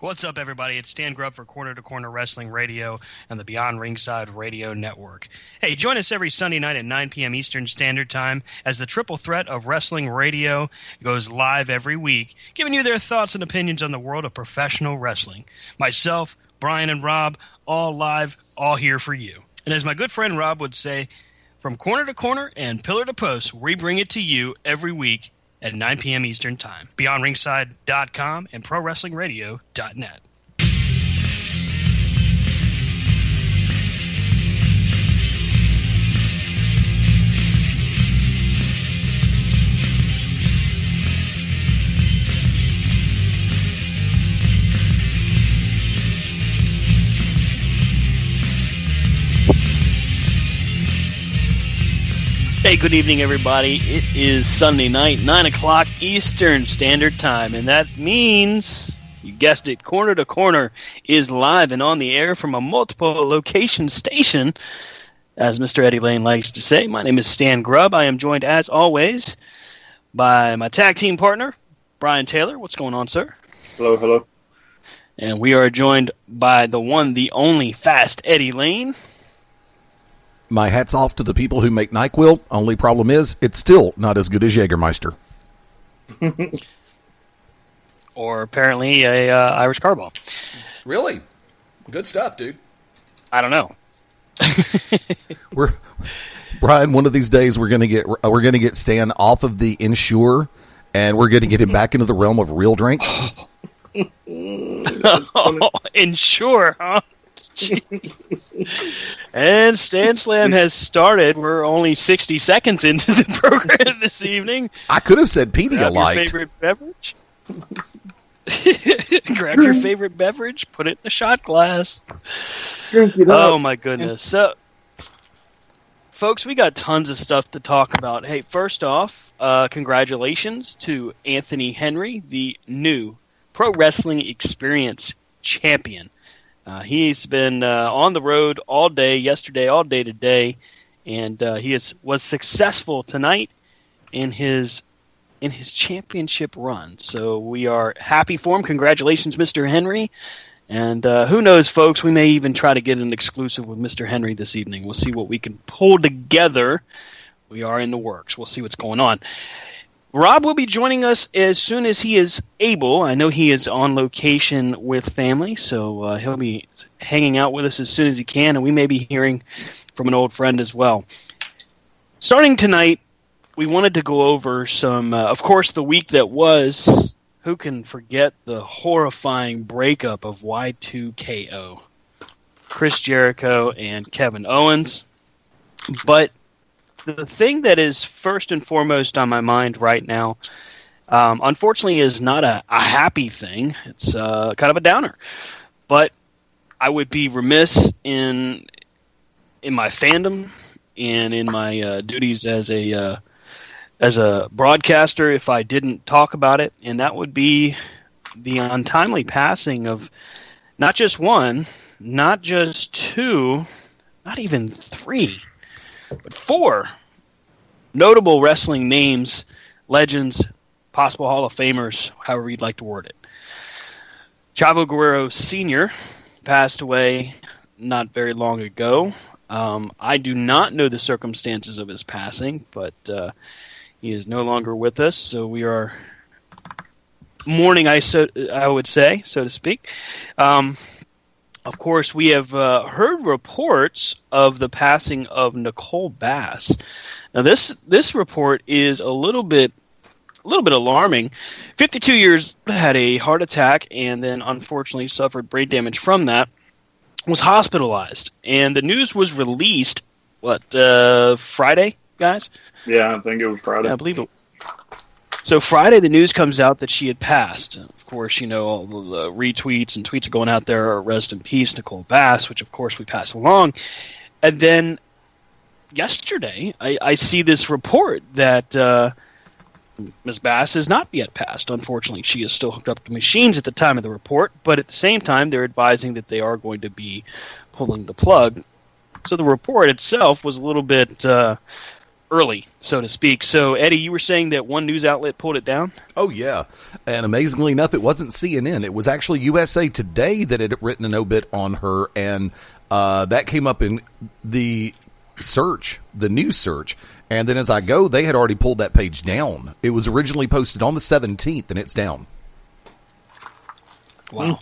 What's up, everybody? It's Stan Grubb for Corner to Corner Wrestling Radio and the Beyond Ringside Radio Network. Hey, join us every Sunday night at 9 p.m. Eastern Standard Time as the triple threat of wrestling radio goes live every week, giving you their thoughts and opinions on the world of professional wrestling. Myself, Brian, and Rob, all live, all here for you. And as my good friend Rob would say, from corner to corner and pillar to post, we bring it to you every week at 9 p.m. Eastern Time. BeyondRingside.com and ProWrestlingRadio.net. Hey, good evening, everybody. It is Sunday night, 9 o'clock Eastern Standard Time, and that means, you guessed it, Corner to Corner is live and on the air from a multiple location station, as Mr. Eddie Lane likes to say. My name is Stan Grubb. I am joined, as always, by my tag team partner, Brian Taylor. What's going on, sir? Hello, hello. And we are joined by the one, the only, Fast Eddie Lane. My hat's off to the people who make NyQuil. Only problem is, it's still not as good as Jägermeister. Or apparently a Irish Carball. Really? Good stuff, dude. I don't know. Brian, one of these days we're gonna get Stan off of the Ensure, and we're gonna get him back into the realm of real drinks. Ensure, huh? And Stan Slam has started. We're only 60 seconds into the program this evening. I could have said Pedialyte. Grab your favorite beverage. Grab your favorite beverage. Put it in a shot glass. Drink it up. Oh my goodness! So, folks, we got tons of stuff to talk about. Hey, first off, congratulations to Anthony Henry, the new Pro Wrestling Experience champion. He's been on the road all day yesterday, all day today, and he was successful tonight in his championship run. So we are happy for him. Congratulations, Mr. Henry. And who knows, folks, we may even try to get an exclusive with Mr. Henry this evening. We'll see what we can pull together. We are in the works. We'll see what's going on. Rob will be joining us as soon as he is able. I know he is on location with family, so he'll be hanging out with us as soon as he can, and we may be hearing from an old friend as well. Starting tonight, we wanted to go over some, of course, the week that was. Who can forget the horrifying breakup of Y2KO? Chris Jericho and Kevin Owens. But the thing that is first and foremost on my mind right now, unfortunately, is not a happy thing. It's kind of a downer. But I would be remiss in my fandom and in my duties as a broadcaster if I didn't talk about it, and that would be the untimely passing of not just one, not just two, not even three, but four notable wrestling names, legends, possible Hall of Famers, however you'd like to word it. Chavo Guererro Sr. passed away not very long ago. I do not know the circumstances of his passing, but he is no longer with us, so we are mourning, I would say, so to speak. Of course, we have heard reports of the passing of Nicole Bass. Now, this report is a little bit alarming. 52 years, had a heart attack, and then unfortunately suffered brain damage from that. Was hospitalized, and the news was released. Friday, guys? Yeah, I think it was Friday. Yeah, I believe it. So Friday, the news comes out that she had passed. Of course, you know, all the retweets and tweets are going out there, rest in peace, Nicole Bass, which of course we pass along. And then yesterday, I see this report that Ms. Bass has not yet passed. Unfortunately, she is still hooked up to machines at the time of the report, but at the same time, they're advising that they are going to be pulling the plug. So the report itself was a little bit early, so to speak. So, Eddie, you were saying that one news outlet pulled it down? Oh, yeah. And amazingly enough, it wasn't CNN. It was actually USA Today that had written an obit on her, and that came up in the search, the news search. And then as I go, they had already pulled that page down. It was originally posted on the 17th, and it's down. Wow.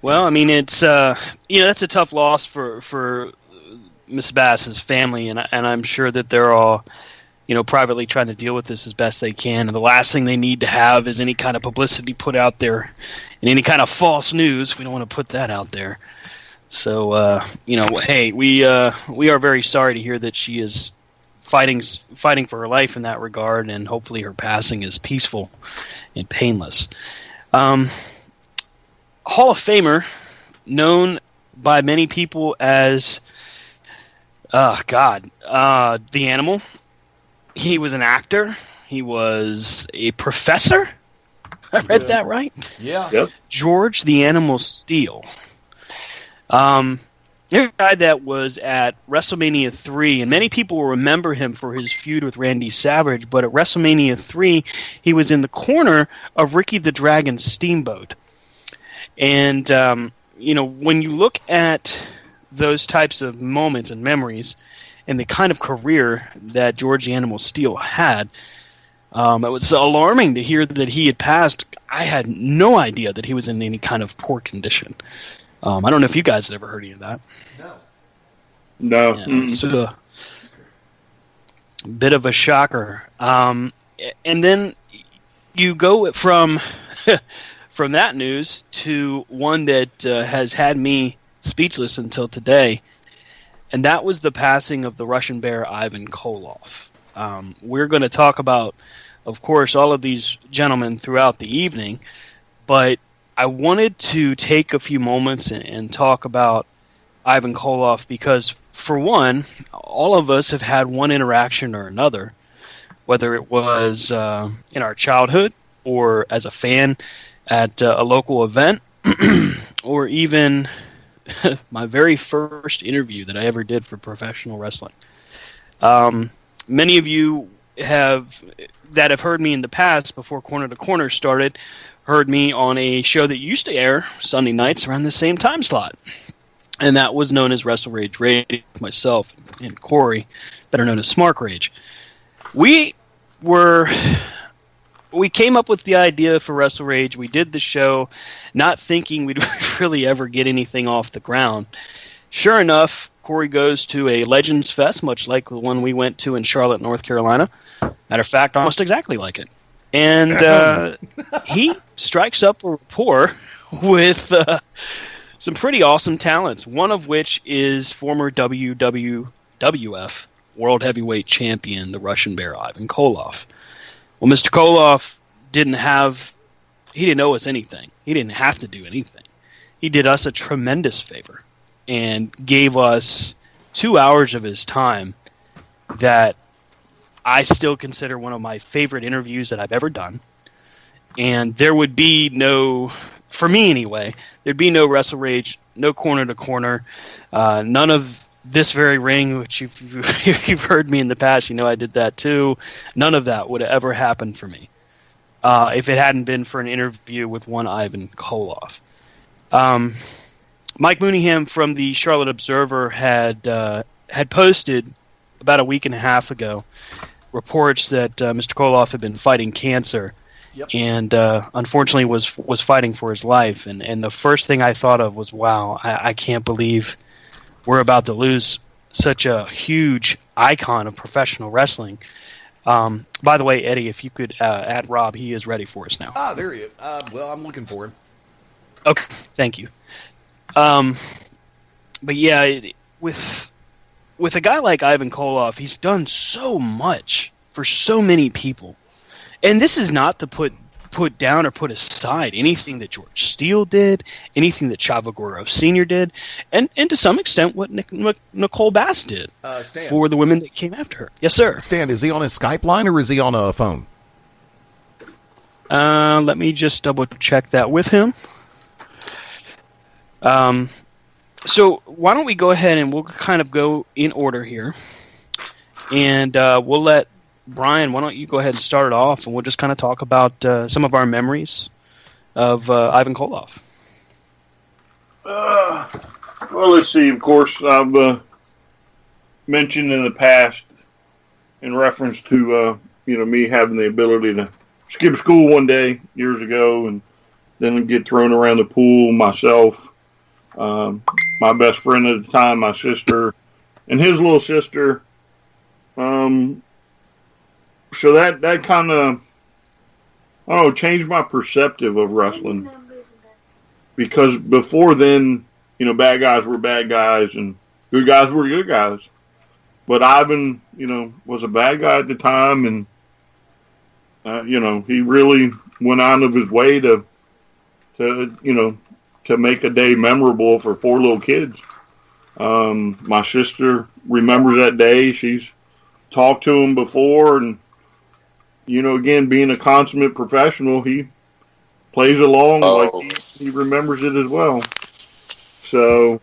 Well, I mean, it's that's a tough loss for Miss Bass's family, and I'm sure that they're all, privately trying to deal with this as best they can. And the last thing they need to have is any kind of publicity put out there, and any kind of false news. We don't want to put that out there. So, hey, we are very sorry to hear that she is fighting for her life in that regard, and hopefully her passing is peaceful and painless. Hall of Famer, known by many people as, the Animal. He was an actor. He was a professor. I read that right? Yeah. Yep. George the Animal Steele. A guy that was at WrestleMania 3, and many people will remember him for his feud with Randy Savage, but at WrestleMania 3, he was in the corner of Ricky the Dragon Steamboat. And, when you look at those types of moments and memories and the kind of career that George the Animal Steele had, it was alarming to hear that he had passed. I had no idea that he was in any kind of poor condition. I don't know if you guys had ever heard any of that. No. Yeah, it's a bit of a shocker. And then you go from from that news to one that has had me speechless until today, and that was the passing of the Russian Bear Ivan Koloff. We're going to talk about, of course, all of these gentlemen throughout the evening, but I wanted to take a few moments and talk about Ivan Koloff because, for one, all of us have had one interaction or another, whether it was in our childhood or as a fan at a local event, or even my very first interview that I ever did for professional wrestling. Many of you that have heard me in the past before Corner to Corner started, heard me on a show that used to air Sunday nights around the same time slot. And that was known as Wrestle Rage Radio, myself and Corey, better known as Smart Rage. We came up with the idea for Wrestle Rage. We did the show not thinking we'd really ever get anything off the ground. Sure enough, Corey goes to a Legends Fest, much like the one we went to in Charlotte, North Carolina. Matter of fact, almost exactly like it. And he strikes up a rapport with some pretty awesome talents, one of which is former WWF World Heavyweight Champion, the Russian Bear Ivan Koloff. Well, Mr. Koloff didn't owe us anything. He didn't have to do anything. He did us a tremendous favor and gave us 2 hours of his time that I still consider one of my favorite interviews that I've ever done. And there would be no, for me anyway, there'd be no Wrestle Rage, no Corner to Corner, none of this very ring, which if you've heard me in the past, I did that too. None of that would have ever happened for me if it hadn't been for an interview with one Ivan Koloff. Mike Mooneyham from the Charlotte Observer had posted about a week and a half ago reports that Mr. Koloff had been fighting cancer. Yep. And unfortunately was fighting for his life. And the first thing I thought of was, wow, I can't believe we're about to lose such a huge icon of professional wrestling. By the way, Eddie, if you could add Rob, he is ready for us now. Ah, there he is. Well, I'm looking for him. Okay, thank you. But yeah, with a guy like Ivan Koloff, he's done so much for so many people. And this is not to put down or put aside anything that George Steele did, anything that Chavo Guererro Sr. did, and to some extent what Nicole Bass did for the women that came after her. Yes, sir. Stan, is he on a Skype line or is he on a phone? Let me just double check that with him. So why don't we go ahead and we'll kind of go in order here. And we'll let Brian, why don't you go ahead and start it off, and we'll just kind of talk about some of our memories of Ivan Koloff. Well, let's see. Of course, I've mentioned in the past, in reference to me having the ability to skip school one day years ago, and then get thrown around the pool myself. My best friend at the time, my sister, and his little sister. So that kind of, I don't know, changed my perspective of wrestling. Because before then, bad guys were bad guys and good guys were good guys. But Ivan, was a bad guy at the time, and he really went out of his way to make a day memorable for 4 little kids. My sister remembers that day. She's talked to him before, and again, being a consummate professional, he plays along like he remembers it as well. So,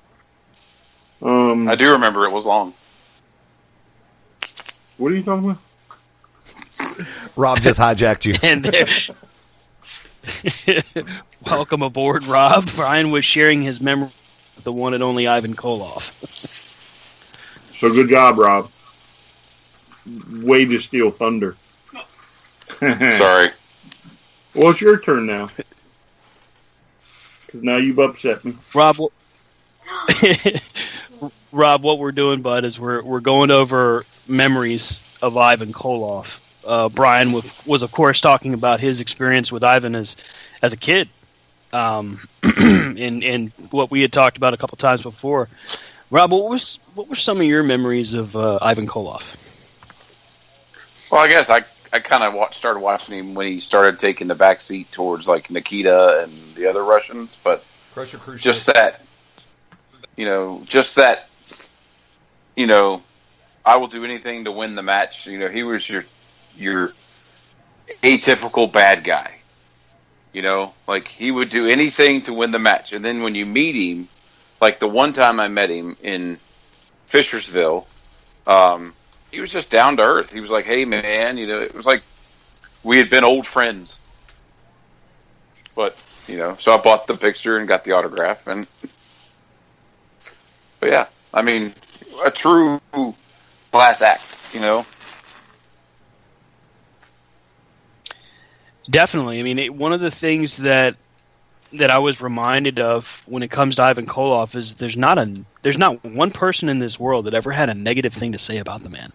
I do remember it was long. What are you talking about? Rob just hijacked you. And welcome aboard, Rob. Brian was sharing his memory with the one and only Ivan Koloff. So good job, Rob. Way to steal thunder. Sorry. Well, it's your turn now. Because now you've upset me. Rob, Rob, what we're doing, bud, is we're going over memories of Ivan Koloff. Brian was of course talking about his experience with Ivan as a kid, and what we had talked about a couple times before. Rob, what were some of your memories of Ivan Koloff? Well, I guess I kind of started watching him when he started taking the back seat towards like Nikita and the other Russians, but just that, I will do anything to win the match. He was your atypical bad guy. Like he would do anything to win the match. And then when you meet him, like the one time I met him in Fishersville, he was just down to earth. He was like, "Hey, man," it was like we had been old friends. But so I bought the picture and got the autograph, but yeah, I mean, a true class act, Definitely. I mean, one of the things that I was reminded of when it comes to Ivan Koloff is there's not one person in this world that ever had a negative thing to say about the man.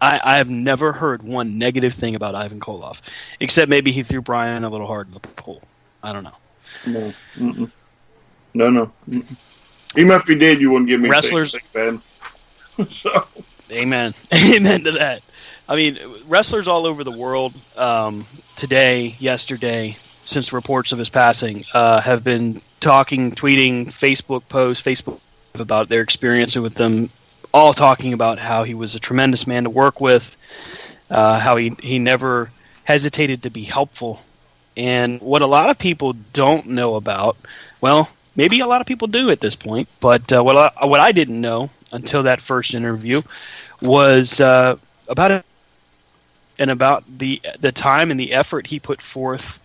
I have never heard one negative thing about Ivan Koloff, except maybe he threw Brian a little hard in the pool. I don't know. No. Mm-mm. No. Mm-mm. Even if he did, you wouldn't give me wrestlers. Man. So. Amen. Amen to that. I mean, wrestlers all over the world today, yesterday, since reports of his passing, have been talking, tweeting, Facebook posts, Facebook about their experience with them, all talking about how he was a tremendous man to work with, how he never hesitated to be helpful. And what a lot of people don't know about, well, maybe a lot of people do at this point, but what I didn't know until that first interview was about it. And about the time and the effort he put forth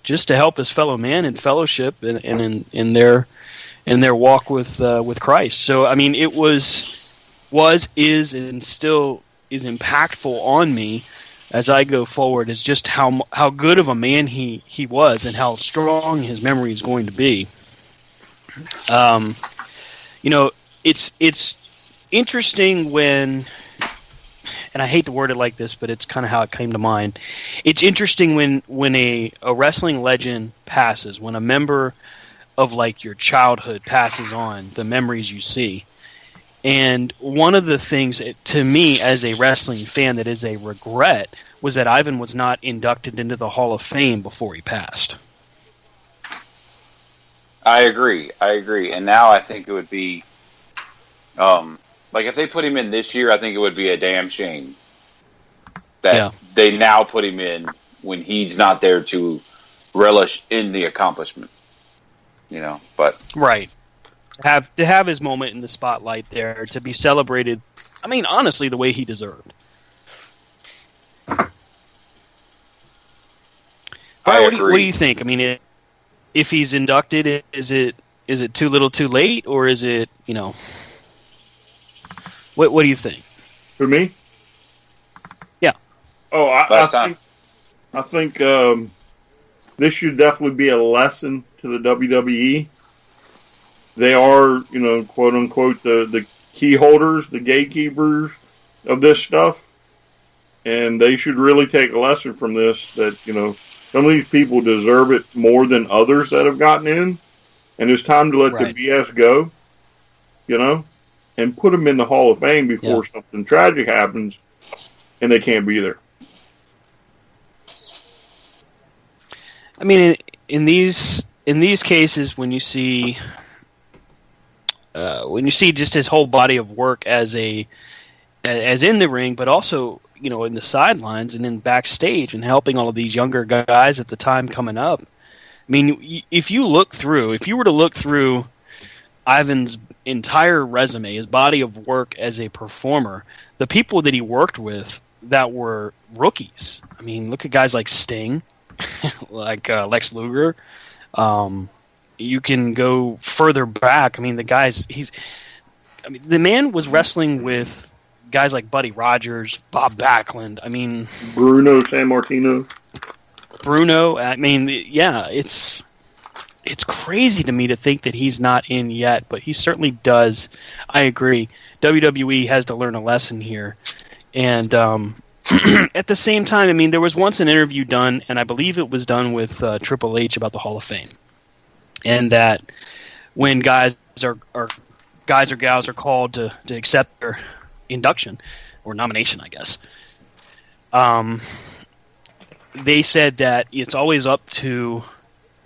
just to help his fellow man in fellowship and in their walk with Christ. So I mean, it is, and still is impactful on me as I go forward. Is just how good of a man he was, and how strong his memory is going to be. It's interesting when. And I hate to word it like this, but it's kind of how it came to mind. It's interesting when a wrestling legend passes, when a member of like your childhood passes on, the memories you see. And one of the things to me as a wrestling fan that is a regret was that Ivan was not inducted into the Hall of Fame before he passed. I agree. And now I think it would be... like, if they put him in this year, I think it would be a damn shame that they now put him in when he's not there to relish in the accomplishment. But... Right. To have his moment in the spotlight there, to be celebrated I mean, honestly, the way he deserved. Brian, what do you think? I mean, if he's inducted, is it too little, too late, or is it, what do you think? For me? Yeah. Oh, I think this should definitely be a lesson to the WWE. They are, quote unquote, the key holders, the gatekeepers of this stuff, and they should really take a lesson from this. That some of these people deserve it more than others that have gotten in, and it's time to let the BS go, and put them in the Hall of Fame before something tragic happens, and they can't be there. I mean, in these cases, when you see just his whole body of work as in the ring, but also in the sidelines and in backstage and helping all of these younger guys at the time coming up. I mean, if you were to look through Ivan's entire resume, his body of work as a performer, the people that he worked with that were rookies. I mean, look at guys like Sting, like Lex Luger. You can go further back. I mean, the man was wrestling with guys like Buddy Rogers, Bob Backlund. I mean, Bruno Sammartino. I mean, yeah, it's crazy to me to think that he's not in yet, but he certainly does. I agree. WWE has to learn a lesson here. And at the same time, I mean, there was once an interview done, and I believe it was done with Triple H about the Hall of Fame. And that when guys or gals are called to accept their induction or nomination, I guess, they said that it's always up to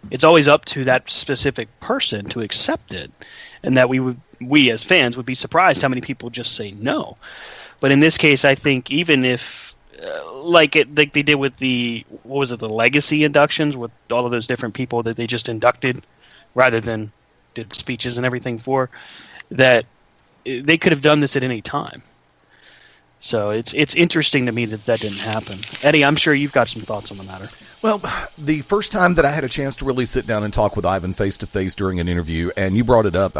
that specific person to accept it, and that we as fans would be surprised how many people just say no. But in this case, I think even if like they did with the legacy inductions with all of those different people that they just inducted rather than did speeches and everything for, that they could have done this at any time. So it's interesting to me that didn't happen. Eddie, I'm sure you've got some thoughts on the matter. Well, the first time that I had a chance to really sit down and talk with Ivan face-to-face during an interview, and you brought it up,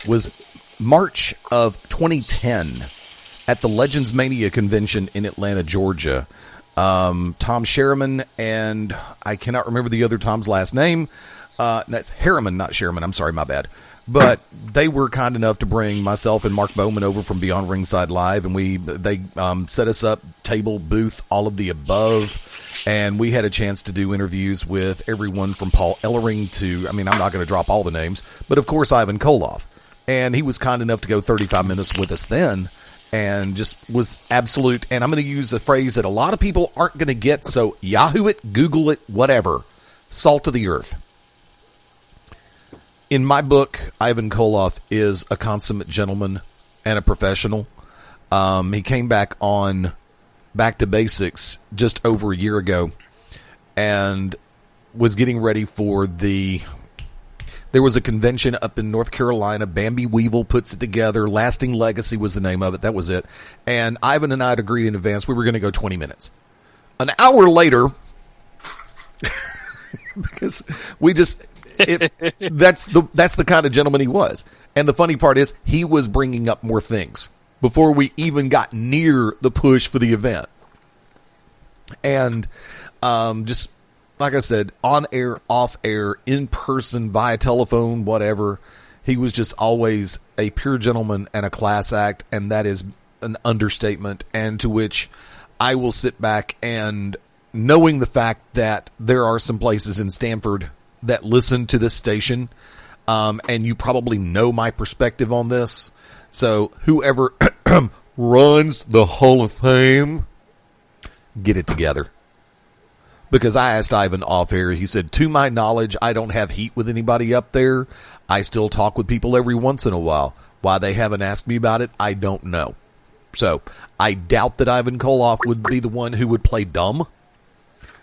was March of 2010 at the Legends Mania convention in Atlanta, Georgia. Tom Sherriman and I cannot remember the other Tom's last name. That's Harriman, not Sherriman. I'm sorry, my bad. But they were kind enough to bring myself and Mark Bowman over from Beyond Ringside Live, and they set us up, table, booth, all of the above, and we had a chance to do interviews with everyone from Paul Ellering to, I mean, I'm not going to drop all the names, but of course Ivan Koloff. And he was kind enough to go 35 minutes with us then, and just was absolute, and I'm going to use a phrase that a lot of people aren't going to get, so Yahoo it, Google it, whatever, salt of the earth. In my book, Ivan Koloff is a consummate gentleman and a professional. He came back to basics just over a year ago and was getting ready for there was a convention up in North Carolina. Bambi Weevil puts it together. Lasting Legacy was the name of it. That was it. And Ivan and I had agreed in advance we were going to go 20 minutes. An hour later, because we just... that's the kind of gentleman he was. And the funny part is he was bringing up more things before we even got near the push for the event. And just like I said, on air, off air, in person, via telephone, whatever, he was just always a pure gentleman and a class act, and that is an understatement. And to which I will sit back and, knowing the fact that there are some places in Stanford that listen to this station, and you probably know my perspective on this. So whoever runs the Hall of Fame, get it together. Because I asked Ivan off air, he said, to my knowledge, I don't have heat with anybody up there. I still talk with people every once in a while. Why they haven't asked me about it, I don't know. So I doubt that Ivan Koloff would be the one who would play dumb.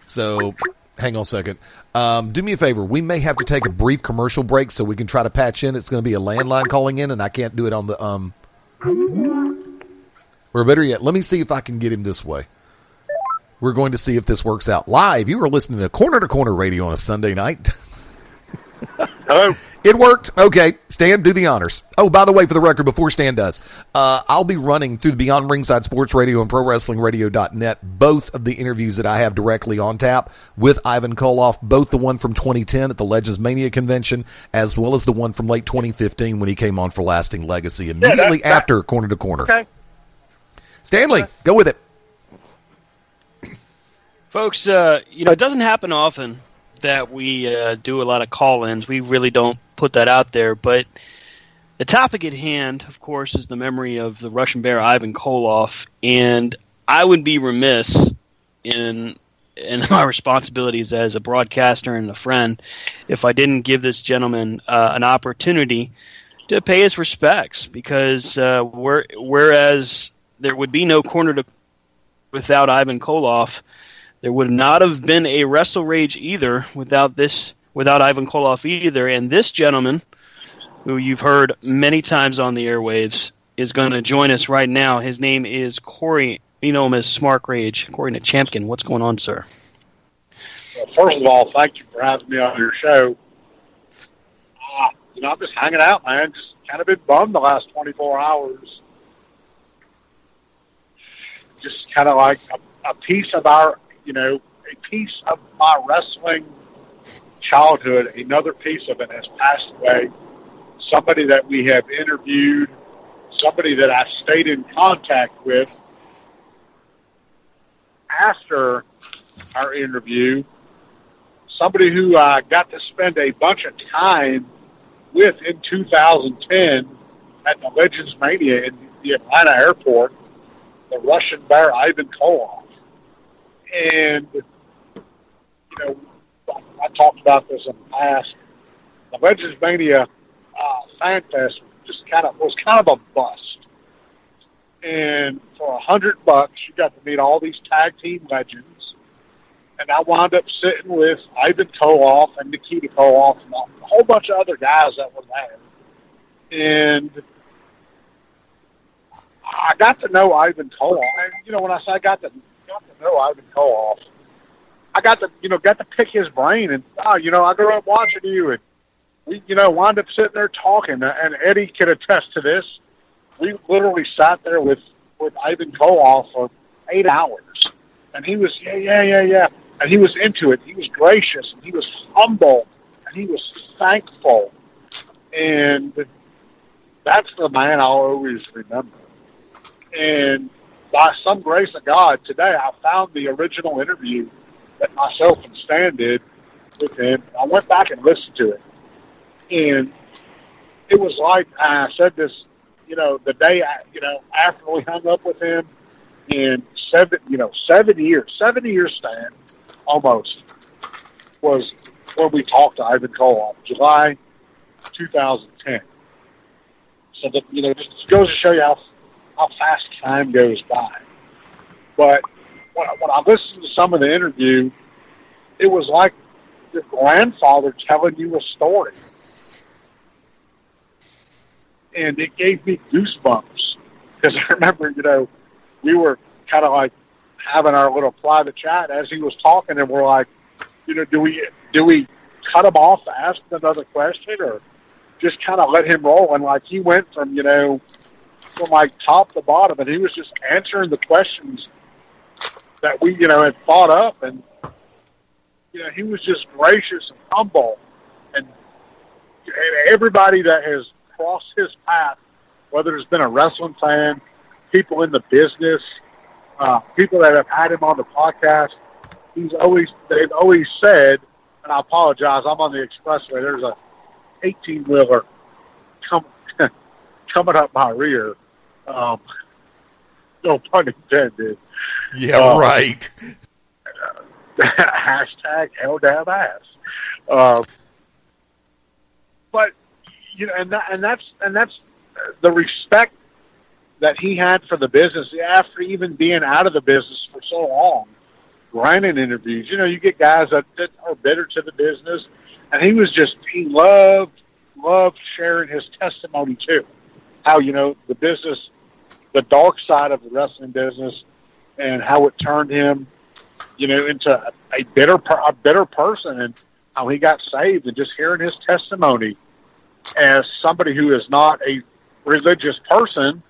So hang on a second. Do me a favor. We may have to take a brief commercial break so we can try to patch in. It's going to be a landline calling in, and I can't do it on the Or better yet, let me see if I can get him this way. We're going to see if this works out. Live, you are listening to Corner Radio on a Sunday night. Hello. It worked. Okay, Stan, do the honors. Oh, by the way, for the record, before Stan does, I'll be running through the Beyond Ringside Sports Radio and ProWrestlingRadio.net both of the interviews that I have directly on tap with Ivan Koloff, both the one from 2010 at the Legends Mania Convention, as well as the one from late 2015 when he came on for Lasting Legacy, immediately after Corner to Corner. Okay. Stanley, go with it. Folks, it doesn't happen often that we do a lot of call-ins. We really don't put that out there. But the topic at hand, of course, is the memory of the Russian Bear Ivan Koloff. And I would be remiss in my responsibilities as a broadcaster and a friend if I didn't give this gentleman an opportunity to pay his respects. Because whereas there would be no corner to without Ivan Koloff, there would not have been a Wrestle Rage either without Ivan Koloff either. And this gentleman, who you've heard many times on the airwaves, is going to join us right now. His name is Corey. You know him as Smart Rage. Corey Champkin. What's going on, sir? Well, first of all, thank you for having me on your show. I'm just hanging out, man. Just kind of been bummed the last 24 hours. Just kind of like a piece of our, a piece of my wrestling childhood, another piece of it has passed away. Somebody that we have interviewed, somebody that I stayed in contact with after our interview, somebody who I got to spend a bunch of time with in 2010 at the Legends Mania in the Atlanta airport, the Russian Bear Ivan Koloff. And, I talked about this in the past. The Legends Mania Fan Fest was kind of a bust. And for $100, you got to meet all these tag team legends. And I wound up sitting with Ivan Koloff and Nikita Koloff and a whole bunch of other guys that were there. And I got to know Ivan Koloff. And, when I say I got to know Ivan Koloff, I got to pick his brain. And, I grew up watching you. And we, wound up sitting there talking. And Eddie could attest to this. We literally sat there with Ivan Koloff for 8 hours. And he was, yeah. And he was into it. He was gracious. And he was humble. And he was thankful. And that's the man I'll always remember. And by some grace of God, today I found the original interview that myself and Stan did with him. I went back and listened to it. And it was like I said this, the day, after we hung up with him in 7 years, Stan, almost, was when we talked to Ivan Koloff, July 2010. So that, just goes to show you how fast time goes by. But when I listened to some of the interview, it was like your grandfather telling you a story. And it gave me goosebumps because I remember, we were kind of like having our little private chat as he was talking, and we're like, do we cut him off to ask another question or just kind of let him roll? And like he went from from like top to bottom, and he was just answering the questions that we had thought up, and he was just gracious and humble, and everybody that has crossed his path, whether it's been a wrestling fan, people in the business, people that have had him on the podcast, they've always said, and I apologize, I'm on the expressway, there's a 18-wheeler coming up my rear. No pun intended. Yeah, right. Hashtag hell damn ass. But and that's the respect that he had for the business after even being out of the business for so long. Granted interviews, you get guys that are bitter to the business, and he loved sharing his testimony too. How the business the dark side of the wrestling business and how it turned him, into a bitter person, and how he got saved. And just hearing his testimony as somebody who is not a religious person,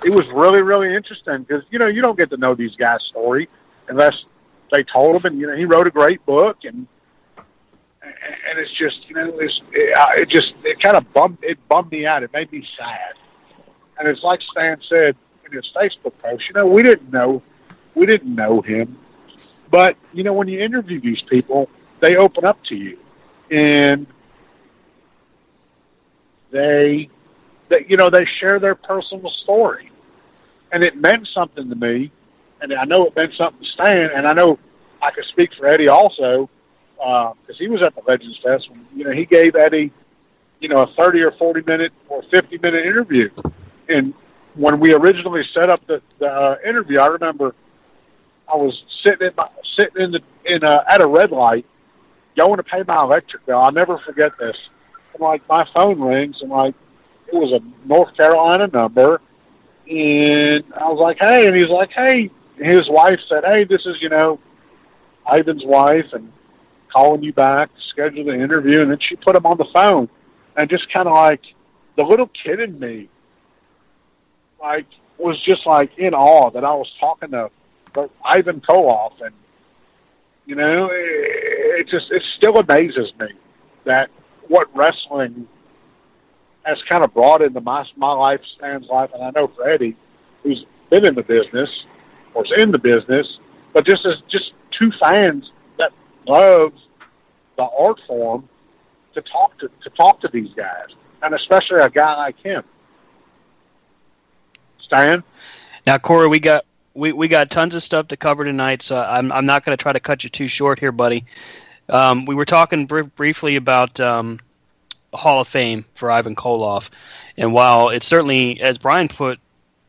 it was really, really interesting because, you don't get to know these guys' story unless they told him. And, he wrote a great book, and it's just, it kind of bummed me out. It made me sad. And it's like Stan said in his Facebook post, we didn't know him. But, when you interview these people, they open up to you. And they share their personal story. And it meant something to me. And I know it meant something to Stan. And I know I could speak for Eddie also, because he was at the Legends Fest. When, he gave Eddie, a 30 or 40-minute or 50-minute interview. And when we originally set up the interview, I remember I was sitting at a red light, going to pay my electric bill. I'll never forget this. And my phone rings, and it was a North Carolina number, and I was like, "Hey," and he's like, "Hey." And his wife said, "Hey, this is Ivan's wife, and calling you back to schedule the interview." And then she put him on the phone, and just kind of the little kid in me, was just in awe that I was talking to Ivan Koloff, and it still amazes me that what wrestling has kind of brought into my life, Stan's life, and I know for Eddie, who's been in the business or is in the business, but just as two fans that love the art form to talk to these guys, and especially a guy like him. Stan? Now, Corey, we got tons of stuff to cover tonight, so I'm not going to try to cut you too short here, buddy. We were talking briefly about Hall of Fame for Ivan Koloff, and while it's certainly, as Brian put,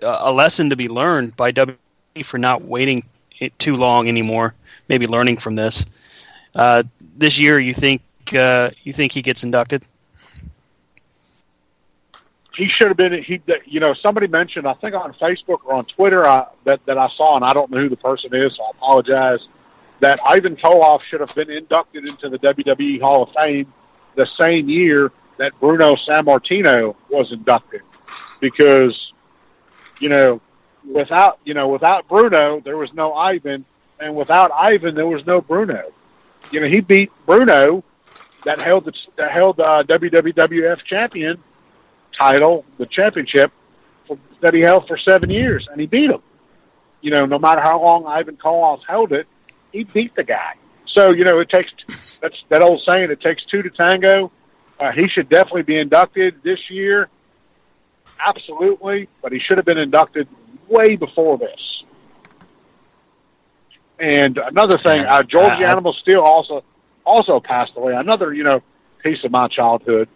a lesson to be learned by WWE for not waiting too long anymore, maybe learning from this. This year, you think he gets inducted? He should have been. Somebody mentioned, I think on Facebook or on Twitter, that I saw, and I don't know who the person is, so I apologize, that Ivan Koloff should have been inducted into the WWE Hall of Fame the same year that Bruno Sammartino was inducted, because without Bruno there was no Ivan, and without Ivan there was no Bruno. He beat Bruno, that held the WWF champion title, the championship that he held for 7 years, and he beat him. No matter how long Ivan Koloff held it, he beat the guy. So it takes, that's that old saying, it takes two to tango. He should definitely be inducted this year, absolutely, but he should have been inducted way before this. And another thing, George Animal Steele also passed away. Another piece of my childhood.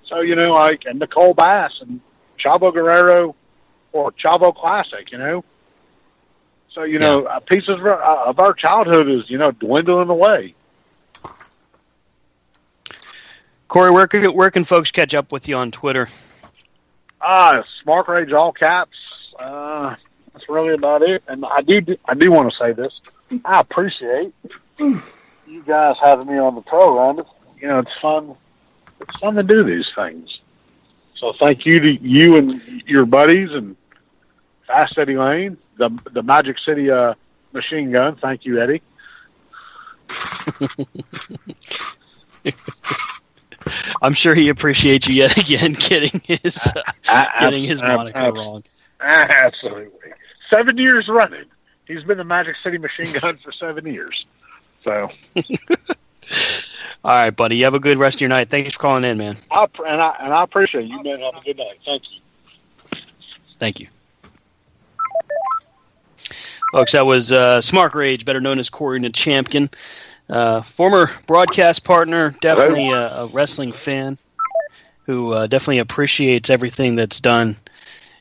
So, and Nicole Bass and Chavo Guerrero, or Chavo Classic, So, pieces of our childhood is, dwindling away. Corey, where can folks catch up with you on Twitter? Smart Rage, all caps. That's really about it. And I do want to say this. I appreciate you guys having me on the program. It's fun. It's fun to do these things. So thank you to you and your buddies and Fast Eddie Lane, the Magic City Machine Gun. Thank you, Eddie. I'm sure he appreciates you yet again getting his moniker wrong. Absolutely. 7 years running. He's been the Magic City Machine Gun for 7 years. So. All right, buddy. You have a good rest of your night. Thanks for calling in, man. I appreciate you, man. Have a good night. Thank you. Thank you. Folks, that was Smart Rage, better known as Corey the Champion. Former broadcast partner, definitely a wrestling fan who definitely appreciates everything that's done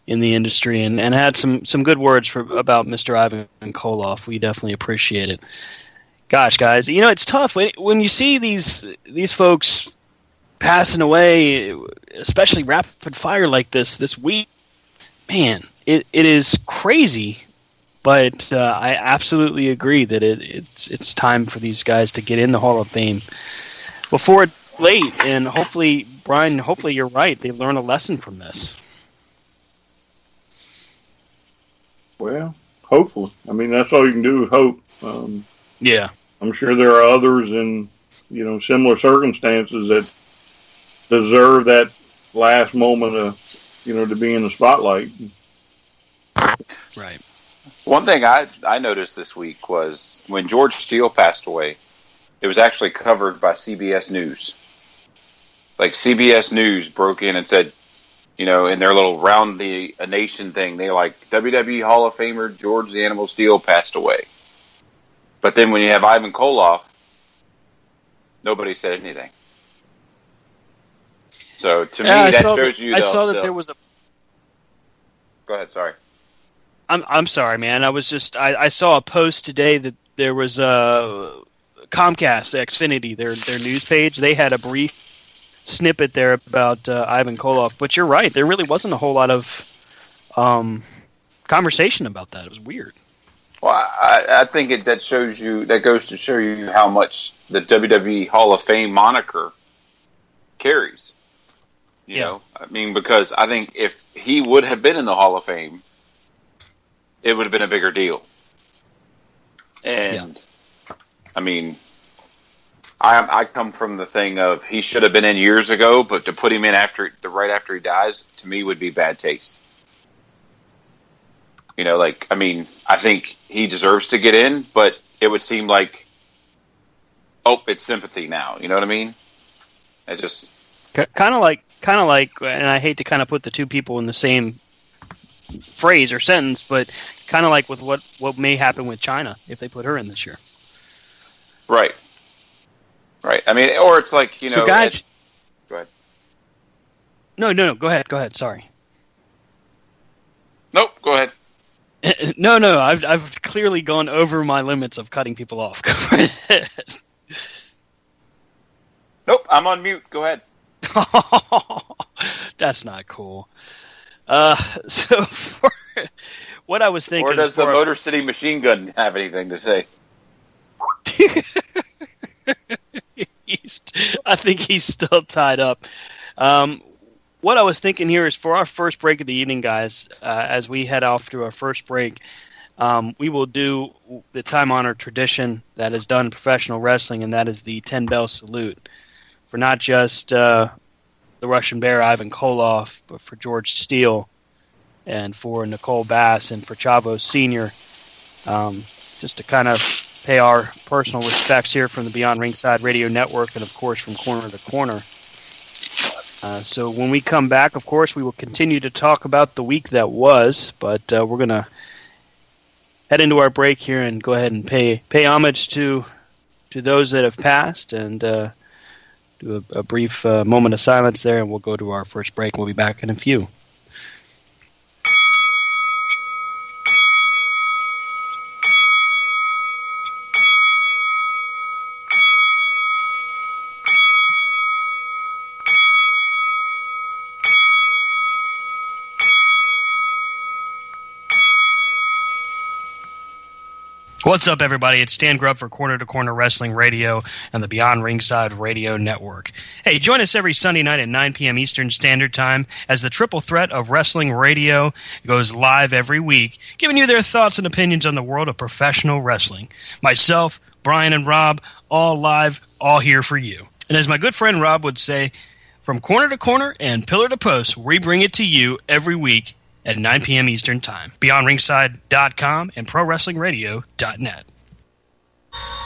in the industry, and had some good words about Mr. Ivan Koloff. We definitely appreciate it. Gosh, guys, it's tough when you see these folks passing away, especially rapid fire like this week. man, it is crazy. But I absolutely agree that it's time for these guys to get in the Hall of Fame before it's late. And hopefully, Brian, you're right. They learn a lesson from this. Well, hopefully. I mean, that's all you can do is hope. Yeah. I'm sure there are others in, similar circumstances that deserve that last moment of, to be in the spotlight. Right. One thing I noticed this week was when George Steele passed away, it was actually covered by CBS News. Like CBS News broke in and said, in their little round the a nation thing, they like WWE Hall of Famer George the Animal Steele passed away. But then when you have Ivan Koloff, nobody said anything. So to me, that shows you. I saw that there was a. Go ahead. Sorry. I'm sorry, man. I saw a post today that there was a Comcast, Xfinity, their news page. They had a brief snippet there about Ivan Koloff. But you're right. There really wasn't a whole lot of conversation about that. It was weird. Well, I think that goes to show you how much the WWE Hall of Fame moniker carries. You know, I mean, because I think if he would have been in the Hall of Fame, it would have been a bigger deal. And I mean, I come from the thing of he should have been in years ago, but to put him in right after he dies, to me would be bad taste. I think he deserves to get in, but it would seem like, it's sympathy now. You know what I mean? It just kind of like, and I hate to kind of put the two people in the same phrase or sentence, but kind of like with what may happen with China if they put her in this year. Right. I mean, or it's like, So guys, go ahead. No. Go ahead. Sorry. Nope. Go ahead. No. I've clearly gone over my limits of cutting people off. Go ahead. Nope. I'm on mute. Go ahead. That's not cool. So what I was thinking, or does the Motor City Machine Gun have anything to say? I think he's still tied up. What I was thinking here is for our first break of the evening, guys, as we head off to our first break, we will do the time-honored tradition that is done in professional wrestling, and that is the 10-bell salute for not just the Russian Bear Ivan Koloff, but for George Steele and for Nicole Bass and for Chavo Sr. Just to kind of pay our personal respects here from the Beyond Ringside Radio Network and, of course, from Corner to Corner. So when we come back, of course, we will continue to talk about the week that was, but we're going to head into our break here and go ahead and pay homage to those that have passed and do a brief moment of silence there, and we'll go to our first break. We'll be back in a few. What's up, everybody? It's Stan Grubb for Corner to Corner Wrestling Radio and the Beyond Ringside Radio Network. Hey, join us every Sunday night at 9 p.m. Eastern Standard Time as the triple threat of wrestling radio goes live every week, giving you their thoughts and opinions on the world of professional wrestling. Myself, Brian, and Rob, all live, all here for you. And as my good friend Rob would say, from corner to corner and pillar to post, we bring it to you every week at 9 p.m. Eastern Time. BeyondRingside.com and ProWrestlingRadio.net.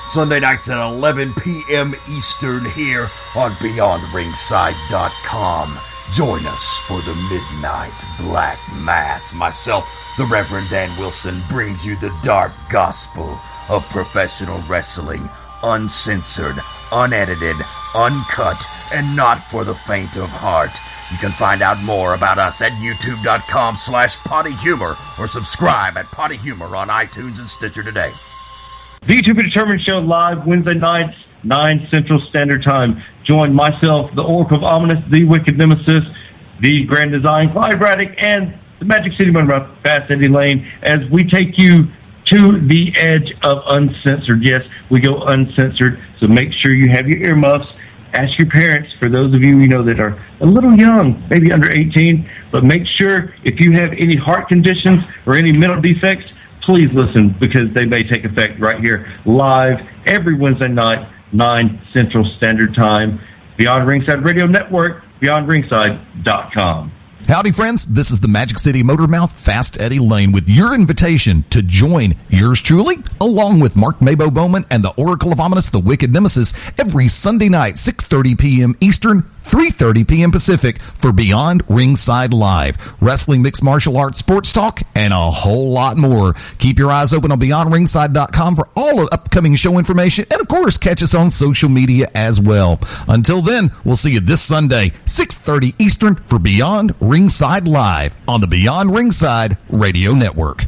Sunday nights at 11 p.m. Eastern here on BeyondRingside.com. Join us for the Midnight Black Mass. Myself, the Reverend Dan Wilson, brings you the dark gospel of professional wrestling, uncensored, unedited, uncut, and not for the faint of heart. You can find out more about us at youtube.com/pottyhumor or subscribe at Potty Humor on iTunes and Stitcher today. The To Be Determined show live Wednesday nights, 9 Central Standard Time. Join myself, the Oracle of Ominous, the Wicked Nemesis, the Grand Design, Clyde Braddock, and the Magic City Motor Fast Eddie Lane, as we take you to the edge of uncensored. Yes, we go uncensored, so make sure you have your earmuffs. Ask your parents, for those of you that are a little young, maybe under 18, but make sure if you have any heart conditions or any mental defects, please listen, because they may take effect right here live every Wednesday night, 9 Central Standard Time. Beyond Ringside Radio Network, beyondringside.com. Howdy, friends. This is the Magic City Motormouth Fast Eddie Lane with your invitation to join yours truly, along with Mark Mabo Bowman and the Oracle of Ominous, the Wicked Nemesis, every Sunday night, 6:30 p.m. Eastern, 3:30 p.m. Pacific, for Beyond Ringside Live. Wrestling, mixed martial arts, sports talk, and a whole lot more. Keep your eyes open on BeyondRingside.com for all of upcoming show information, and of course, catch us on social media as well. Until then, we'll see you this Sunday, 6:30 Eastern, for Beyond Ringside Live on the Beyond Ringside Radio Network.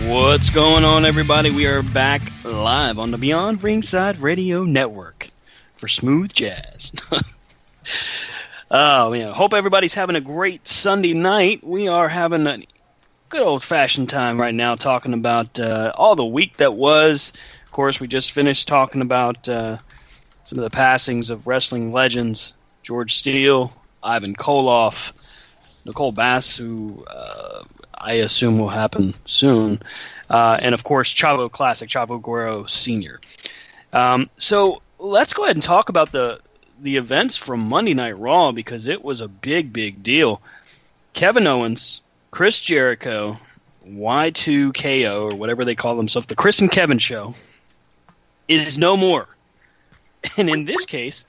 What's going on, everybody? We are back live on the Beyond Ringside Radio Network for smooth jazz. Oh, man. Hope everybody's having a great Sunday night. We are having a good old-fashioned time right now talking about all the week that was. Of course, we just finished talking about some of the passings of wrestling legends, George Steele, Ivan Koloff, Nicole Bass, who I assume will happen soon, and of course Chavo Guererro Sr. So let's go ahead and talk about the events from Monday Night Raw, because it was a big deal. Kevin Owens, Chris Jericho, Y2KO, or whatever they call themselves, the Chris and Kevin Show, is no more. And in this case,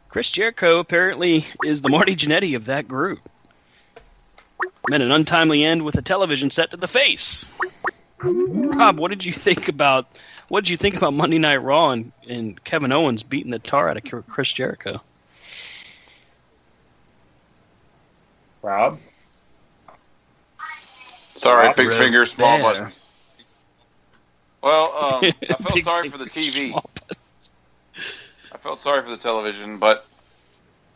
Chris Jericho apparently is the Marty Jannetty of that group. Met an untimely end with a television set to the face. Rob, what did you think about Monday Night Raw and Kevin Owens beating the tar out of Chris Jericho? Rob? Sorry, Rob, big finger, small there. buttons. Well, I felt sorry for the TV. I felt sorry for the television, but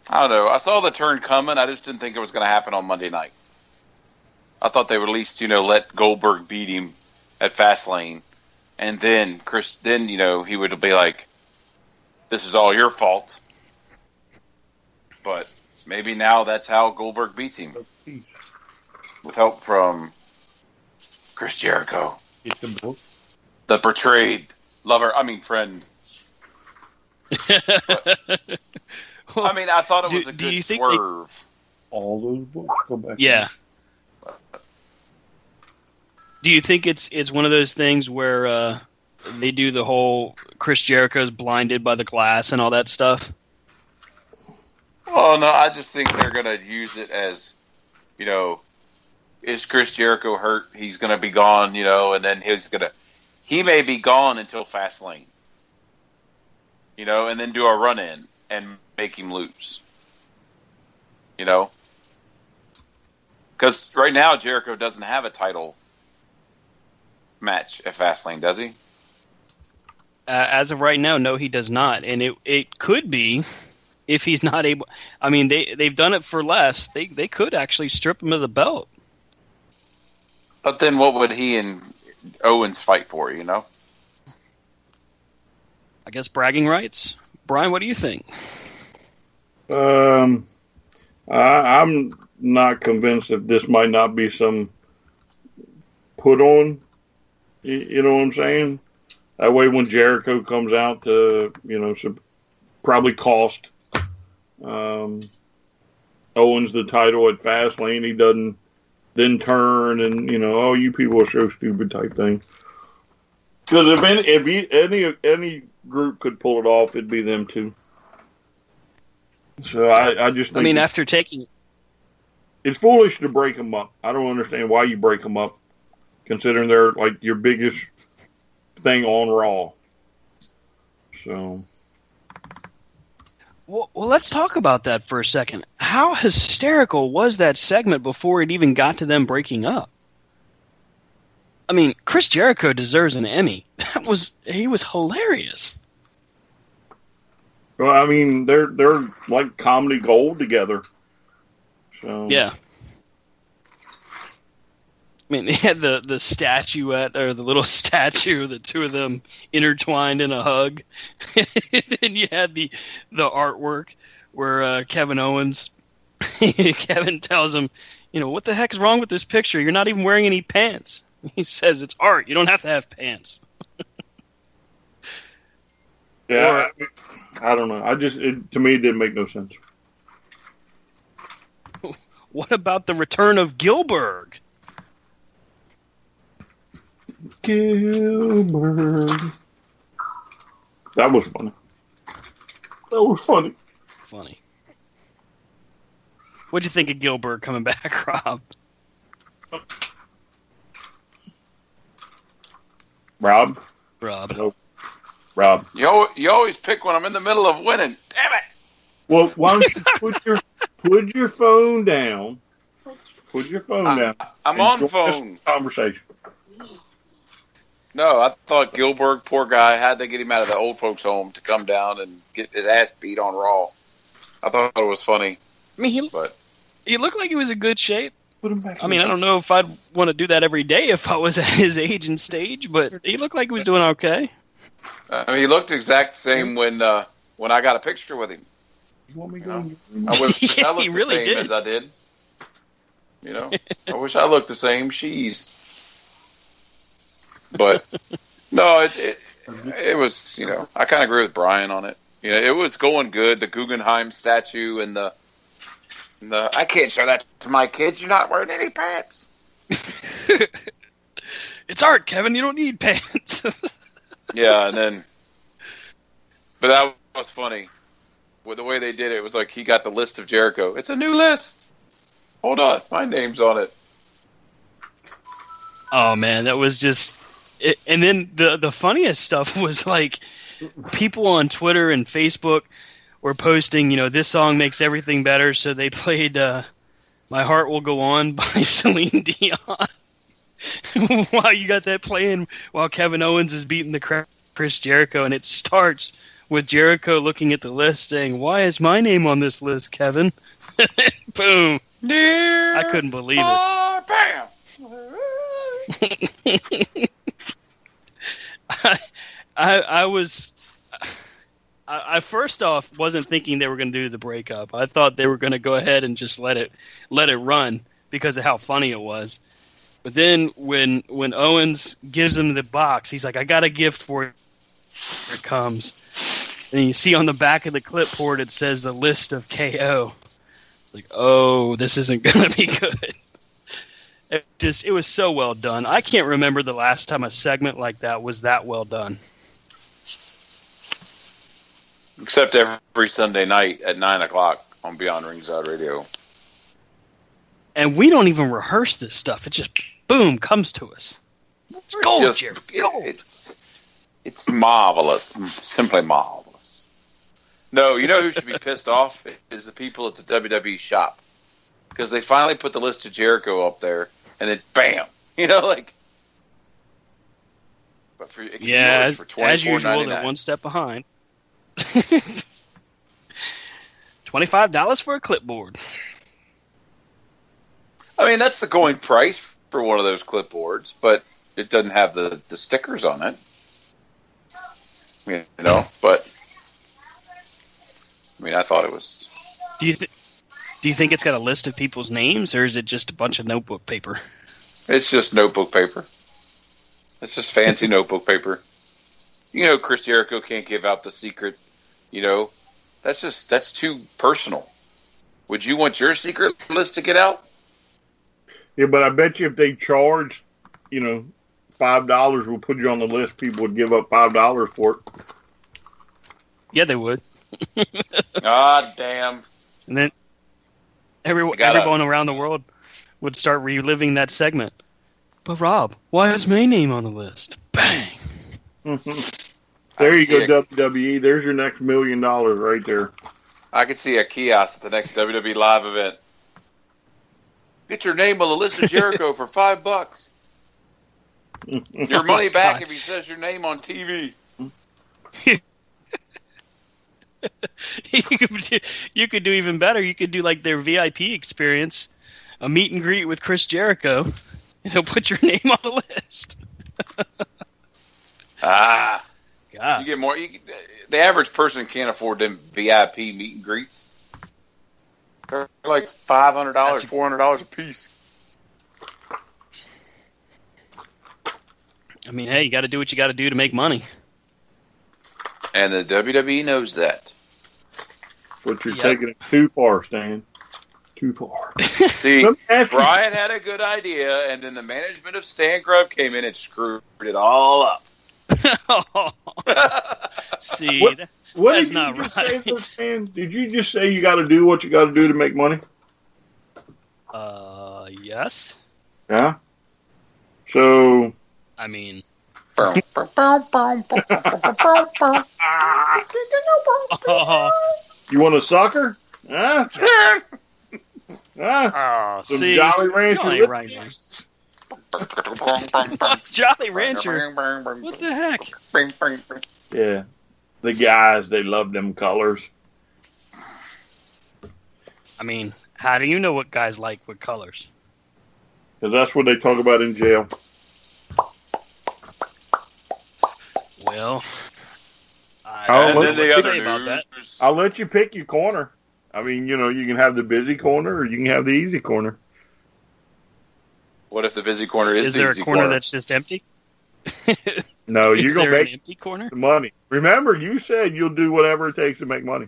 I don't know. I saw the turn coming. I just didn't think it was going to happen on Monday night. I thought they would at least, let Goldberg beat him at Fastlane, and then he would be like, "This is all your fault." But maybe now that's how Goldberg beats him, with help from Chris Jericho, the betrayed friend. But, I thought it was a good swerve. All those books go back. Yeah. Do you think it's one of those things where they do the whole Chris Jericho's blinded by the glass and all that stuff? Oh, no, I just think they're going to use it as, is Chris Jericho hurt? He's going to be gone, and then he may be gone until Fastlane, and then do a run-in and make him lose, Because right now Jericho doesn't have a title match at Fastlane, does he? As of right now, no, he does not. And it could be, if he's not able... they've done it for less. They could actually strip him of the belt. But then what would he and Owens fight for, I guess bragging rights. Brian, what do you think? I'm not convinced if this might not be some put on. You know what I'm saying? That way, when Jericho comes out to, probably cost Owens the title at Fastlane, he doesn't then turn and, oh, you people are so stupid type thing. Because if any group could pull it off, it'd be them two. So I just think after taking... It's foolish to break them up. I don't understand why you break them up, considering they're like your biggest thing on Raw. So, well, let's talk about that for a second. how hysterical was that segment before it even got to them breaking up? I mean, Chris Jericho deserves an Emmy. He was hilarious. Well, I mean, they're like comedy gold together. So Yeah. I mean, they had the statuette, or the little statue, the two of them intertwined in a hug. And then you had the artwork where Kevin Owens, Kevin tells him, what the heck is wrong with this picture? You're not even wearing any pants. He says, it's art. You don't have to have pants. Yeah, I don't know. To me, it didn't make no sense. What about the return of Gilbert? Gilbert. That was funny. Funny. What'd you think of Gilbert coming back, Rob? Rob. Nope. Rob. You always pick when I'm in the middle of winning. Damn it! Well, why don't you put your phone down? Put your phone down. I'm on phone. Conversation. No, I thought Gilbert, poor guy, had to get him out of the old folks' home to come down and get his ass beat on Raw. I thought it was funny. I mean, he looked like he was in good shape. Put him back. I mean, I don't know if I'd want to do that every day if I was at his age and stage, but he looked like he was doing okay. I mean, he looked exact same when I got a picture with him. You want me to go? I wish I looked he the really same did. as I did. I wish I looked the same. She's. But no, it was. I kind of agree with Brian on it. It was going good. The Guggenheim statue and the I can't show that to my kids. You're not wearing any pants. It's art, Kevin. You don't need pants. Yeah, but that was funny. With the way they did it, it was like he got the list of Jericho. It's a new list. Hold on, my name's on it. Oh man, that was just. And then the funniest stuff was like people on Twitter and Facebook were posting, this song makes everything better. So they played "My Heart Will Go On" by Celine Dion. While you got that playing, while Kevin Owens is beating the Chris Jericho, and it starts with Jericho looking at the list saying, "Why is my name on this list, Kevin?" Boom! I couldn't believe it. Bam! I first off wasn't thinking they were going to do the breakup. I thought they were going to go ahead and just let it run because of how funny it was. But then when Owens gives him the box, he's like, "I got a gift for you." Here it comes. And you see on the back of the clipboard it says the list of KO. Like, oh, this isn't going to be good. It was so well done. I can't remember the last time a segment like that was that well done. Except every Sunday night at 9:00 on Beyond Ringside Radio. And we don't even rehearse this stuff. It just, boom, comes to us. It's gold, Jerry. It's marvelous. Simply marvelous. No, you know who should be pissed off? Is the people at the WWE shop. Because they finally put the list of Jericho up there, and then bam! But for, yeah, for as usual, they're one step behind. $25 for a clipboard. I mean, that's the going price for one of those clipboards, but it doesn't have the stickers on it. But I mean, I thought it was. Do you think it's got a list of people's names, or is it just a bunch of notebook paper? It's just notebook paper. It's just fancy notebook paper. Chris Jericho can't give out the secret. That's too personal. Would you want your secret list to get out? Yeah, but I bet you if they charged, $5, we'll put you on the list, people would give up $5 for it. Yeah, they would. God damn. And then everyone around the world would start reliving that segment. But Rob, why is my name on the list? Bang. There you go, WWE. There's your next $1 million right there. I could see a kiosk at the next WWE Live event. Get your name on the list of Jericho for $5. Your money back if he says your name on TV. You could do even better. You could do like their VIP experience, a meet and greet with Chris Jericho, and he'll put your name on the list. God. God. You get more. The average person can't afford them VIP meet and greets. They're like $500, $400 a piece. I mean, hey, you got to do what you got to do to make money. And the WWE knows that. But you're taking it too far, Stan. Too far. See, Brian had a good idea, and then the management of Stan Grubb came in and screwed it all up. See, what that's did not you just right. say there, Stan? Did you just say you got to do what you got to do to make money? Yes. Yeah. So. I mean. You want a sucker? Huh? Some see, Jolly Rancher. right, Jolly Rancher. What the heck? Yeah. The guys, they love them colors. I mean, how do you know what guys like what colors? Because that's what they talk about in jail. Well, I'll that. I'll let you pick your corner. I mean, you can have the busy corner or you can have the easy corner. What if the busy corner is the there easy a corner that's just empty? No, you're going to make an empty corner? the money. Remember, you said you'll do whatever it takes to make money.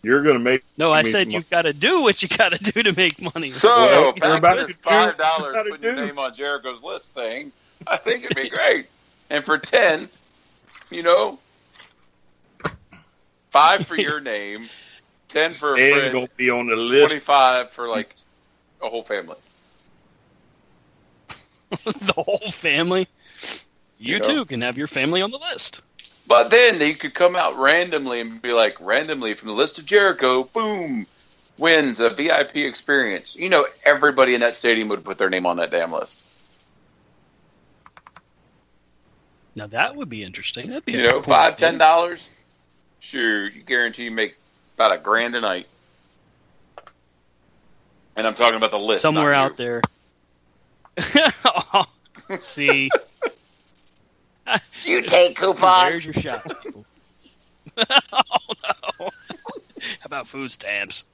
You're going to make. No, I said you've got to do what you got to do to make money. So, you're back about to this to $5 putting your name on Jericho's list thing, I think it'd be great. And for 10, 5 for your name, 10 for a Ed's friend, going to be on the list. 25 for like a whole family. The whole family? You too can have your family on the list. But then you could come out randomly and be like, randomly from the list of Jericho, boom, wins a VIP experience. Everybody in that stadium would put their name on that damn list. Now that would be interesting. That'd be $5, $10. Sure, you guarantee you make about $1,000 a night. And I'm talking about the list. Somewhere out there. See. You take coupons. There's your shots, people. Oh, no. How about food stamps?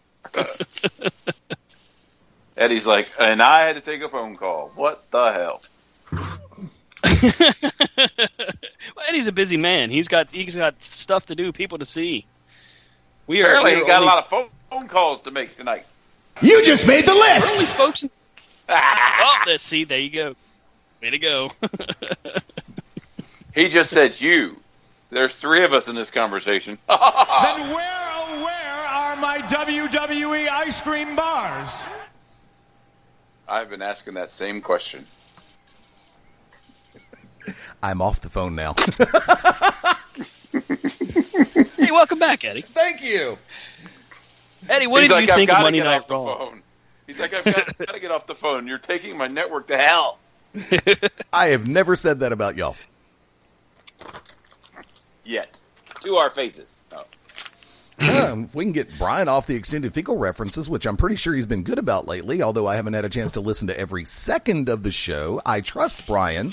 Eddie's like, and I had to take a phone call. What the hell? Well, Eddie's a busy man. He's got stuff to do, people to see. Apparently, he got a lot of phone calls to make tonight. You just made the list! Let's see. There you go. Way to go. He just said you. There's 3 of us in this conversation. Then where are my WWE ice cream bars? I've been asking that same question. I'm off the phone now. Hey, welcome back, Eddie. Thank you. Eddie, what did you think of Monday Night Raw? He's like, I've got to get off the phone. You're taking my network to hell. I have never said that about y'all. Yet. To our faces. Oh. If we can get Brian off the extended fecal references, which I'm pretty sure he's been good about lately, although I haven't had a chance to listen to every second of the show. I trust Brian.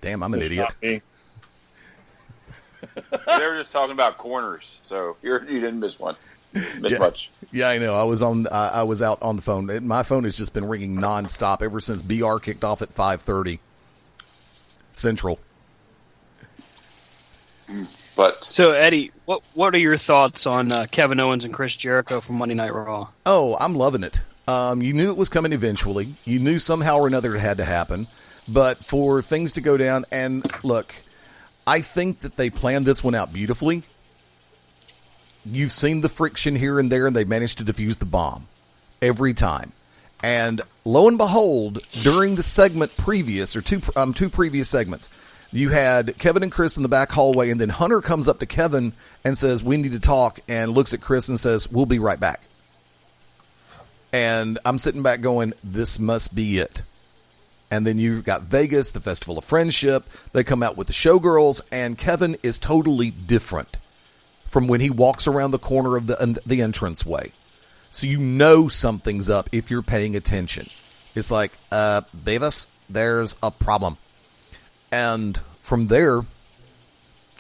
Damn, I'm an idiot. They were just talking about corners, so you didn't miss one. Much. Yeah, I know. I was out on the phone. My phone has just been ringing nonstop ever since BR kicked off at 5:30 Central. But so, Eddie, what are your thoughts on Kevin Owens and Chris Jericho from Monday Night Raw? Oh, I'm loving it. You knew it was coming eventually. You knew somehow or another it had to happen. But for things to go down, and look, I think that they planned this one out beautifully. You've seen the friction here and there, and they managed to defuse the bomb every time. And lo and behold, during the segment previous, or two previous segments, You had Kevin and Chris in the back hallway, and then Hunter comes up to Kevin and says, "We need to talk," and looks at Chris and says, "We'll be right back." And I'm sitting back going, this must be it. And then you've got Vegas, the Festival of Friendship. They come out with the Showgirls, and Kevin is totally different from when he walks around the corner of the entranceway. So you know something's up if you're paying attention. It's like, Davis, there's a problem. And from there,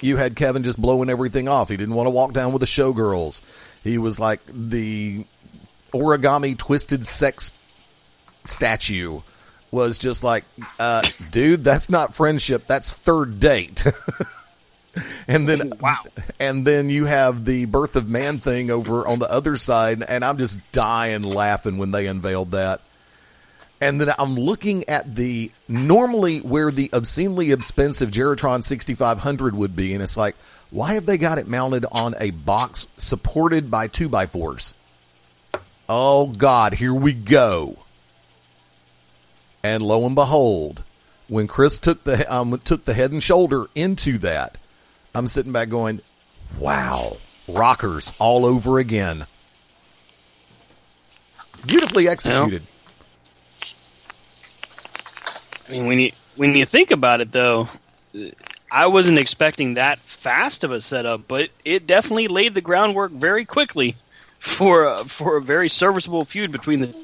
you had Kevin just blowing everything off. He didn't want to walk down with the Showgirls. He was like the origami twisted sex statue. Was just like, dude, that's not friendship. That's third date. And then, wow. And then you have the birth of man thing over on the other side. And I'm just dying laughing when they unveiled that. And then I'm looking at normally where the obscenely expensive Geratron 6500 would be. And it's like, why have they got it mounted on a box supported by 2x4s? Oh, God, here we go. And lo and behold, when Chris took the head and shoulder into that, I'm sitting back going, wow, rockers all over again. Beautifully executed. Well, I mean, when you think about it, though, I wasn't expecting that fast of a setup, but it definitely laid the groundwork very quickly for a very serviceable feud between the.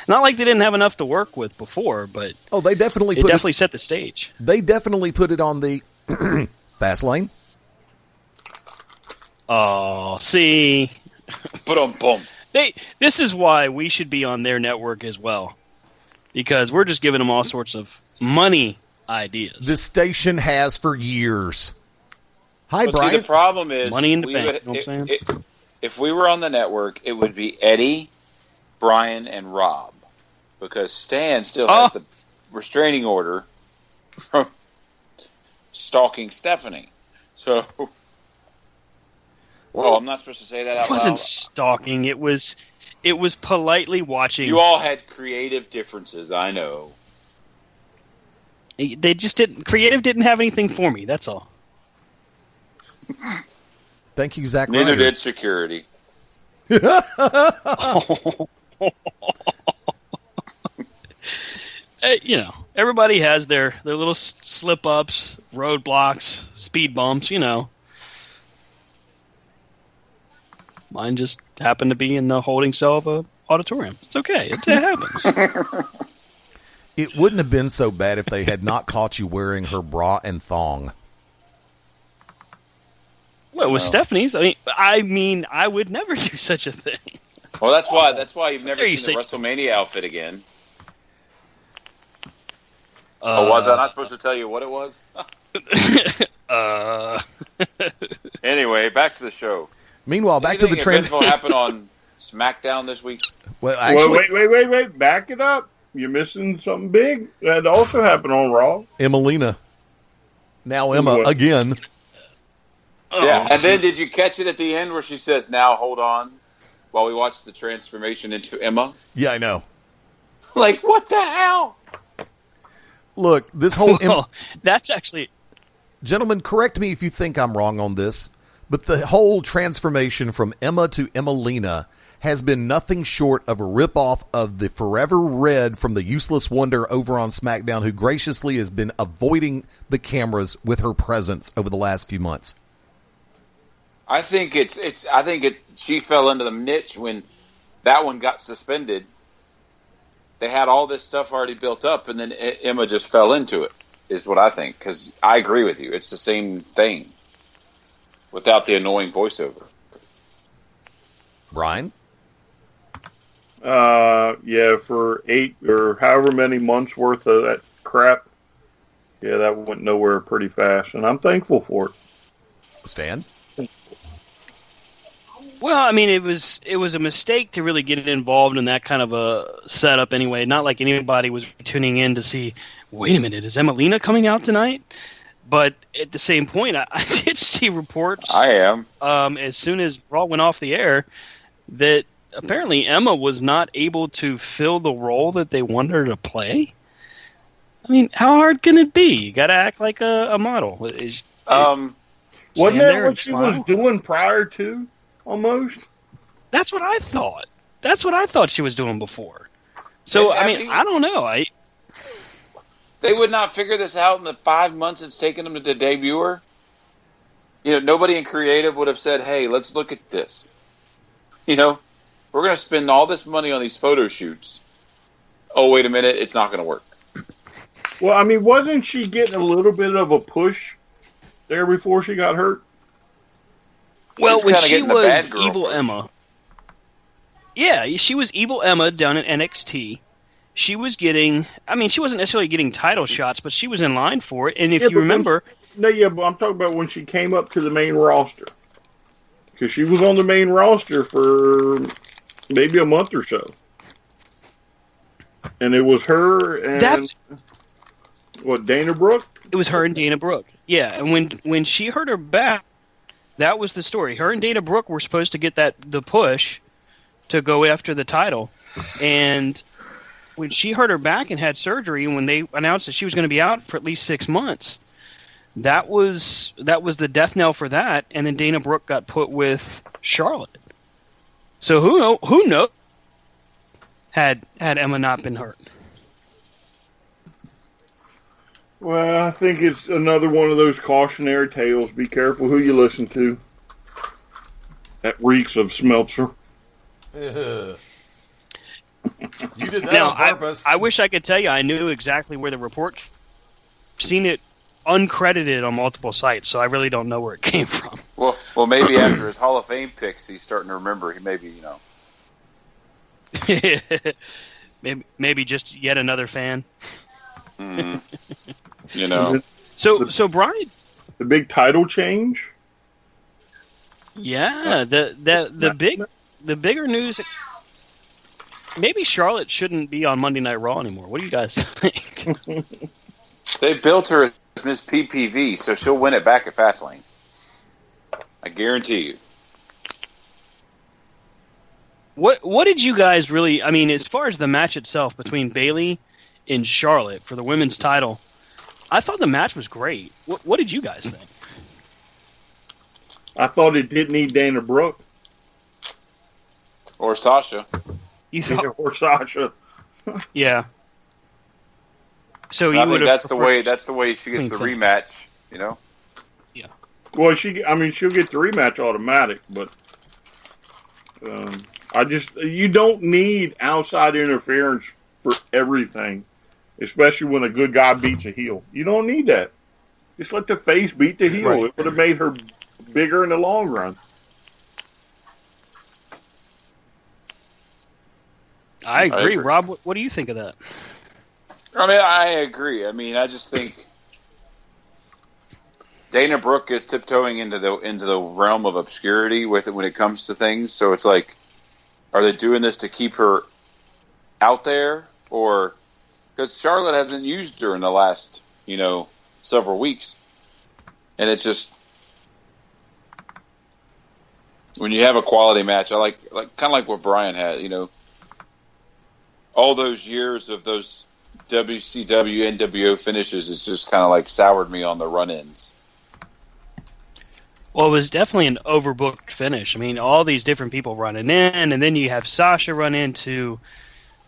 Not like they didn't have enough to work with before, but they definitely set the stage. They definitely put it on the fast lane. Oh, see, Boom. This is why we should be on their network as well, because we're just giving them all sorts of money ideas. This station has for years. Hi, Brian. See, the problem is money in the bank. You know what I'm saying? If we were on the network, it would be Eddie, Brian, and Rob, because Stan still has the restraining order from stalking Stephanie. So, I'm not supposed to say that out loud. It wasn't stalking. It was politely watching. You all had creative differences, I know. They just didn't. Creative didn't have anything for me. That's all. Thank you, Zach. Neither Ryder. did security. Everybody has their little slip-ups, roadblocks, speed bumps, Mine just happened to be in the holding cell of an auditorium. It's okay. It happens. It wouldn't have been so bad if they had not caught you wearing her bra and thong. Well, with Stephanie's, I mean, I would never do such a thing. Well, that's why you've never seen the WrestleMania outfit again. Was I not supposed to tell you what it was? Anyway, back to the show. Meanwhile, back to the transition. What happened on SmackDown this week? Well, actually, wait! Back it up. You're missing something big that also happened on Raw. Emelina. Now Emma again. Yeah, and then did you catch it at the end where she says, "Now hold on," while we watch the transformation into Emma? Yeah, I know. Like, what the hell? Look, this whole... that's actually... Gentlemen, correct me if you think I'm wrong on this, but the whole transformation from Emma to Emelina has been nothing short of a ripoff of the Forever Red from the Useless Wonder over on SmackDown, who graciously has been avoiding the cameras with her presence over the last few months. I think she fell into the niche when that one got suspended. They had all this stuff already built up, and then Emma just fell into it, is what I think. Because I agree with you. It's the same thing without the annoying voiceover. Brian? Yeah, for 8 or however many months worth of that crap, yeah, that went nowhere pretty fast, and I'm thankful for it. Stan? Well, I mean, it was a mistake to really get involved in that kind of a setup anyway. Not like anybody was tuning in to see, wait a minute, is Emelina coming out tonight? But at the same point, I did see reports. I am. As soon as Raw went off the air, that apparently Emma was not able to fill the role that they wanted her to play. I mean, how hard can it be? You got to act like a model. Wasn't that what she was doing prior to, almost? That's what I thought. That's what I thought she was doing before. So, I mean, I don't know. They would not figure this out in the 5 months it's taken them to debut her. You know, nobody in creative would have said, hey, let's look at this. You know, we're going to spend all this money on these photo shoots. Oh, wait a minute, it's not going to work. Well, I mean, wasn't she getting a little bit of a push there before she got hurt? Well, when she was Evil Emma. Yeah, she was Evil Emma down at NXT. She was getting, I mean, she wasn't necessarily getting title shots, but she was in line for it. And if you remember... but I'm talking about when she came up to the main roster. Because she was on the main roster for maybe a month or so. And it was her and... Dana Brooke? It was her and Dana Brooke. Yeah, and when she hurt her back, that was the story. Her and Dana Brooke were supposed to get the push to go after the title. And when she hurt her back and had surgery, and when they announced that she was going to be out for at least 6 months, that was the death knell for that. And then Dana Brooke got put with Charlotte. So who knows had Emma not been hurt? Well, I think it's another one of those cautionary tales. Be careful who you listen to. That reeks of Smeltzer. You did that now, on purpose. I wish I could tell you I knew exactly where the report. Seen it uncredited on multiple sites, so I really don't know where it came from. Well, maybe after his Hall of Fame picks, he's starting to remember. He maybe, maybe just yet another fan. So Brian, the big title change. Yeah, the bigger news. Maybe Charlotte shouldn't be on Monday Night Raw anymore. What do you guys think? They built her as Miss PPV, so she'll win it back at Fastlane. I guarantee you. What did you guys really? I mean, as far as the match itself between Bayley and Charlotte for the women's title, I thought the match was great. What did you guys think? I thought it did need Dana Brooke or Sasha. Or Sasha. Yeah. So I think that's the way she gets the rematch. You know. Yeah. Well, she'll get the rematch automatic, but you don't need outside interference for everything, especially when a good guy beats a heel. You don't need that. Just let the face beat the heel. Right. It would have made her bigger in the long run. I agree. Rob, what do you think of that? I mean, I agree. I mean, I just think Dana Brooke is tiptoeing into the realm of obscurity with it when it comes to things. So it's like, are they doing this to keep her out there, or because Charlotte hasn't used her in the last several weeks, and it's just when you have a quality match, I like kind of like what Brian had, all those years of those WCW NWO finishes, it's just kind of like soured me on the run-ins. Well, it was definitely an overbooked finish. I mean, all these different people running in, and then you have Sasha run into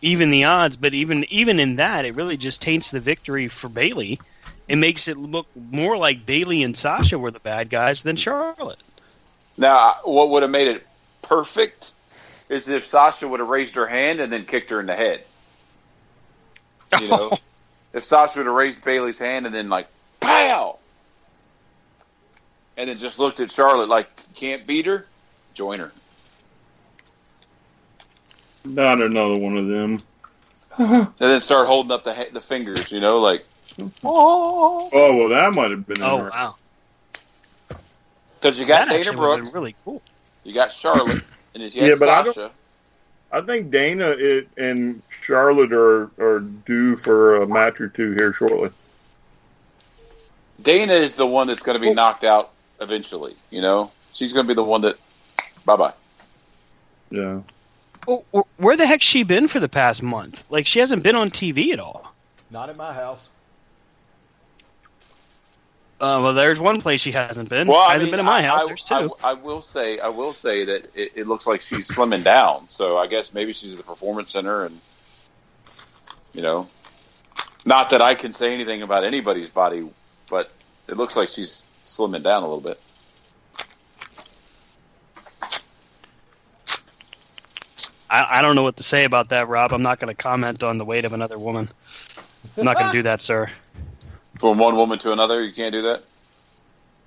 even the odds. But even in that, it really just taints the victory for Bayley. It makes it look more like Bayley and Sasha were the bad guys than Charlotte. Now, what would have made it perfect is if Sasha would have raised her hand and then kicked her in the head. If Sasha would have raised Bayley's hand and then pow! And then just looked at Charlotte like, can't beat her? Join her. Not another one of them. And then start holding up the fingers, Oh, well, that might have been. Oh, wow. Because you got Dana Brooke. Really cool. You got Charlotte. And if you had Sasha. I think Dana and Charlotte are due for a match or two here shortly. Dana is the one that's going to be knocked out eventually, She's going to be the one that, bye-bye. Yeah. Well, where the heck's she been for the past month? She hasn't been on TV at all. Not at my house. Well, there's one place she hasn't been. Well, Hasn't been in my house. There's two. I will say that it looks like she's slimming down. So I guess maybe she's at the performance center, and not that I can say anything about anybody's body, but it looks like she's slimming down a little bit. I don't know what to say about that, Rob. I'm not going to comment on the weight of another woman. I'm not going to do that, sir. From one woman to another, you can't do that?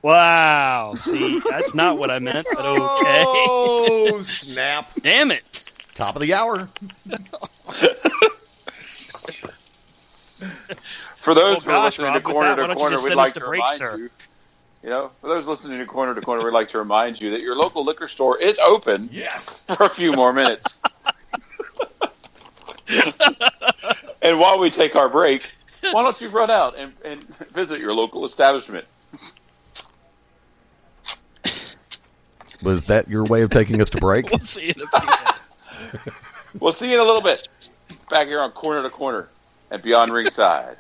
Wow. See, that's not what I meant, but okay. Oh, snap. Damn it. Top of the hour. For those who are gosh, listening Rob, to Corner to Corner, we'd like to break, remind sir. you, for those listening to Corner, we'd like to remind you that your local liquor store is open Yes. for a few more minutes. And while we take our break, why don't you run out and visit your local establishment? Was that your way of taking us to break? We'll see in a few minutes. We'll see you in a little bit. Back here on Corner to Corner and Beyond Ringside.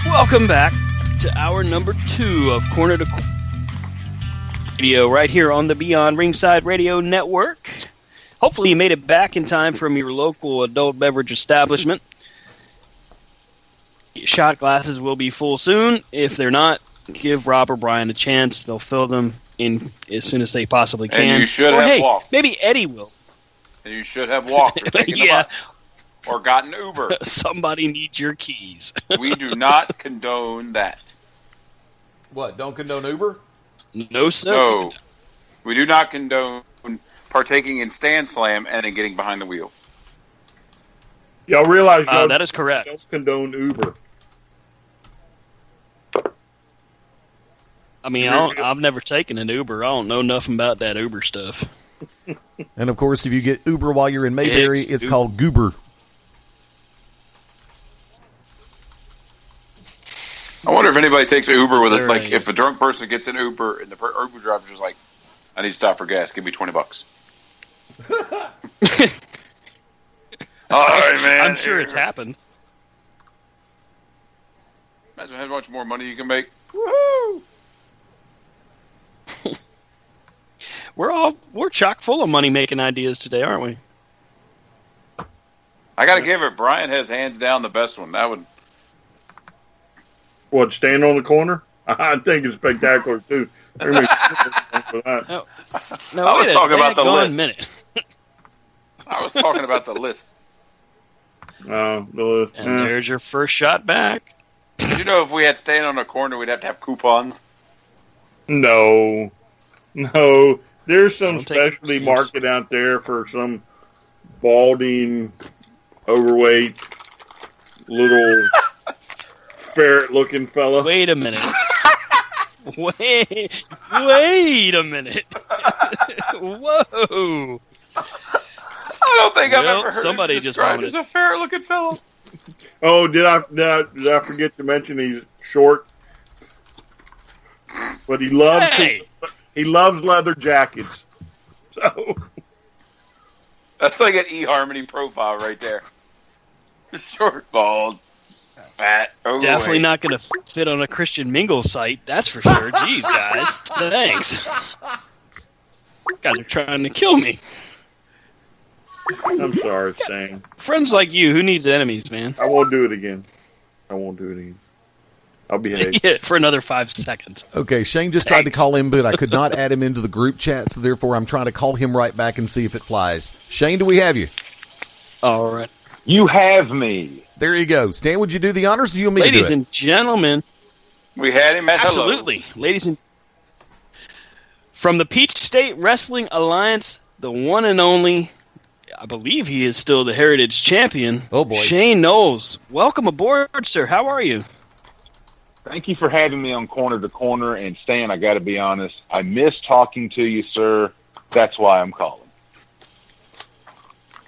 Welcome back to hour number 2 of Corner to Corner Radio right here on the Beyond Ringside Radio Network. Hopefully you made it back in time from your local adult beverage establishment. Shot glasses will be full soon. If they're not, give Rob or Brian a chance. They'll fill them in as soon as they possibly can. And you should or have hey, walked. Maybe Eddie will. And you should have walked or taken the Yeah. bus or gotten Uber. Somebody needs your keys. We do not condone that. What, don't condone Uber? No, sir. No. We do not condone partaking in stand slam and then getting behind the wheel. Y'all realize that is correct. don't condone Uber. I mean, I've never taken an Uber. I don't know nothing about that Uber stuff. And, of course, if you get Uber while you're in Mayberry, it's Uber. called Goober. I wonder if anybody takes an Uber with it. Like, Right. if a drunk person gets an Uber and the Uber driver's just like, I need to stop for gas. Give me $20. All right, man. I'm sure it's happened. Imagine how much more money you can make. Woohoo! We're chock full of money making ideas today, aren't we? I got to give it. Brian has hands down the best one. That would. What, stand on the corner? I think it's spectacular, too. For that. No, I was talking about the list. Minute. I was talking about the list. The list. And there's your first shot back. Did you know if we had stand on a corner, we'd have to have coupons? No. There's some Don't take specialty excuse. market out there for some balding, overweight, little ferret-looking fella. Wait a minute. Wait a minute. Whoa. I don't think I've Well, ever heard somebody him just described vomited. as a fair-looking fellow. Oh, did I forget to mention he's short? But he loves Hey! he loves leather jackets. So That's like an eHarmony profile right there. Short, bald, fat, overweight. Definitely not going to fit on a Christian Mingle site, that's for sure. Jeez, guys. Thanks. You guys are trying to kill me. I'm sorry, Stan. Friends like you, who needs enemies, man? I won't do it again. I'll behave. Yeah, for another 5 seconds. Okay, Shane just tried to call him, but I could not add him into the group chat, so therefore I'm trying to call him right back and see if it flies. Shane, do we have you? All right. You have me. There you go. Stan, would you do the honors? Or do you want me Ladies to do it? and gentlemen, We had him at hello. absolutely. Ladies and from the Peach State Wrestling Alliance, the one and only, I believe he is still the Heritage Champion. Oh, boy. Shane Knowles. Welcome aboard, sir. How are you? Thank you for having me on Corner to Corner. And Stan, I got to be honest, I miss talking to you, sir. That's why I'm calling.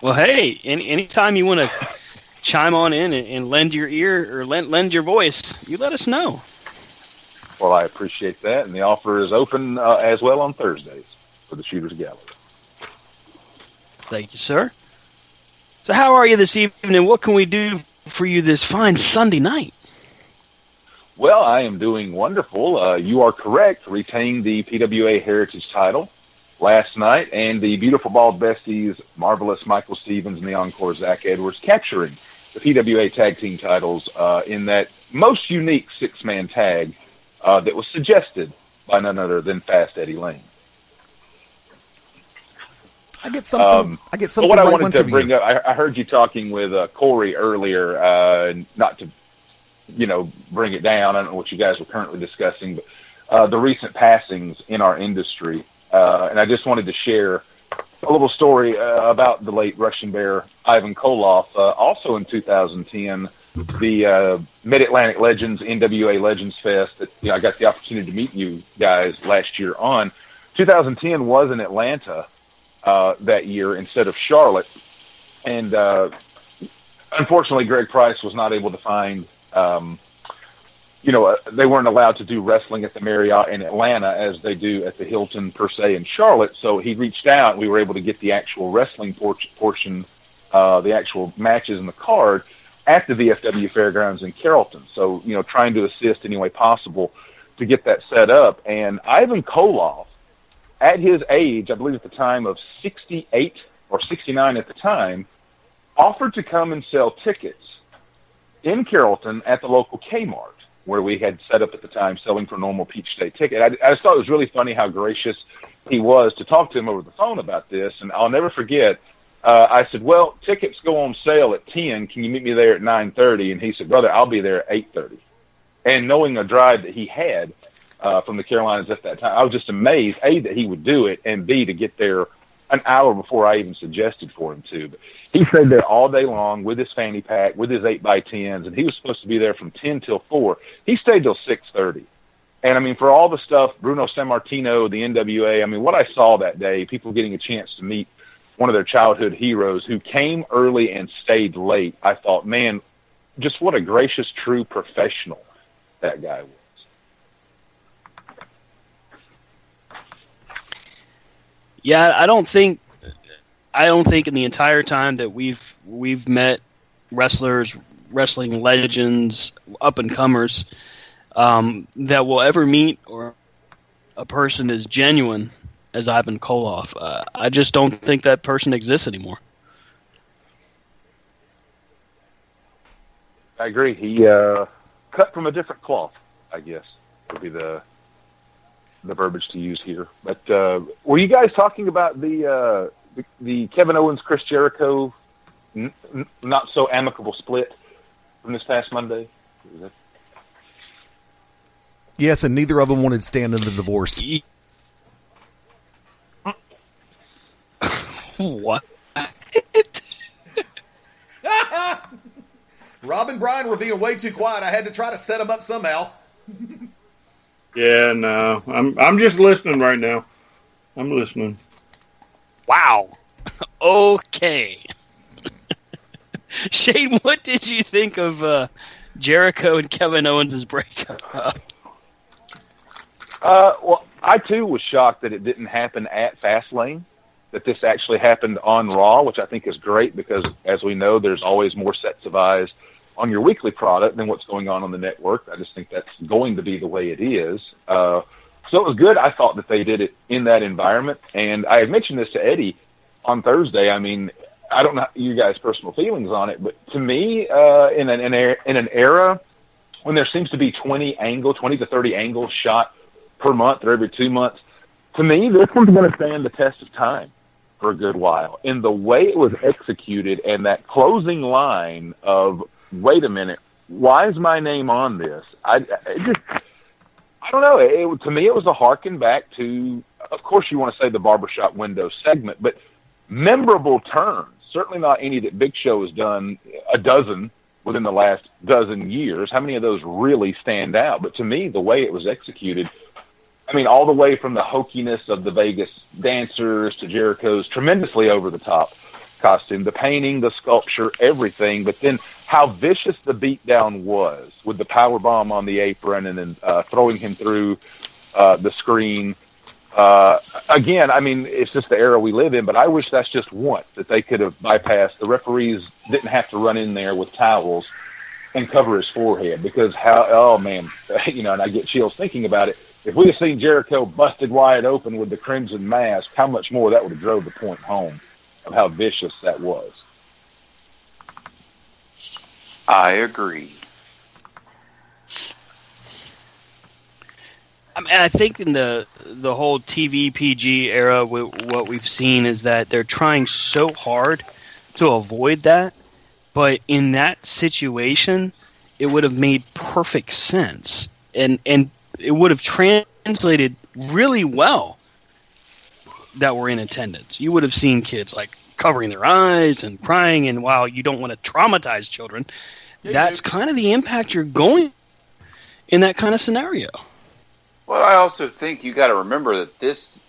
Well, hey, anytime you want to chime on in and lend your ear or lend your voice, you let us know. Well, I appreciate that, and the offer is open as well on Thursdays for the Shooters Gallery. Thank you, sir. So how are you this evening? What can we do for you this fine Sunday night? Well, I am doing wonderful. You are correct. Retained the PWA Heritage title last night, and the Beautiful Bald Besties, Marvelous Michael Stevens, and the Encore Zach Edwards capturing the PWA Tag Team titles in that most unique six-man tag that was suggested by none other than Fast Eddie Lane. I get something. What I right wanted once to a bring year. up, I heard you talking with Corey earlier, not to, bring it down. I don't know what you guys were currently discussing, but the recent passings in our industry. And I just wanted to share a little story about the late Russian Bear Ivan Koloff. Also in 2010, the Mid-Atlantic Legends, NWA Legends Fest that I got the opportunity to meet you guys last year on. 2010 was in Atlanta that year instead of Charlotte. And unfortunately, Greg Price was not able to find they weren't allowed to do wrestling at the Marriott in Atlanta as they do at the Hilton, per se, in Charlotte. So he reached out, and we were able to get the actual wrestling portion, the actual matches in the card at the VFW Fairgrounds in Carrollton. So, trying to assist any way possible to get that set up. And Ivan Koloff, at his age, I believe at the time of 68 or 69 at the time, offered to come and sell tickets in Carrollton at the local Kmart, where we had set up at the time, selling for normal Peach State ticket. I just thought it was really funny how gracious he was to talk to him over the phone about this. And I'll never forget, I said, well, tickets go on sale at 10. Can you meet me there at 9:30? And he said, brother, I'll be there at 8:30. And knowing the drive that he had from the Carolinas at that time, I was just amazed, A, that he would do it, and B, to get there an hour before I even suggested for him to. But he stayed there all day long with his fanny pack, with his 8x10s, and he was supposed to be there from 10 till 4. He stayed till 6:30. And, for all the stuff, Bruno Sammartino, the NWA, what I saw that day, people getting a chance to meet one of their childhood heroes who came early and stayed late, I thought, man, just what a gracious, true professional that guy was. Yeah, I don't think in the entire time that we've met wrestlers, wrestling legends, up and comers, that we'll ever meet or a person as genuine as Ivan Koloff. I just don't think that person exists anymore. I agree. He cut from a different cloth, I guess, would be the verbiage to use here. But were you guys talking about the Kevin Owens, Chris Jericho, not so amicable split from this past Monday? Yes, and neither of them wanted to stand in the divorce. What? Rob and Brian were being way too quiet. I had to try to set them up somehow. Yeah, no, I'm just listening right now. I'm listening. Wow. Okay. Shane, what did you think of Jericho and Kevin Owens' breakup? Well, I too was shocked that it didn't happen at Fastlane, that this actually happened on Raw, which I think is great because, as we know, there's always more sets of eyes on your weekly product than what's going on the network. I just think that's going to be the way it is. So it was good. I thought that they did it in that environment. And I had mentioned this to Eddie on Thursday. I don't know you guys' personal feelings on it, but to me, in an era when there seems to be 20 to 30 angles shot per month or every 2 months, to me, this one's going to stand the test of time for a good while. In the way it was executed and that closing line of, wait a minute, why is my name on this? I don't know. To me, it was a harken back to, of course, you want to say the barbershop window segment, but memorable turns. Certainly not any that Big Show has done a dozen within the last dozen years. How many of those really stand out? But to me, the way it was executed, all the way from the hokiness of the Vegas dancers to Jericho's tremendously over the top costume, the painting, the sculpture, everything. But then how vicious the beatdown was with the power bomb on the apron and then throwing him through the screen. Again, I mean, it's just the era we live in, but I wish that's just once that they could have bypassed. The referees didn't have to run in there with towels and cover his forehead, because oh man, and I get chills thinking about it. If we'd have seen Jericho busted wide open with the crimson mask, how much more that would have drove the point home of how vicious that was. I agree. I mean, I think in the whole TV PG era, what we've seen is that they're trying so hard to avoid that. But in that situation, it would have made perfect sense, and it would have translated really well that we're in attendance. You would have seen kids like covering their eyes and crying, and while you don't want to traumatize children, that's kind of the impact you're going in that kind of scenario. Well, I also think you got to remember that this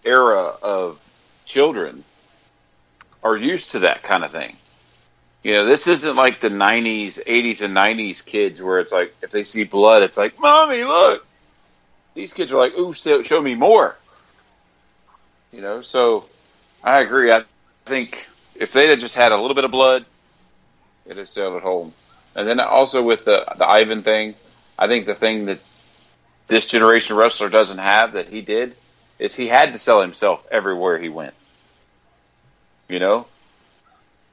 era of children are used to that kind of thing. This isn't like the 90s, 80s, and 90s kids where it's like, if they see blood, it's like, Mommy, look. These kids are like, ooh, show me more. So I agree. I think if they'd have just had a little bit of blood, it'd have sailed it home. And then also with the Ivan thing, I think the thing that this generation wrestler doesn't have that he did is he had to sell himself everywhere he went.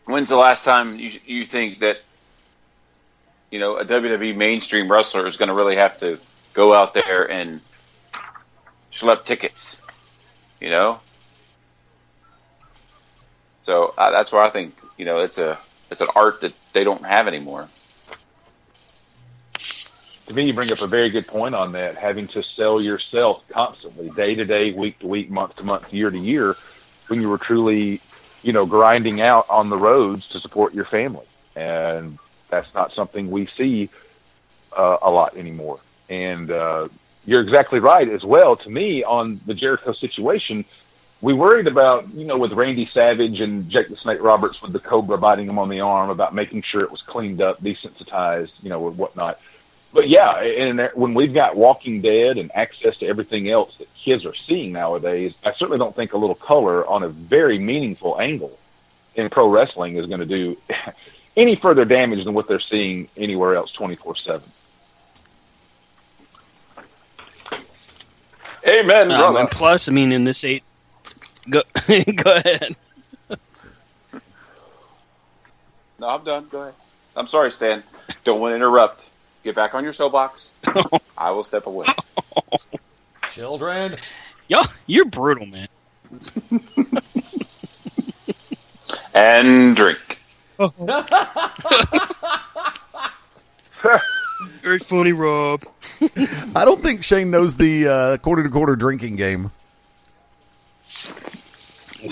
When's the last time you think that, a WWE mainstream wrestler is going to really have to go out there and schlep tickets, So that's where I think, it's an art that they don't have anymore. To me, you bring up a very good point on that, having to sell yourself constantly, day to day, week to week, month to month, year to year, when you were truly grinding out on the roads to support your family. And that's not something we see a lot anymore. And you're exactly right as well. To me, on the Jericho situation, we worried about, with Randy Savage and Jake the Snake Roberts with the Cobra biting him on the arm, about making sure it was cleaned up, desensitized, or whatnot. But yeah, and when we've got Walking Dead and access to everything else that kids are seeing nowadays, I certainly don't think a little color on a very meaningful angle in pro wrestling is going to do any further damage than what they're seeing anywhere else 24/7. Amen, brother. And plus, I mean, in this go ahead. No, I'm done. Go ahead. I'm sorry, Stan. Don't want to interrupt. Get back on your soapbox. I will step away. Children. Yo, you're brutal, man. And drink. Very funny, Rob. I don't think Shane knows the quarter-to-quarter drinking game.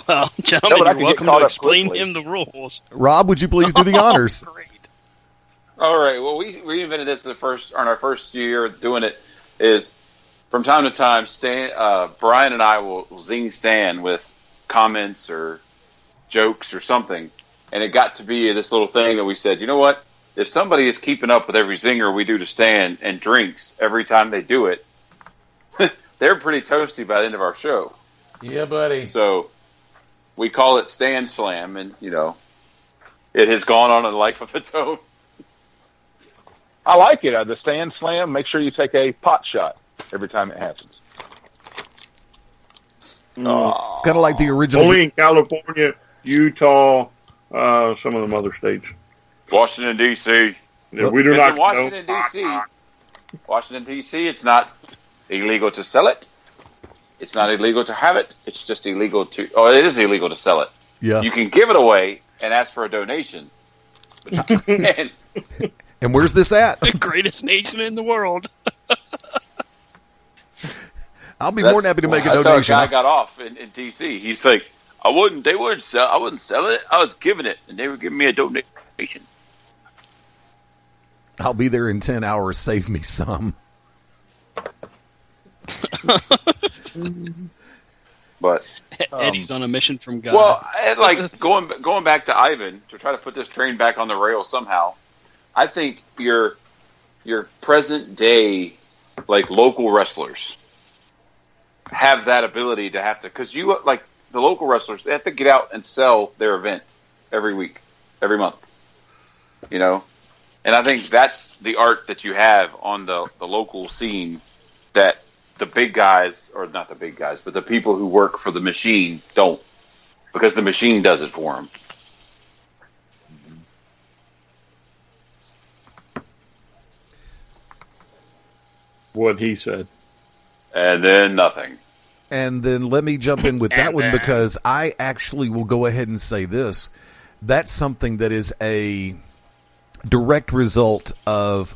Well, gentlemen, No, you're welcome to explain quickly. him the rules. Rob, would you please do the honors? Great. All right. Well, we invented this on our first year doing it. Is from time to time, Brian and I will zing Stan with comments or jokes or something, and it got to be this little thing that we said, you know what? If somebody is keeping up with every zinger we do to Stan and drinks every time they do it, they're pretty toasty by the end of our show. Yeah, buddy. So we call it Stan Slam, and it has gone on a life of its own. I like it. The Stand Slam, make sure you take a pot shot every time it happens. It's kind of like the original. Only in California, Utah, some of them other states. Washington, D.C. Yeah, we do not in Washington, D.C. Washington, D.C., it's not illegal to sell it. It's not illegal to have it. It's just illegal to... Oh, it is illegal to sell it. Yeah. You can give it away and ask for a donation. But you can't. And where's this at? The greatest nation in the world. I'll be more than happy to make a That's donation. how a guy got off in D.C. He's like, I wouldn't sell it. I was giving it, and they were giving me a donation. I'll be there in 10 hours. Save me some. But Eddie's on a mission from God. Well, and like going back to Ivan to try to put this train back on the rails somehow. I think your present day like local wrestlers have that ability to have to, because you like the local wrestlers, they have to get out and sell their event every week, every month, you know. And I think that's the art that you have on the local scene that the big guys, or not the big guys, but the people who work for the machine don't, because the machine does it for them. What he said. And then nothing. And then let me jump in with that one, because I actually will go ahead and say this. That's something that is a direct result of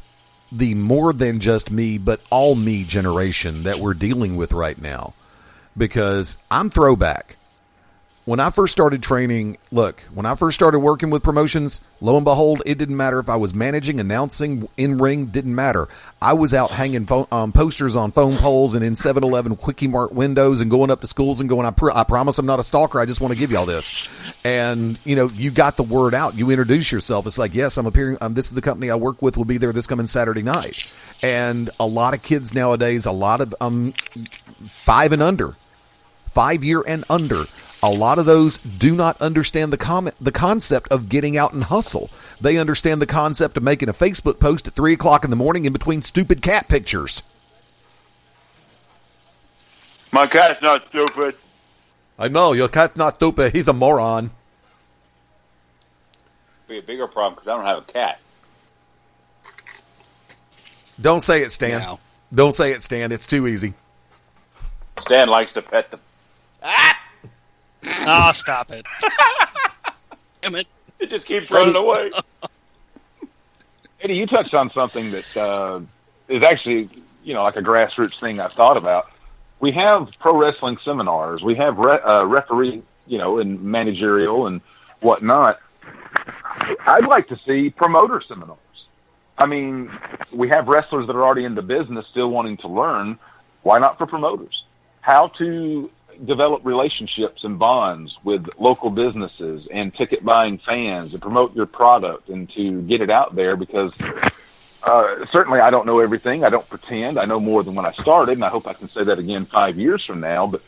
the more than just me, but all me generation that we're dealing with right now. Because I'm throwback. When I first started training, when I first started working with promotions, lo and behold, it didn't matter if I was managing, announcing, in-ring, didn't matter. I was out hanging posters on phone poles and in 7-Eleven Quickie Mart windows and going up to schools and going, I promise I'm not a stalker, I just want to give y'all this. And, you got the word out. You introduce yourself. It's like, yes, I'm appearing, this is the company I work with, will be there this coming Saturday night. And a lot of kids nowadays, a lot of 5 year and under, a lot of those do not understand the concept of getting out and hustle. They understand the concept of making a Facebook post at 3 o'clock in the morning in between stupid cat pictures. My cat's not stupid. I know, your cat's not stupid. He's a moron. Be a bigger problem because I don't have a cat. Don't say it, Stan. No. Don't say it, Stan. It's too easy. Stan likes to pet them. Ah! Oh, stop it. Damn it. It just keeps running away. Eddie, you touched on something that is actually, like a grassroots thing I've thought about. We have pro wrestling seminars. We have referee, and managerial and whatnot. I'd like to see promoter seminars. I mean, we have wrestlers that are already in the business still wanting to learn. Why not for promoters? How to develop relationships and bonds with local businesses and ticket buying fans and promote your product and to get it out there, because certainly I don't know everything. I don't pretend. I know more than when I started, and I hope I can say that again 5 years from now. But,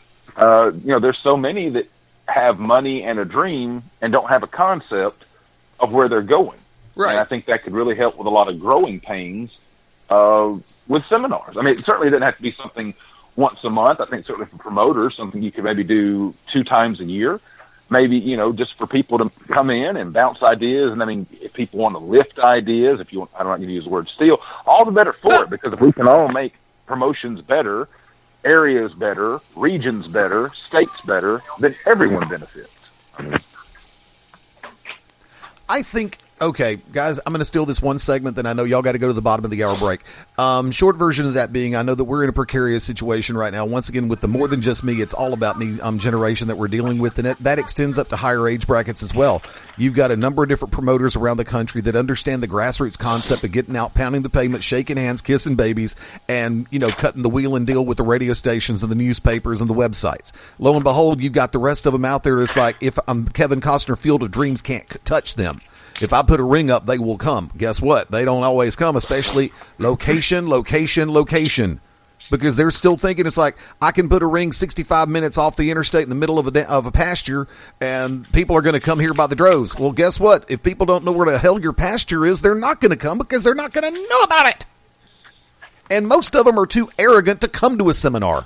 there's so many that have money and a dream and don't have a concept of where they're going. Right. And I think that could really help with a lot of growing pains with seminars. I mean, it certainly doesn't have to be something once a month. I think certainly for promoters, something you could maybe do 2 times a year. Maybe, just for people to come in and bounce ideas. And I mean, if people want to lift ideas, if you want, I don't need to use the word steal, all the better for it, because if we can all make promotions better, areas better, regions better, states better, then everyone benefits. I think, okay, guys, I'm going to steal this one segment, then I know y'all got to go to the bottom of the hour break. Short version of that being, I know that we're in a precarious situation right now. Once again, with the more than just me, it's all about me generation that we're dealing with, and that extends up to higher age brackets as well. You've got a number of different promoters around the country that understand the grassroots concept of getting out, pounding the pavement, shaking hands, kissing babies, and, cutting the wheel and deal with the radio stations and the newspapers and the websites. Lo and behold, you've got the rest of them out there. It's like, if I'm Kevin Costner, Field of Dreams can't touch them. If I put a ring up, they will come. Guess what? They don't always come, especially location. Because they're still thinking it's like, I can put a ring 65 minutes off the interstate in the middle of a pasture, and people are going to come here by the droves. Well, guess what? If people don't know where the hell your pasture is, they're not going to come, because they're not going to know about it. And most of them are too arrogant to come to a seminar.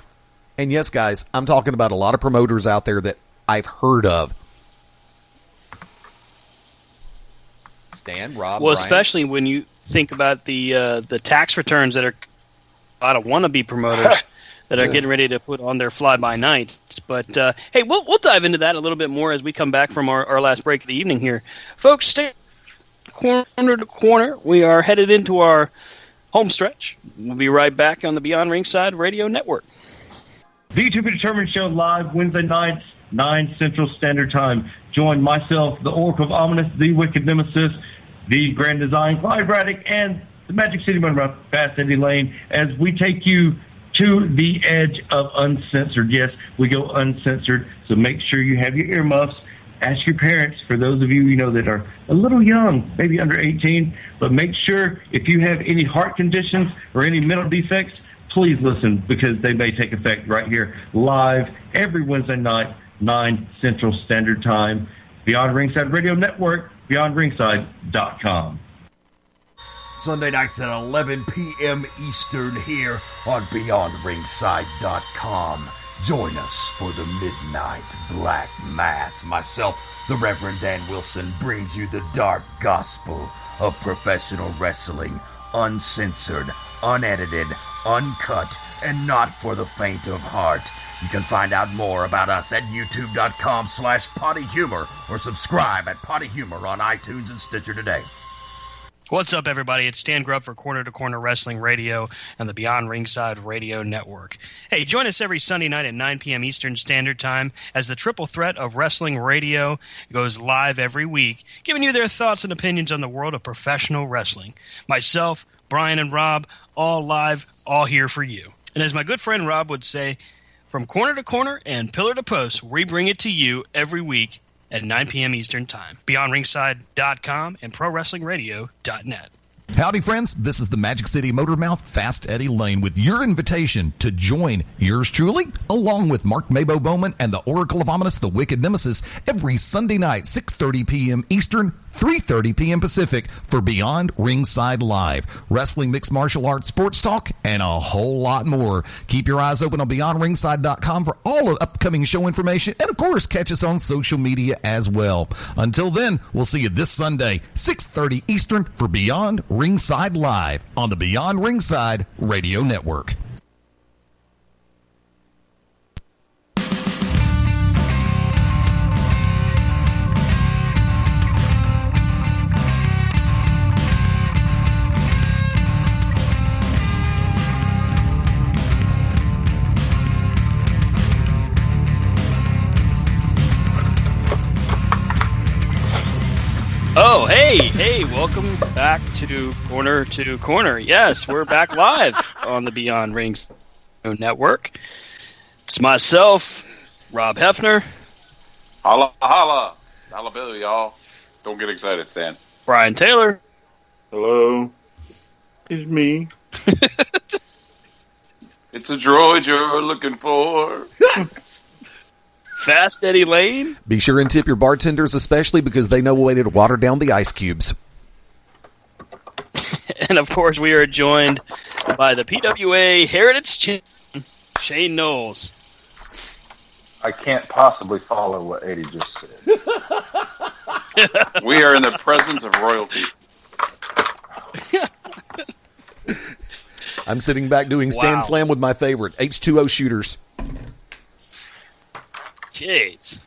And yes, guys, I'm talking about a lot of promoters out there that I've heard of. Stan, Rob, Well, Brian. especially when you think about the tax returns that are a lot of wannabe promoters that are getting ready to put on their fly-by-nights. But, hey, we'll dive into that a little bit more as we come back from our last break of the evening here. Folks, stay corner to corner. We are headed into our home stretch. We'll be right back on the Beyond Ringside Radio Network. The To Be Determined Show live Wednesday nights, 9 Central Standard Time. Join myself, the Oracle of Ominous, the Wicked Nemesis, the Grand Design, Clyde Braddock, and the Magic City Runner, Fast Eddie Lane, as we take you to the edge of uncensored. Yes, we go uncensored, so make sure you have your earmuffs. Ask your parents, for those of you, that are a little young, maybe under 18, but make sure if you have any heart conditions or any mental defects, please listen, because they may take effect right here live every Wednesday night, 9 Central Standard Time. Beyond Ringside Radio Network, beyondringside.com. Sunday nights at 11 p.m. Eastern here on beyondringside.com. Join us for the Midnight Black Mass. Myself, the Reverend Dan Wilson, brings you the dark gospel of professional wrestling, uncensored, unedited, uncut, and not for the faint of heart. You can find out more about us at youtube.com/pottyhumor or subscribe at Potty Humor on iTunes and Stitcher today. What's up, everybody? It's Stan Grubb for Corner to Corner Wrestling Radio and the Beyond Ringside Radio Network. Hey, join us every Sunday night at 9 p.m. Eastern Standard Time as the triple threat of wrestling radio goes live every week, giving you their thoughts and opinions on the world of professional wrestling. Myself, Brian, and Rob, all live, all here for you. And as my good friend Rob would say, from corner to corner and pillar to post, we bring it to you every week at 9 p.m. Eastern Time. BeyondRingside.com and ProWrestlingRadio.net. Howdy, friends. This is the Magic City Motor Mouth, Fast Eddie Lane, with your invitation to join yours truly, along with Mark Mabo Bowman and the Oracle of Ominous, the Wicked Nemesis, every Sunday night, 6:30 p.m. Eastern, 3:30 p.m. Pacific, for Beyond Ringside Live. Wrestling, mixed martial arts, sports talk, and a whole lot more. Keep your eyes open on BeyondRingside.com for all of upcoming show information, and of course, catch us on social media as well. Until then, we'll see you this Sunday, 6:30 Eastern, for Beyond Ringside Live on the Beyond Ringside Radio Network. Oh, hey, welcome back to Corner to Corner. Yes, we're back live on the Beyond Rings Network. It's myself, Rob Hefner. Holla, holla. Holla, Billy, y'all. Don't get excited, Stan. Brian Taylor. Hello. It's me. It's a droid you're looking for. Fast Eddie Lane. Be sure and tip your bartenders, especially because they know a way to water down the ice cubes. And of course, we are joined by the PWA Heritage Champion, Shane Knowles. I can't possibly follow what Eddie just said. We are in the presence of royalty. I'm sitting back doing stand slam with my favorite, H2O shooters. Jeez.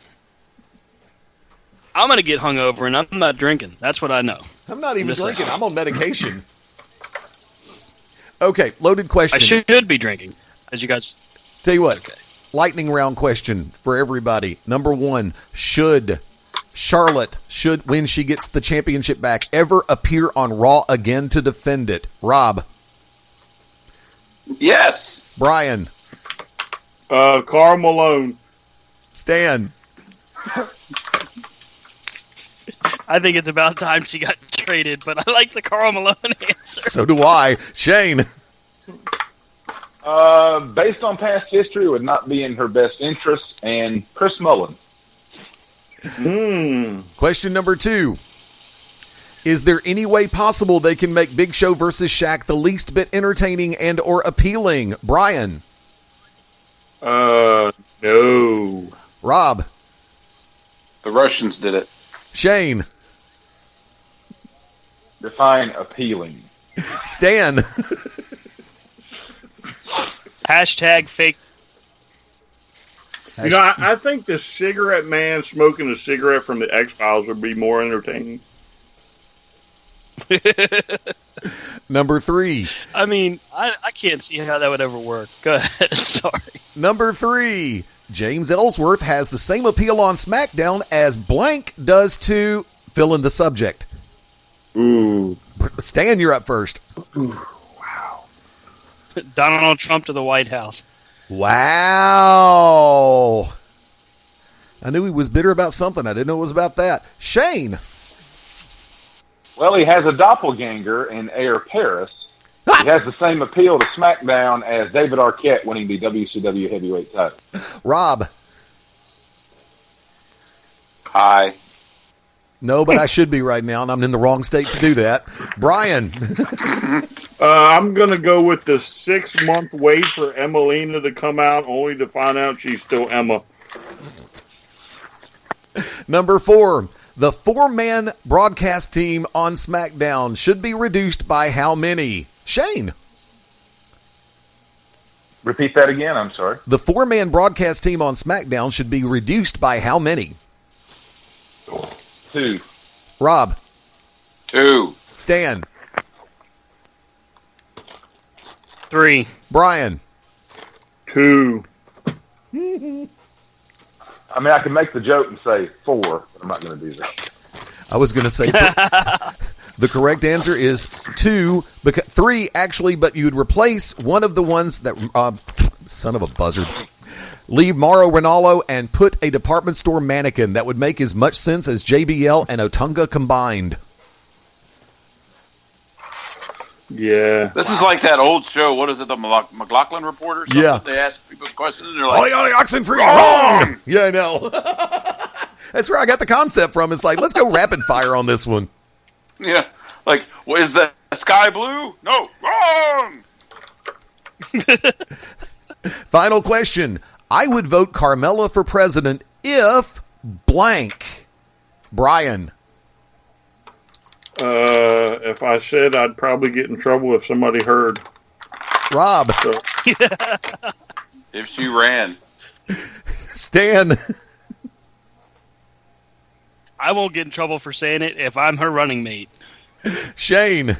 I'm going to get hungover, and I'm not drinking. That's what I know. I'm not even drinking. I'm on medication. Okay, loaded question. I should be drinking, as you guys... Tell you what, okay. Lightning round question for everybody. Number one, should Charlotte, when she gets the championship back, ever appear on Raw again to defend it? Rob? Yes. Brian? Karl Malone. Stan? I think it's about time she got traded, but I like the Karl Malone answer. So do I. Shane? Based on past history, it would not be in her best interest, and Chris Mullin. Question number two. Is there any way possible they can make Big Show versus Shaq the least bit entertaining and or appealing? Brian? No. Rob? The Russians did it. Shane? Define appealing. Stan? Hashtag fake. You know, I think the cigarette man smoking a cigarette from the X-Files would be more entertaining. Number three. I mean, I can't see how that would ever work. Go ahead. Sorry. Number three. James Ellsworth has the same appeal on SmackDown as blank does to fill in the subject. Ooh. Stan, you're up first. Ooh, wow. Donald Trump to the White House. Wow. I knew he was bitter about something. I didn't know it was about that. Shane. Well, he has a doppelganger in Air Paris. He has the same appeal to SmackDown as David Arquette winning the WCW heavyweight title. Rob. Hi. No, but I should be right now, and I'm in the wrong state to do that. Brian. I'm going to go with the 6-month wait for Emelina to come out, only to find out she's still Emma. Number 4. The 4-man broadcast team on SmackDown should be reduced by how many? Shane. Repeat that again, I'm sorry. The 4-man broadcast team on SmackDown should be reduced by how many? 2. Rob. 2. Stan. 3. Brian. 2. I mean, I can make the joke and say 4, but I'm not going to do that. I was going to say the correct answer is 2, 3 actually, but you'd replace one of the ones that son of a buzzard. Leave Mauro Ranallo and put a department store mannequin. That would make as much sense as JBL and Otunga combined. Yeah. This is like that old show. What is it, the McLaughlin Report or something? Yeah. They ask people questions and they're like, Ollie Oxenfree, wrong! Yeah, I know. That's where I got the concept from. It's like, let's go rapid fire on this one. yeah, like, well, is the sky blue? No, wrong! Final question. I would vote Carmella for president if blank. Brian. If I said, I'd probably get in trouble if somebody heard. Rob. So. If she ran. Stan. I won't get in trouble for saying it if I'm her running mate. Shane.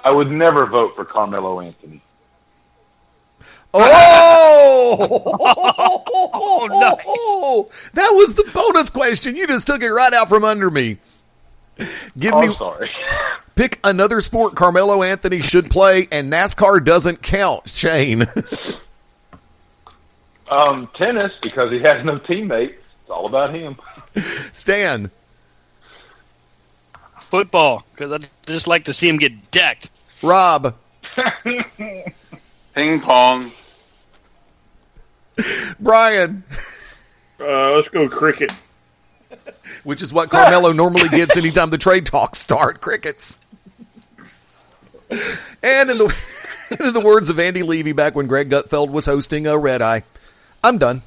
I would never vote for Carmelo Anthony. Oh! Nice. That was the bonus question. You just took it right out from under me. I'm sorry. Pick another sport Carmelo Anthony should play, and NASCAR doesn't count. Shane. Tennis, because he has no teammates. It's all about him. Stan. Football, because I'd just like to see him get decked. Rob. Ping pong. Brian. Let's go cricket. Which is what Carmelo normally gets anytime the trade talks start. Crickets. And in the words of Andy Levy back when Greg Gutfeld was hosting a Red Eye, I'm done.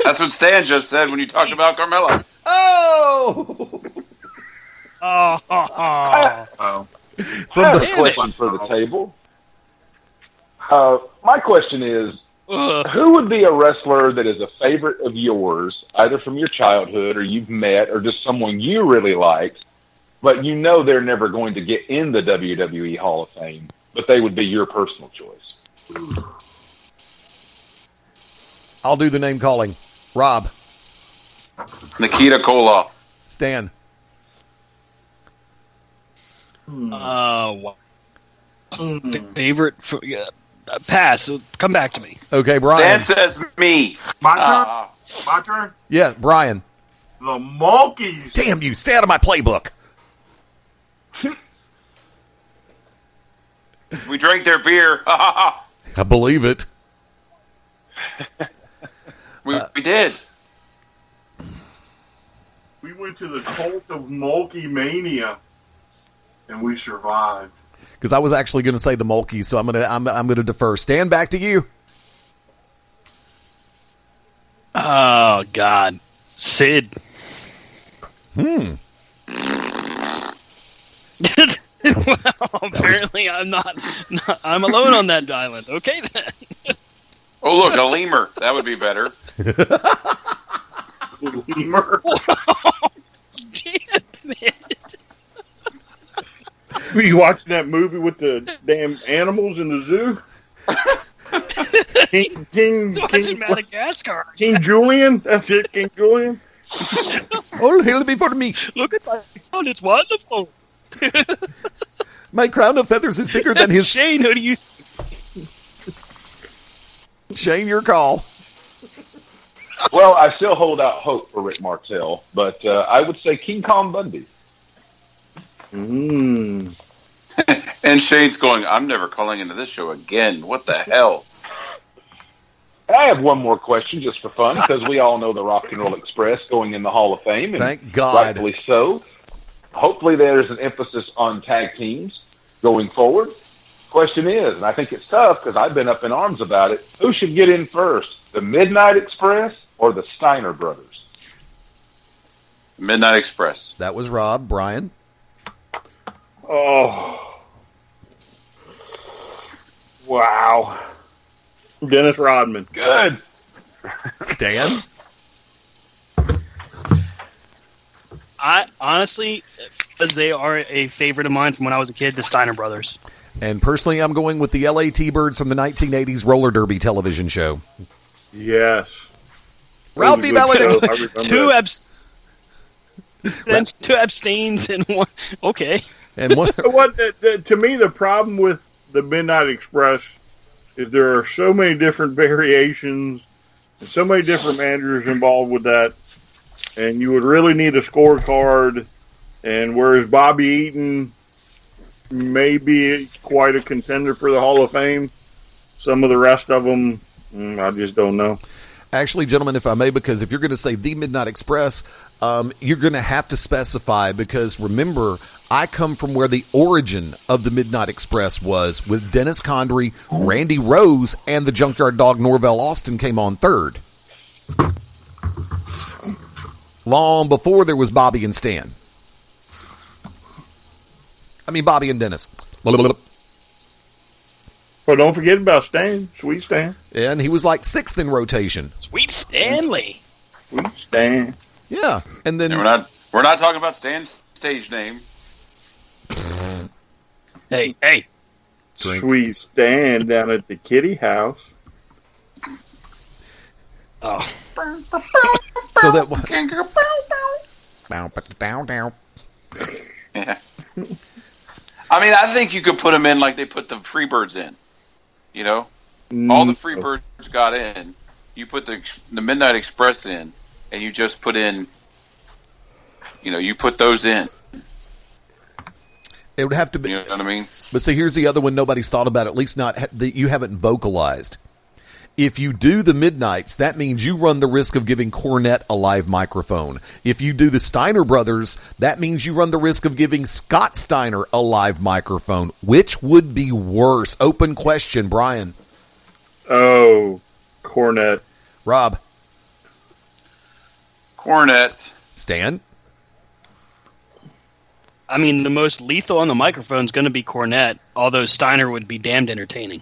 That's what Stan just said when you talked about Carmelo. Oh! Oh. From the question for the table. My question is, who would be a wrestler that is a favorite of yours, either from your childhood or you've met or just someone you really liked, but you know they're never going to get in the WWE Hall of Fame, but they would be your personal choice? I'll do the name calling. Rob. Nikita Koloff. Stan. Favorite? Pass. Come back to me. Okay, Brian. Stan says me. My turn? My turn? Yeah, Brian. The Monkeys. Damn you, stay out of my playbook. We drank their beer. I believe it. We did. We went to the cult of Mulkey Mania, and we survived. Because I was actually going to say the Mulkeys, so I'm gonna defer. Stand back to you. Oh God, Sid. Hmm. Well, apparently I'm not. I'm alone on that island. Okay then. Oh look, a lemur. That would be better. Lemur. Damn it. Were you watching that movie with the damn animals in the zoo? King Madagascar. King Julian? That's it, King Julian? All hail before me. Look at my phone. It's wonderful. My crown of feathers is bigger than his. Shane, who do you? Shane, your call. Well, I still hold out hope for Rick Martel, but I would say King Kong Bundy. Mm. And Shane's going, I'm never calling into this show again. What the hell? And I have one more question just for fun, because we all know the Rock and Roll Express going in the Hall of Fame. And Thank God. rightfully so. Hopefully there's an emphasis on tag teams going forward. Question is, and I think it's tough because I've been up in arms about it, who should get in first, the Midnight Express or the Steiner Brothers? Midnight Express. That was Rob. Brian? Oh. Wow. Dennis Rodman. Good. Stan? I honestly, because they are a favorite of mine from when I was a kid, the Steiner Brothers. And personally, I'm going with the LA T-Birds from the 1980s roller derby television show. Yes. Ralphie Valadon. Two abstains and one. Okay. And one. To me, the problem with the Midnight Express is there are so many different variations and so many different managers involved with that. And you would really need a scorecard. And whereas Bobby Eaton may be quite a contender for the Hall of Fame, some of the rest of them, I just don't know. Actually, gentlemen, if I may, because if you're going to say the Midnight Express, you're going to have to specify, because remember, I come from where the origin of the Midnight Express was, with Dennis Condrey, Randy Rose, and the Junkyard Dog Norvell Austin came on third. Long before there was Bobby and Stan. I mean, Bobby and Dennis. But don't forget about Stan, Sweet Stan. Yeah, and he was like sixth in rotation. Sweet Stanley. Sweet Stan. Yeah, and then And we're not talking about Stan's stage name. Hey. Drink. Sweet Stan down at the Kitty House. Oh. So that Yeah. I mean, I think you could put them in like they put the Freebirds in. You know, all the Freebirds got in. You put the Midnight Express in, and you just put in. You know, you put those in. it would have to be. You know what I mean? But see, here's the other one nobody's thought about. At least not that you haven't vocalized. If you do the Midnights, that means you run the risk of giving Cornette a live microphone. If you do the Steiner Brothers, that means you run the risk of giving Scott Steiner a live microphone. Which would be worse? Open question, Brian. Oh, Cornette. Rob. Cornette. Stan. I mean, the most lethal on the microphone is going to be Cornette, although Steiner would be damned entertaining.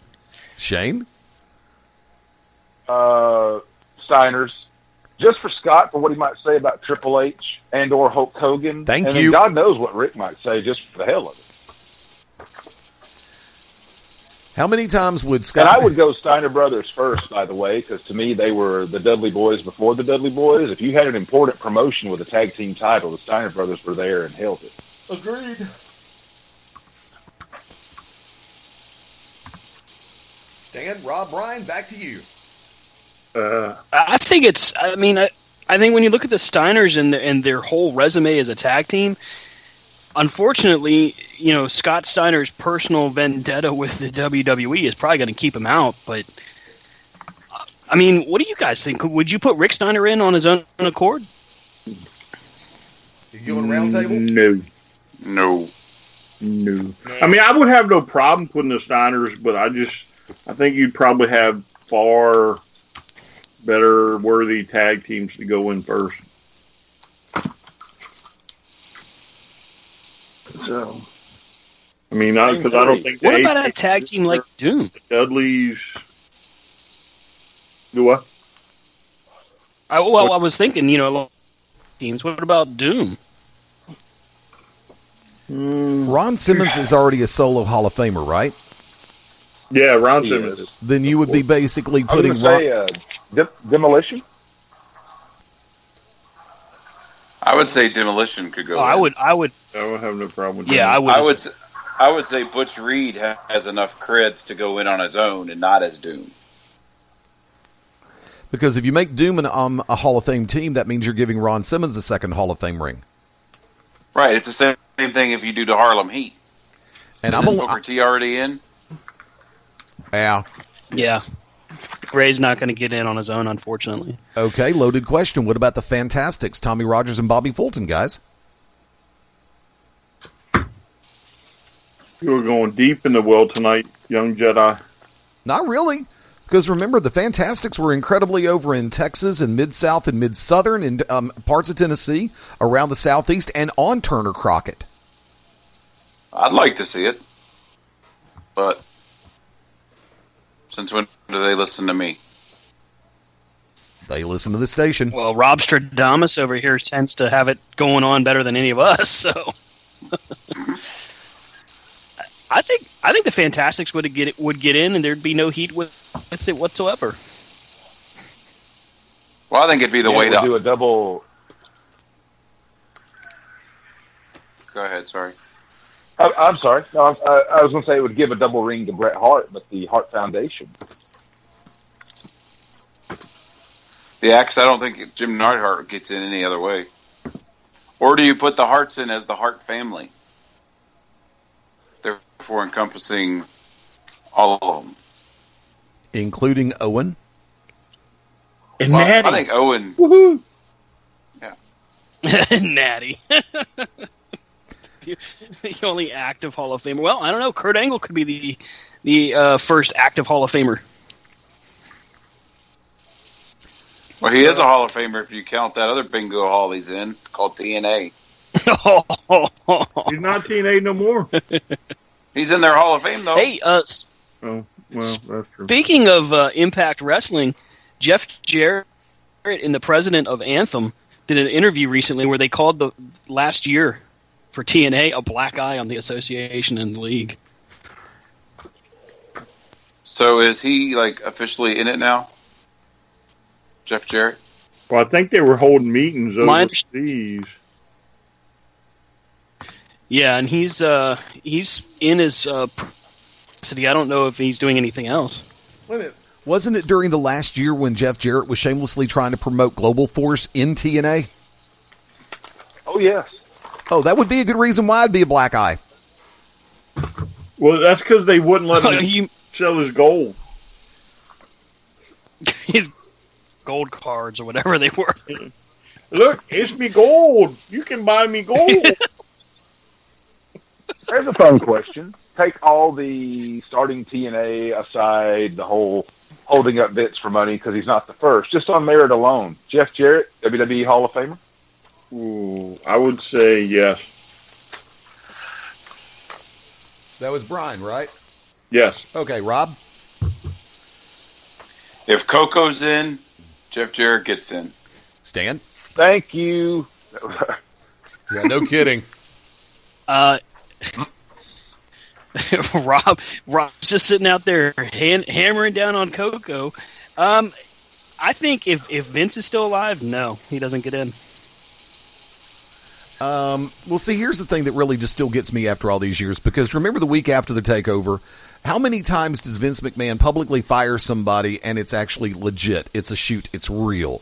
Shane. Steiners, just for Scott, for what he might say about Triple H and or Hulk Hogan. Thank and you. Then God knows what Rick might say, just for the hell of it. How many times would Scott... And I would go Steiner Brothers first, by the way, because to me they were the Dudley Boys before the Dudley Boys. If you had an important promotion with a tag team title, the Steiner Brothers were there and held it. Agreed. Stan, Rob, Brian, back to you. I think it's. I mean, I think when you look at the Steiners and their whole resume as a tag team, unfortunately, you know, Scott Steiner's personal vendetta with the WWE is probably going to keep him out. But I mean, what do you guys think? Would you put Rick Steiner in on his own accord? You going round table? No. I mean, I would have no problem putting the Steiners, but I think you'd probably have far better worthy tag teams to go in first. So, I mean, because I don't think. What about a tag team like Doom? Dudley's. Do what? I was thinking, you know, teams. What about Doom? Ron Simmons is already a solo Hall of Famer, right? Yeah, Ron Simmons. Then you would be basically I was putting going to say Demolition. I would say Demolition could go. I would I would have no problem with that. Yeah, I would. I would say Butch Reed has enough creds to go in on his own and not as Doom. Because if you make Doom a Hall of Fame team, that means you're giving Ron Simmons a second Hall of Fame ring. Right. It's the same thing if you do the Harlem Heat. And Isn't Booker T already in? Yeah. Yeah. Ray's not going to get in on his own, unfortunately. Okay, loaded question. What about the Fantastics, Tommy Rogers and Bobby Fulton, guys? You were going deep in the well tonight, young Jedi. Not really. Because remember, the Fantastics were incredibly over in Texas and Mid-South and Mid-Southern and parts of Tennessee, around the Southeast, and on Turner Crockett. I'd like to see it. But since when do they listen to me? They listen to the station. Well, Rob Stradamus over here tends to have it going on better than any of us, so... I think the Fantastics would get in, and there'd be no heat with it whatsoever. Well, I think it'd be the way to do a double. Go ahead. Sorry. I'm sorry. No, I was going to say it would give a double ring to Bret Hart, but the Hart Foundation. Yeah, because I don't think Jim Neidhart gets in any other way. Or do you put the Harts in as the Hart family? Therefore encompassing all of them. Including Owen? And Well, Natty. I think Owen... Woohoo! Yeah. Natty. The only active Hall of Famer. Well, I don't know. Kurt Angle could be the first active Hall of Famer. Well, he is a Hall of Famer if you count that other bingo hall he's in, called TNA. He's not TNA no more. He's in their Hall of Fame, though. Hey, Oh, well, that's true. speaking of Impact Wrestling, Jeff Jarrett and the president of Anthem did an interview recently where they called the last year for TNA a black eye on the association and the league. So is he, like, officially in it now? Jeff Jarrett? Well, I think they were holding meetings My overseas. Yeah, and he's in his city. I don't know if he's doing anything else. Wait a minute. Wasn't it during the last year when Jeff Jarrett was shamelessly trying to promote Global Force in TNA? Oh, yes. Oh, that would be a good reason why I'd be a black eye. Well, that's because they wouldn't let him sell his gold. His gold cards or whatever they were. Look, it's me gold. You can buy me gold. Here's a fun question. Take all the starting TNA aside, the whole holding up bits for money because he's not the first. Just on merit alone, Jeff Jarrett, WWE Hall of Famer? Ooh, I would say yes. That was Brian, right? Yes. Okay, Rob? If Coco's in, Jeff Jarrett gets in. Stan? Thank you. Yeah, no kidding. Rob's just sitting out there hammering down on Coco. I think if Vince is still alive, no, he doesn't get in. Well, see, here's the thing that really just still gets me after all these years, because remember the week after the takeover, how many times does Vince McMahon publicly fire somebody and it's actually legit? It's a shoot. It's real.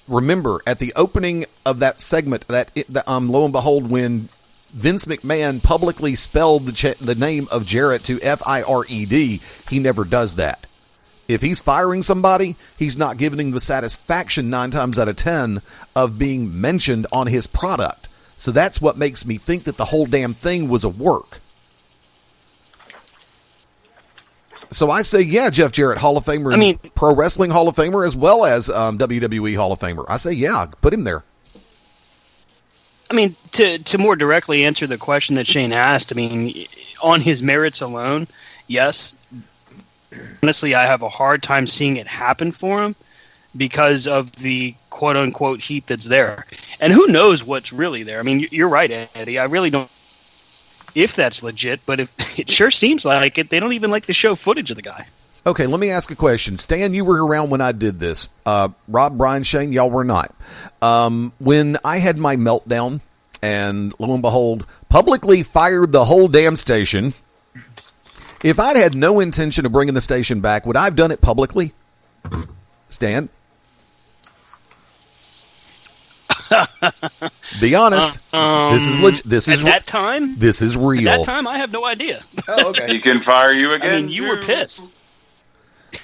Remember, at the opening of that segment, lo and behold, when Vince McMahon publicly spelled the name of Jarrett to F-I-R-E-D, he never does that. If he's firing somebody, he's not giving the satisfaction 9 times out of 10 of being mentioned on his product. So that's what makes me think that the whole damn thing was a work. So I say, yeah, Jeff Jarrett, Hall of Famer, Pro Wrestling Hall of Famer, as well as WWE Hall of Famer. I say, yeah, put him there. I mean, to more directly answer the question that Shane asked, I mean, on his merits alone, yes. Honestly, I have a hard time seeing it happen for him because of the quote-unquote heat that's there. And who knows what's really there. I mean, you're right, Eddie. I really don't if that's legit, but if it sure seems like it, they don't even like to show footage of the guy. Okay, let me ask a question. Stan, you were around when I did this. Rob, Brian, Shane, y'all were not. When I had my meltdown and, lo and behold, publicly fired the whole damn station If I'd had no intention of bringing the station back, would I have done it publicly? Stan? Be honest. This is at that time. This is real. At that time, I have no idea. Oh, okay. He can fire you again. I mean, you were pissed.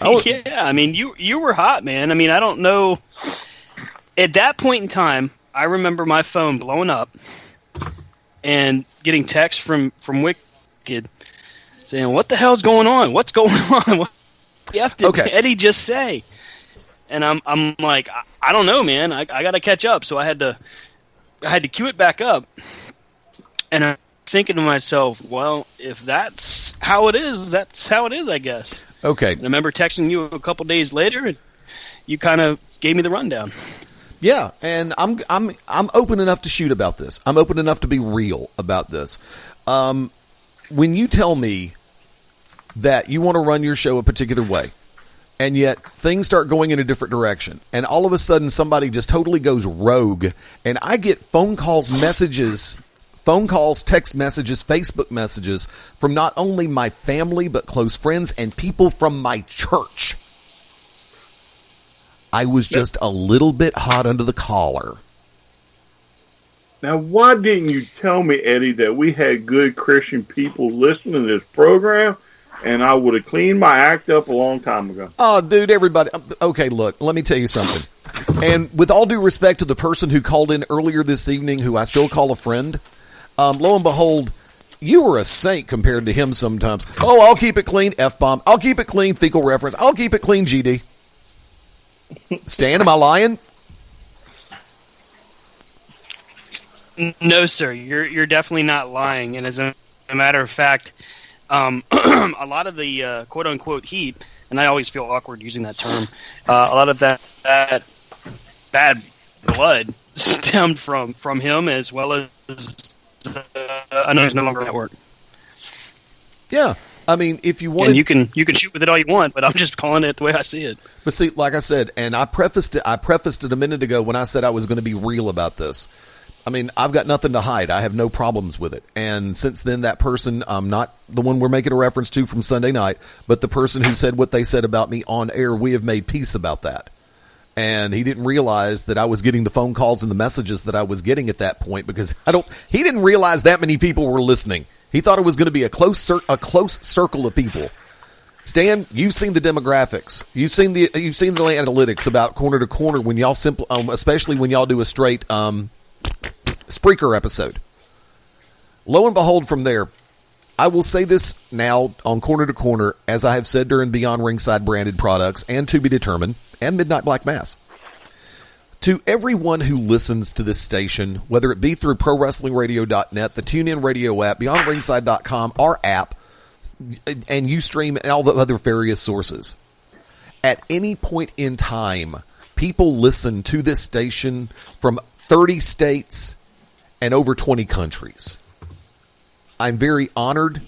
Oh. Yeah, I mean, you were hot, man. I mean, I don't know. At that point in time, I remember my phone blowing up and getting texts from Wicked saying, "What the hell's going on? What's going on? What the F did Eddie just say?" And I'm like, I don't know, man. I got to catch up. So I had to queue it back up. And I'm thinking to myself, well, if that's how it is, that's how it is, I guess. Okay. And I remember texting you a couple days later, and you kind of gave me the rundown. Yeah, and I'm open enough to shoot about this. I'm open enough to be real about this. When you tell me that you want to run your show a particular way, and yet things start going in a different direction, and all of a sudden somebody just totally goes rogue, and I get phone calls, text messages, Facebook messages from not only my family but close friends and people from my church. I was just a little bit hot under the collar. Now, why didn't you tell me, Eddie, that we had good Christian people listening to this program, and I would have cleaned my act up a long time ago? Oh, dude, everybody. Okay, look, let me tell you something. And with all due respect to the person who called in earlier this evening, who I still call a friend, lo and behold, you were a saint compared to him sometimes. Oh, I'll keep it clean, F-bomb. I'll keep it clean, fecal reference. I'll keep it clean, GD. Stan, am I lying? No, sir. You're definitely not lying. And as a matter of fact, a lot of the quote unquote heat, and I always feel awkward using that term, a lot of that bad blood stemmed from him, as well as I know he's no longer at work. Yeah. I mean, if you want, and you can shoot with it all you want, but I'm just calling it the way I see it. But see, like I said, and I prefaced it a minute ago when I said I was going to be real about this. I mean, I've got nothing to hide. I have no problems with it. And since then, that person, not the one we're making a reference to from Sunday night, but the person who said what they said about me on air, we have made peace about that. And he didn't realize that I was getting the phone calls and the messages that I was getting at that point, because he didn't realize that many people were listening. He thought it was going to be a close circle of people. Stan, you've seen the demographics. You've seen the analytics about corner to corner when y'all especially when y'all do a straight Spreaker episode. Lo and behold, from there, I will say this now on corner to corner, as I have said during Beyond Ringside branded products and To Be Determined and Midnight Black Mass. To everyone who listens to this station, whether it be through ProWrestlingRadio.net, the TuneIn Radio app, BeyondRingside.com, our app, and Ustream, and all the other various sources, at any point in time, people listen to this station from 30 states and over 20 countries. I'm very honored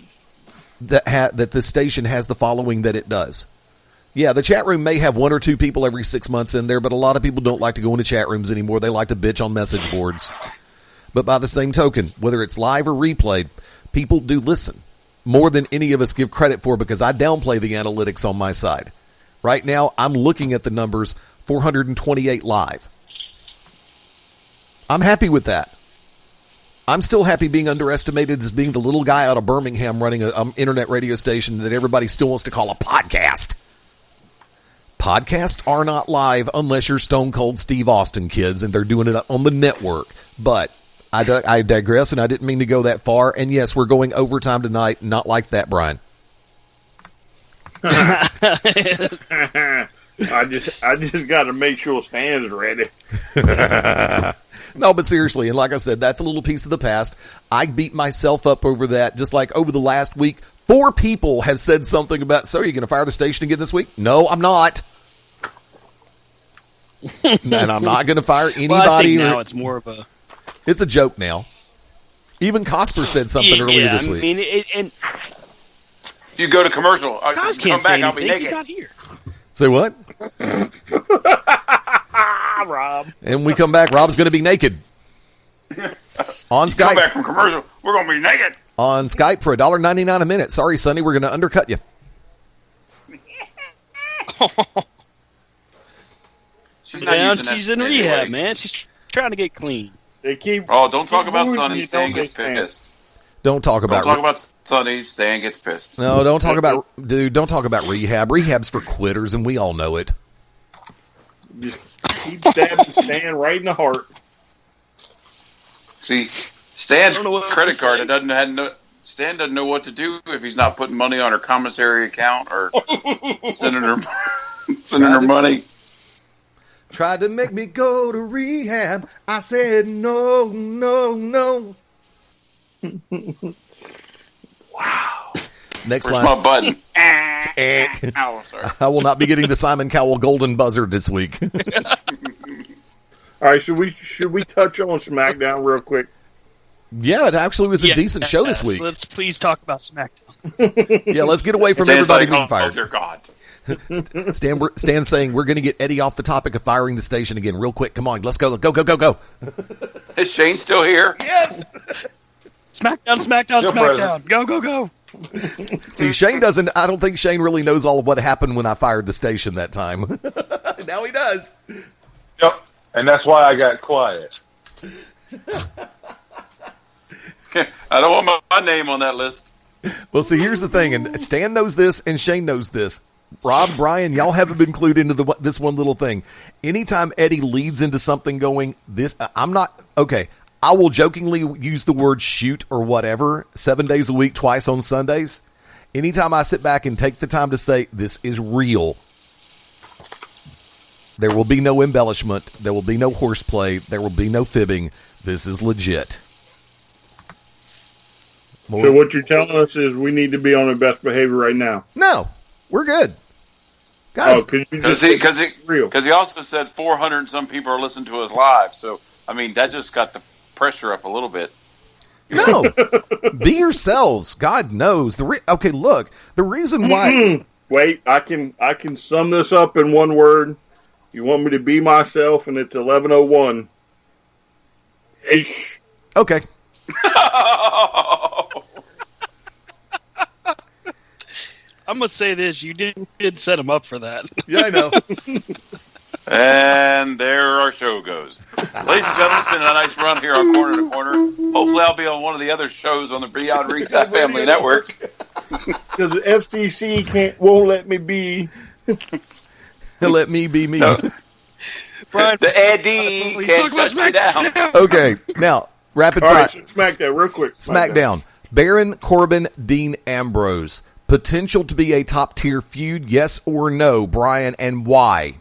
that this station has the following that it does. Yeah, the chat room may have one or two people every 6 months in there, but a lot of people don't like to go into chat rooms anymore. They like to bitch on message boards. But by the same token, whether it's live or replayed, people do listen more than any of us give credit for, because I downplay the analytics on my side. Right now, I'm looking at the numbers, 428 live. I'm happy with that. I'm still happy being underestimated as being the little guy out of Birmingham running an internet radio station that everybody still wants to call a podcast. Podcasts are not live unless you're Stone Cold Steve Austin, kids, and they're doing it on the network. But I digress, and I didn't mean to go that far. And yes, we're going overtime tonight. Not like that, Brian. I just got to make sure Stan's ready. No, but seriously, and like I said, that's a little piece of the past. I beat myself up over that, just like over the last week. 4 people have said something about, so are you going to fire the station again this week? No, I'm not. And I'm not going to fire anybody. Well, I think now it's more of a... It's a joke now. Even Cosper said something earlier this week. I mean, and you go to commercial. Cos can't say anything. He's not here. Say what? Rob. And we come back, Rob's going to be naked. On Skype. Come back from commercial, we're going to be naked. on Skype for $1.99 a minute. Sorry, Sonny, we're going to undercut you. She's in rehab, man. She's trying to get clean. They keep. Oh, don't talk about Sonny. Stan gets pissed. Don't talk about Sonny. Stan gets pissed. No, don't talk about Don't talk about rehab. Rehab's for quitters, and we all know it. Just keep stabbing Stan right in the heart. See, Stan's credit card. Stan doesn't know what to do if he's not putting money on her commissary account or sending her money. Tried to make me go to rehab. I said no, no, no. Wow. Next Where's line. my button? Oh, sorry. I will not be getting the Simon Cowell golden buzzer this week. All right, should we touch on SmackDown real quick? Yeah, it actually was a decent show this week. Let's please talk about SmackDown. Yeah, let's get away from everybody being fired. Oh, dear God. Stan's saying we're going to get Eddie off the topic of firing the station again real quick. Come on, let's go. Go. Is Shane still here? Yes! SmackDown. Go. See, I don't think Shane really knows all of what happened when I fired the station that time. Now he does. Yep, and that's why I got quiet. I don't want my name on that list. Well, see, here's the thing, and Stan knows this, and Shane knows this. Rob, Brian, y'all haven't been clued into this one little thing. Anytime Eddie leads into something going, I will jokingly use the word shoot or whatever 7 days a week, twice on Sundays. Anytime I sit back and take the time to say, this is real, there will be no embellishment, there will be no horseplay, there will be no fibbing. This is legit. So what you're telling us is we need to be on our best behavior right now. No, we're good. Guys, because he also said 400 and some people are listening to us live. So, I mean, that just got the pressure up a little bit. No, be yourselves. God knows. Okay, look, the reason why. Wait, I can sum this up in one word. You want me to be myself, and it's 11:01. Ish. Okay. I'm gonna say this: you did set him up for that. Yeah, I know. And there our show goes. Ladies and gentlemen, it's been a nice run here on Corner to Corner. Hopefully, I'll be on one of the other shows on the Beyond Reset Family Network. Because the FCC won't let me be. Let me be me. No. Brian, the Eddie can't shut you down. Okay, now rapid All fire. right, so SmackDown, real quick. SmackDown. Baron Corbin, Dean Ambrose. Potential to be a top tier feud, yes or no, Brian, and why?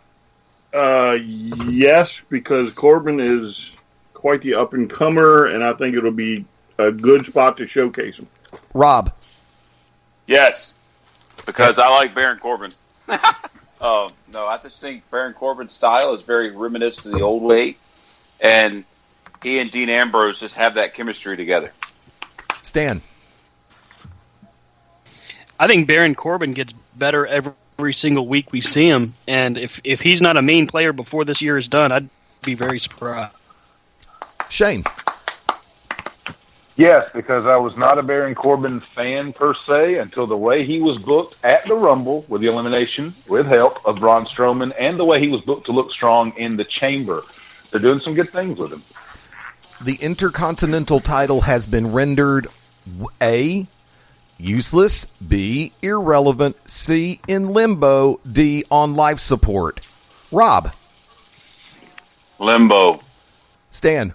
Yes, because Corbin is quite the up and comer, and I think it'll be a good spot to showcase him. Rob. Yes, because I like Baron Corbin. No, I just think Baron Corbin's style is very reminiscent of the old way, and he and Dean Ambrose just have that chemistry together. Stan. I think Baron Corbin gets better every single week we see him, and if he's not a main player before this year is done, I'd be very surprised. Shane. Yes, because I was not a Baron Corbin fan per se until the way he was booked at the Rumble with the elimination, with help of Braun Strowman, and the way he was booked to look strong in the Chamber. They're doing some good things with him. The Intercontinental title has been rendered A, useless, B, irrelevant, C, in limbo, D, on life support. Rob. Limbo. Stan.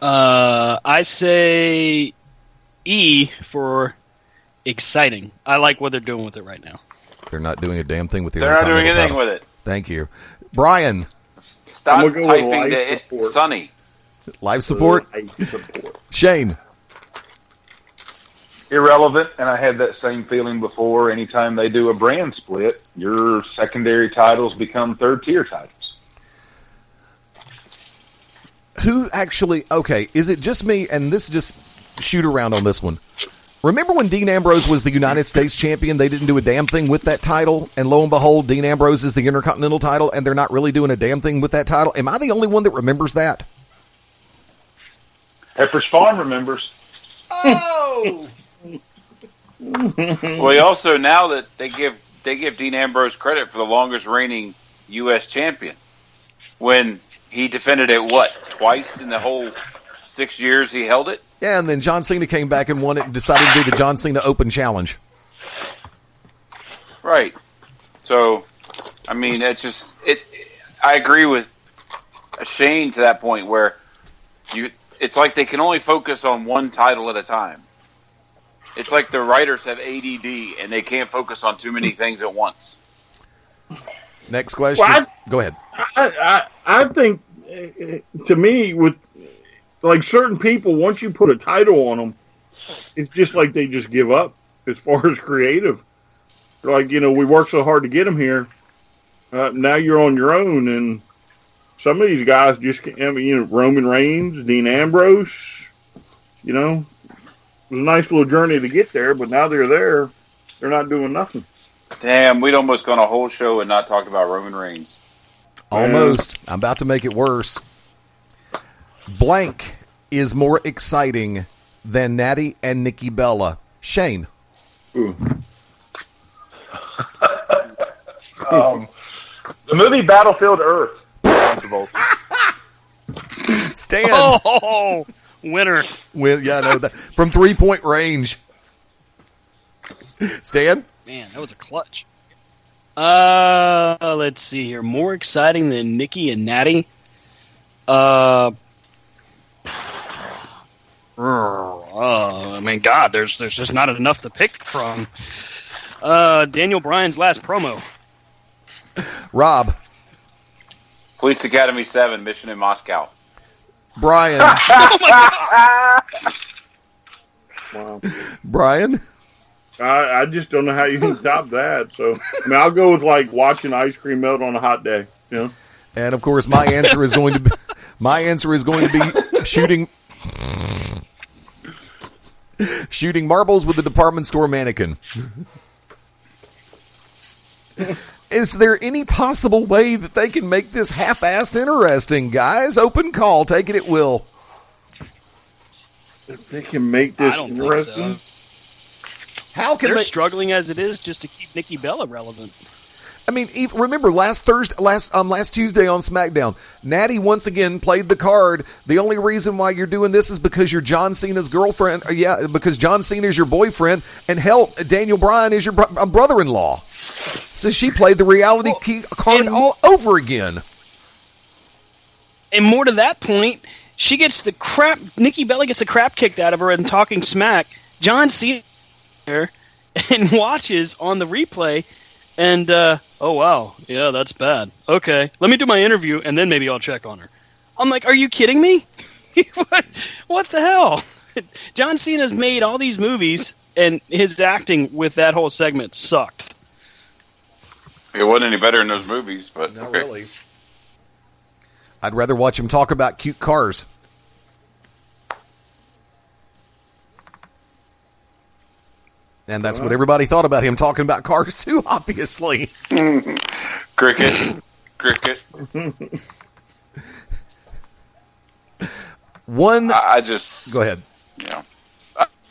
I say E for exciting. I like what they're doing with it right now. They're not doing a damn thing with the They're not doing anything title. with it. Thank you. Brian. Stop typing to Sonny. Life support? Shane. Irrelevant, and I had that same feeling before. Anytime they do a brand split, your secondary titles become third-tier titles. Who actually, okay, is it just me, and this just shoot around on this one. Remember when Dean Ambrose was the United States champion, they didn't do a damn thing with that title, and lo and behold, Dean Ambrose is the Intercontinental title, and they're not really doing a damn thing with that title? Am I the only one that remembers that? Pepperidge Farm remembers. Oh! Well, he also, now that they give Dean Ambrose credit for the longest reigning U.S. champion, when he defended it, twice in the whole 6 years he held it? Yeah, and then John Cena came back and won it and decided to do the John Cena Open Challenge. Right. So, I mean, I agree with Shane to that point where it's like they can only focus on one title at a time. It's like the writers have ADD and they can't focus on too many things at once. Next question. Well, Go ahead. I think, to me, with like certain people, once you put a title on them, it's just like they just give up as far as creative. Like, we worked so hard to get them here. Now you're on your own, and some of these guys just can't. Roman Reigns, Dean Ambrose. It was a nice little journey to get there, but now they're there. They're not doing nothing. Damn, we'd almost gone a whole show and not talked about Roman Reigns. Almost. I'm about to make it worse. Blank is more exciting than Natty and Nikki Bella. Shane. Ooh. The movie Battlefield Earth. Stan. Oh, winner. From 3-point range. Stan? Man, that was a clutch. Let's see here. More exciting than Nikki and Natty. I mean, God, there's just not enough to pick from. Daniel Bryan's last promo. Rob. Police Academy 7, Mission in Moscow. Brian. Oh my God. Wow. Brian? I just don't know how you can top that. So, I'll go with like watching ice cream melt on a hot day. And of course, my answer is going to be shooting marbles with the department store mannequin. Is there any possible way that they can make this half-assed interesting, guys? Open call, take it at will. If they can make this I don't interesting. think so. How can They're they struggling as it is just to keep Nikki Bella relevant. I mean, remember last Tuesday on SmackDown, Natty once again played the card. The only reason why you're doing this is because you're John Cena's girlfriend. Because John Cena is your boyfriend, and hell, Daniel Bryan is your brother-in-law. So she played the reality card all over again. And more to that point, Nikki Bella gets the crap kicked out of her and talking smack. John Cena and watches on the replay. And, oh, wow, yeah, that's bad. Okay, let me do my interview, and then maybe I'll check on her. I'm like, are you kidding me? What the hell? John Cena's made all these movies, and his acting with that whole segment sucked. It wasn't any better in those movies, but Not okay. really. I'd rather watch him talk about cute cars. And that's what everybody thought about him talking about cars too, obviously. Cricket. I just Go ahead.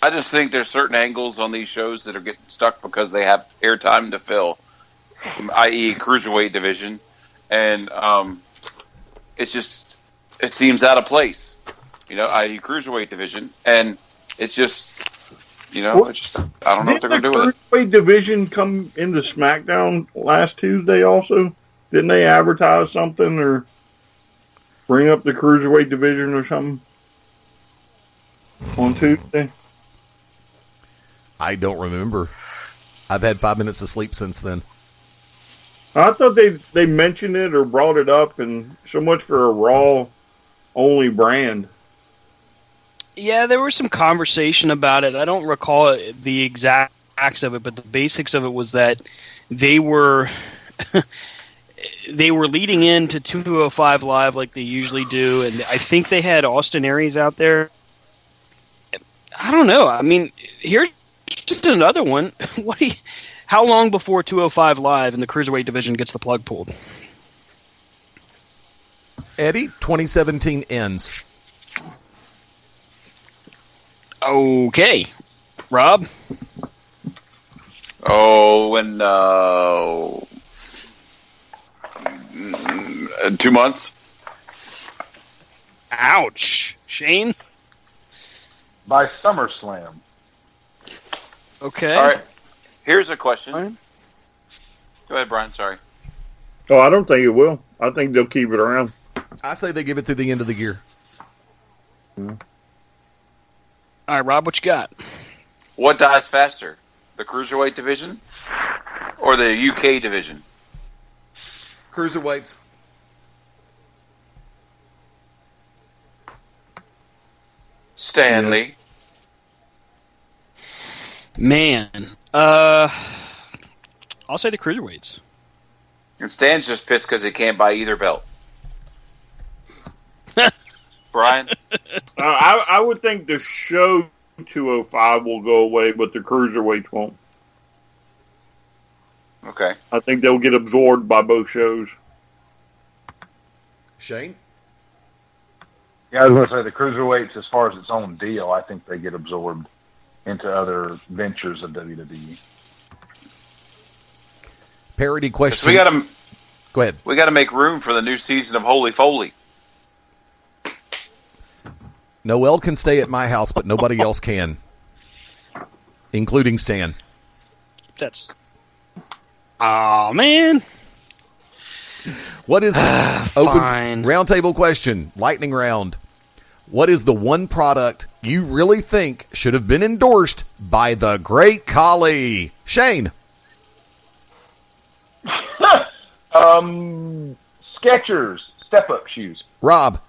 I just think there's certain angles on these shows that are getting stuck because they have airtime to fill, i.e. cruiserweight division, and it seems out of place, i.e. cruiserweight division, and it's just. I don't know what they're going to do with it. Didn't the cruiserweight division come into SmackDown last Tuesday also? Didn't they advertise something or bring up the cruiserweight division or something on Tuesday? I don't remember. I've had 5 minutes of sleep since then. I thought they mentioned it or brought it up, and so much for a Raw-only brand. Yeah, there was some conversation about it. I don't recall the exacts of it, but the basics of it was that they were leading into 205 Live like they usually do, and I think they had Austin Aries out there. I don't know. I mean, here's just another one. How long before 205 Live and the Cruiserweight division gets the plug pulled? Eddie, 2017 ends. Okay. Rob? Oh, in 2 months. Ouch. Shane? By SummerSlam. Okay. All right. Here's a question. Go ahead, Brian. Sorry. Oh, I don't think it will. I think they'll keep it around. I say they give it to the end of the year. All right, Rob, what you got? What dies faster, the Cruiserweight division or the UK division? Cruiserweights. Stanley. Man. I'll say the Cruiserweights. And Stan's just pissed because he can't buy either belt. Brian? I would think the show 205 will go away, but the Cruiserweights won't. Okay. I think they'll get absorbed by both shows. Shane? Yeah, I was going to say the Cruiserweights, as far as its own deal, I think they get absorbed into other ventures of WWE. Parody question. So we got to go ahead. We got to make room for the new season of Holy Foley. Noel can stay at my house, but nobody else can, including Stan. That's... Oh, man. What is open Fine. roundtable question, lightning round? What is the one product you really think should have been endorsed by the Great Khali? Shane. Skechers step-up shoes. Rob.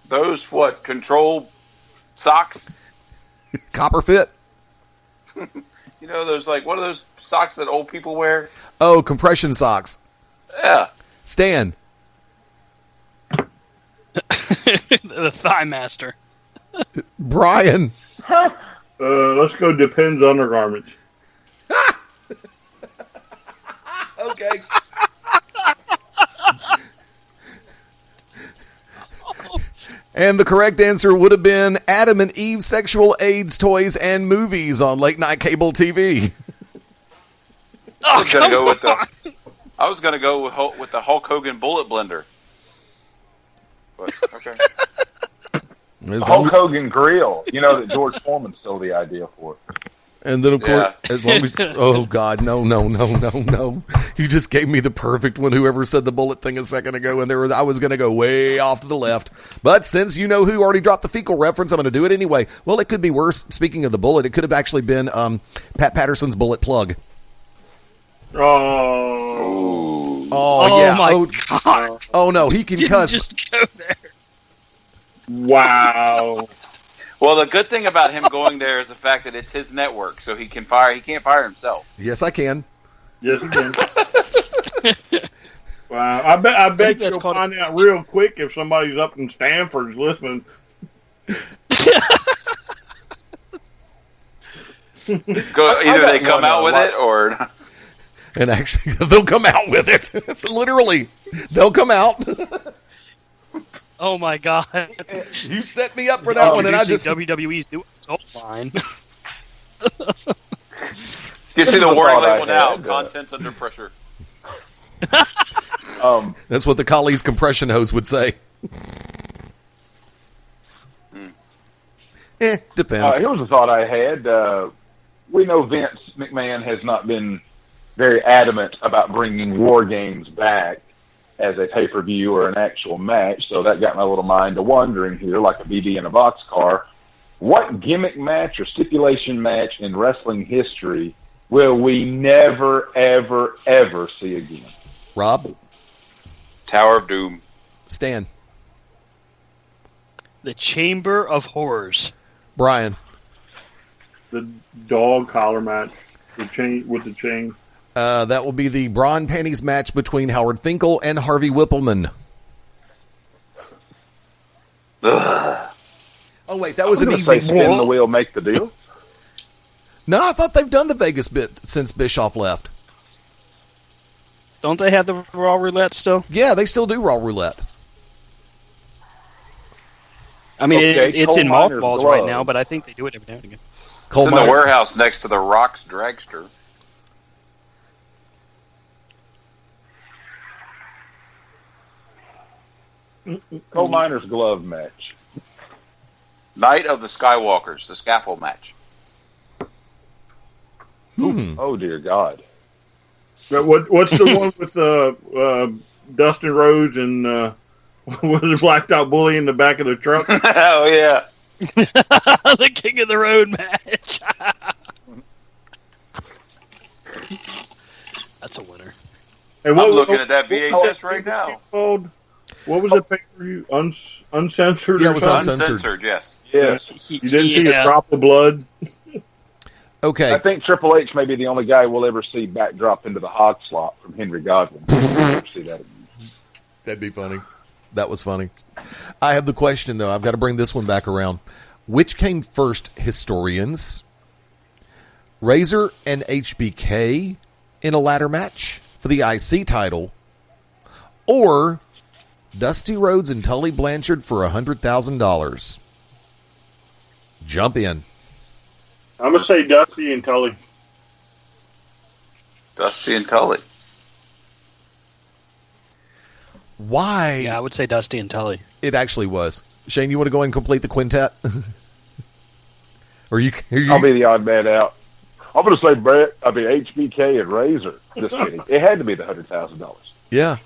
Those control socks? Copper fit. You know, those what are those socks that old people wear? Oh, compression socks. Yeah. Stan. The Thigh Master. Brian. Let's go Depends undergarments. Okay. And the correct answer would have been Adam and Eve sexual AIDS toys and movies on late night cable TV. I was gonna go with the Hulk Hogan bullet blender. But, okay. Hulk Hogan grill. You know that George Foreman stole the idea for it. And then, of course, as long as... Oh, God, no. You just gave me the perfect one, whoever said the bullet thing a second ago, and I was going to go way off to the left. But since you know who already dropped the fecal reference, I'm going to do it anyway. Well, it could be worse. Speaking of the bullet, it could have actually been Pat Patterson's bullet plug. Oh, yeah. My God. Oh, no, he can cuss. Just go there. Wow. Well, the good thing about him going there is the fact that it's his network, so he can't fire himself. Yes, I can. Yes, he can. Wow. I bet you'll find out real quick if somebody's up in Stanford's listening. Either they come out with it or... And actually, they'll come out with it. It's literally, they'll come out. Oh, my God. You set me up for that one, and I just... WWE's new adult line. You see the warning label now, content's under pressure. That's what the Khali's compression hose would say. Depends. Here was a thought I had. We know Vince McMahon has not been very adamant about bringing War Games back as a pay-per-view or an actual match, so that got my little mind to wondering here, like a BB in a boxcar. What gimmick match or stipulation match in wrestling history will we never, ever, ever see again? Rob? Tower of Doom. Stan? The Chamber of Horrors. Brian? The dog collar match with the chain. That will be the Braun Panties match between Howard Finkel and Harvey Whippleman. Ugh. Oh, wait, that was an evening. Spin the wheel, make the deal? No, I thought they've done the Vegas bit since Bischoff left. Don't they have the Raw Roulette still? Yeah, they still do Raw Roulette. I mean, Okay, it's coal in miner's mothballs glove. right now, but I think they do it every now and again. It's in the warehouse next to the Rock's Dragster. Coal miner's glove match. Night of the Skywalkers, the scaffold match. Oh dear God! But what's the one with Dustin Rhodes and was it Blacked Out Bully in the back of the truck? Oh yeah, The King of the Road match. That's a winner. And I'm looking at that VHS right now. Called? What was it? Pay-per-view? Uncensored? Yeah, or it was something? uncensored. Yes. Yes. You didn't see a drop of blood? Okay. I think Triple H may be the only guy we'll ever see backdrop into the hog slot from Henry Godwin. See that? That'd be funny. That was funny. I have the question, though. I've got to bring this one back around. Which came first, historians? Razor and HBK in a ladder match for the IC title? Or Dusty Rhodes and Tully Blanchard for $100,000? Jump in. I'm going to say Dusty and Tully. Dusty and Tully. Why? Yeah, I would say Dusty and Tully. It actually was. Shane, you want to go ahead and complete the quintet? Or you? I'll be the odd man out. I'm going to say HBK and Razor. Just kidding. It had to be the $100,000. Yeah.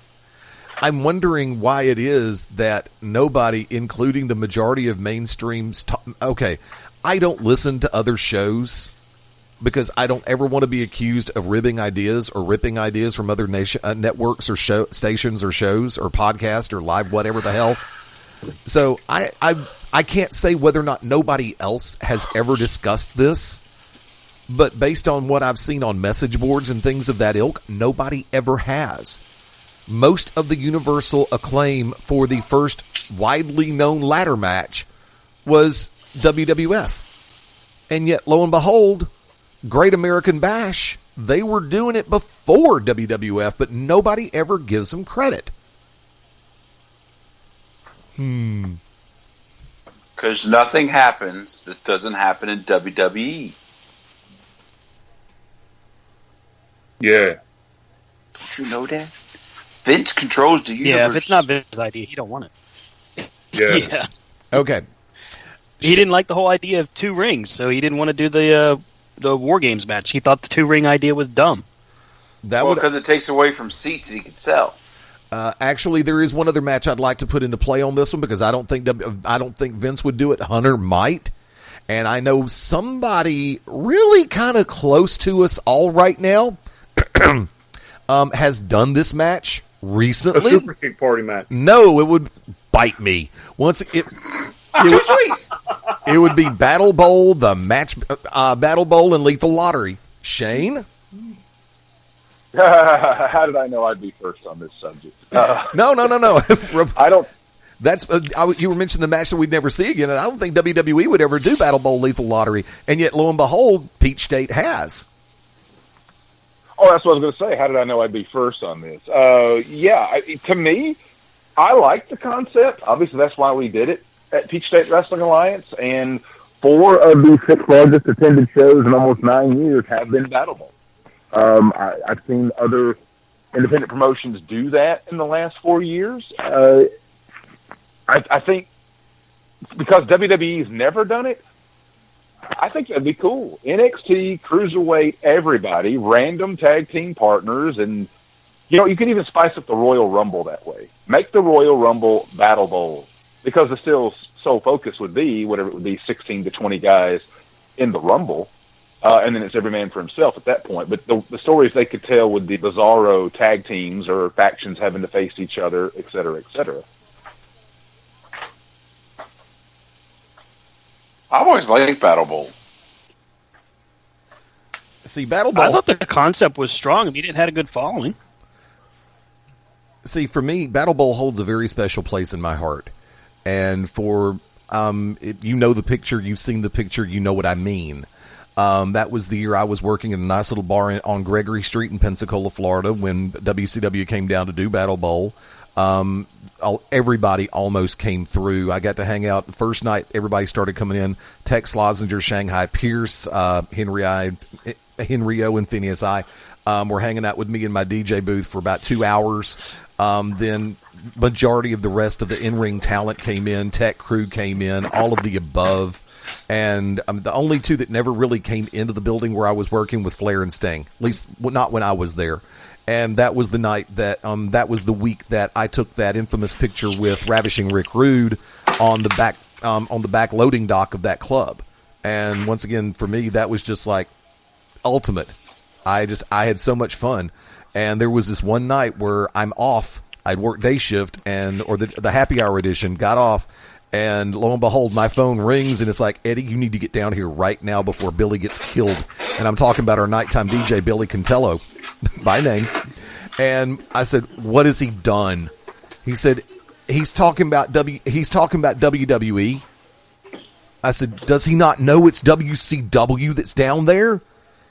I'm wondering why it is that nobody, including the majority of mainstreams, okay, I don't listen to other shows because I don't ever want to be accused of ribbing ideas or ripping ideas from other networks or stations or shows or podcast or live whatever the hell. So I can't say whether or not nobody else has ever discussed this, but based on what I've seen on message boards and things of that ilk, nobody ever has. Most of the universal acclaim for the first widely known ladder match was WWF. And yet, lo and behold, Great American Bash, they were doing it before WWF, but nobody ever gives them credit. Because nothing happens that doesn't happen in WWE. Yeah. Don't you know that? Vince controls the universe. Yeah, if it's not Vince's idea, he don't want it. Yeah. Okay. He didn't like the whole idea of 2 rings, so he didn't want to do the War Games match. He thought the 2-ring idea was dumb. Because it takes away from seats he could sell. Actually, there is one other match I'd like to put into play on this one because I don't think Vince would do it. Hunter might, and I know somebody really kind of close to us all right now has done this match recently. A Super Kick Party match. No, it would bite me it would be Battle Bowl, the match, Battle Bowl, and Lethal Lottery. Shane. How did I know I'd be first on this subject? No. I don't. That's you were mentioning the match that we'd never see again, and I don't think WWE would ever do Battle Bowl Lethal Lottery, and yet lo and behold, Peach State has. Oh, that's what I was going to say. How did I know I'd be first on this? To me, I like the concept. Obviously, that's why we did it at Peach State Wrestling Alliance, and 4 of the 6 largest attended shows in almost 9 years have been Battle Bowl. I've seen other independent promotions do that in the last 4 years. I think because WWE's never done it, I think that'd be cool. NXT, Cruiserweight, everybody, random tag team partners, and you can even spice up the Royal Rumble that way. Make the Royal Rumble Battle Bowl because the still sole focus would be whatever it would be, 16 to 20 guys in the Rumble. And then it's every man for himself at that point. But the stories they could tell with the bizarro tag teams or factions having to face each other, et cetera, et cetera. I've always liked Battle Bowl. See, Battle Bowl. I thought the concept was strong. I mean, it had a good following. See, for me, Battle Bowl holds a very special place in my heart. And for, you know the picture, you've seen the picture, you know what I mean. That was the year I was working in a nice little bar on Gregory Street in Pensacola, Florida, when WCW came down to do Battle Bowl. Everybody almost came through. I got to hang out the first night. Everybody started coming in. Tex Lozinger, Shanghai Pierce, Henrio, and Phineas I were hanging out with me in my DJ booth for about 2 hours. Then majority of the rest of the in-ring talent came in. Tech crew came in. All of the above. And the only two that never really came into the building where I was working was Flair and Sting. At least not when I was there. And that was the night that was the week that I took that infamous picture with Ravishing Rick Rude on the back loading dock of that club. And once again, for me, that was just like ultimate. I had so much fun. And there was this one night where I'm off. I'd worked day shift or the happy hour edition, got off. And lo and behold, my phone rings, and it's like, Eddie, you need to get down here right now before Billy gets killed. And I'm talking about our nighttime DJ, Billy Contello, by name. And I said, what has he done? He said, he's talking about WWE. I said, does he not know it's WCW that's down there?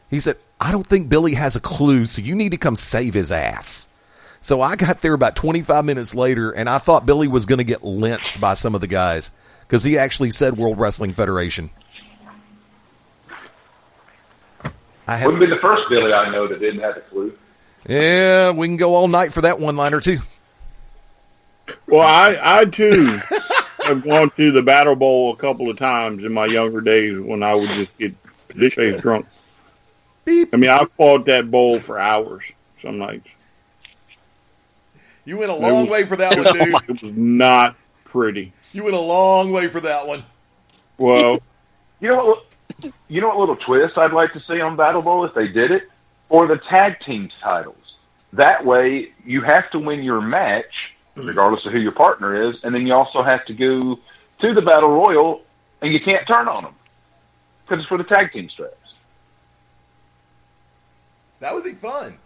He said, I don't think Billy has a clue, so you need to come save his ass. So I got there about 25 minutes later, and I thought Billy was going to get lynched by some of the guys because he actually said World Wrestling Federation. Wouldn't be the first Billy I know that didn't have a clue. Yeah, we can go all night for that one-liner, too. Well, I too, have gone through the Battle Bowl a couple of times in my younger days when I would just get this drunk. Beep. I mean, I fought that bowl for hours some nights. You went a long way for that one, dude. It was not pretty. You went a long way for that one. Well, you know what little twist I'd like to see on Battle Bowl if they did it? Or the tag team titles. That way, you have to win your match, regardless of who your partner is, and then you also have to go to the Battle Royal, and you can't turn on them. Because it's for the tag team straps. That would be fun.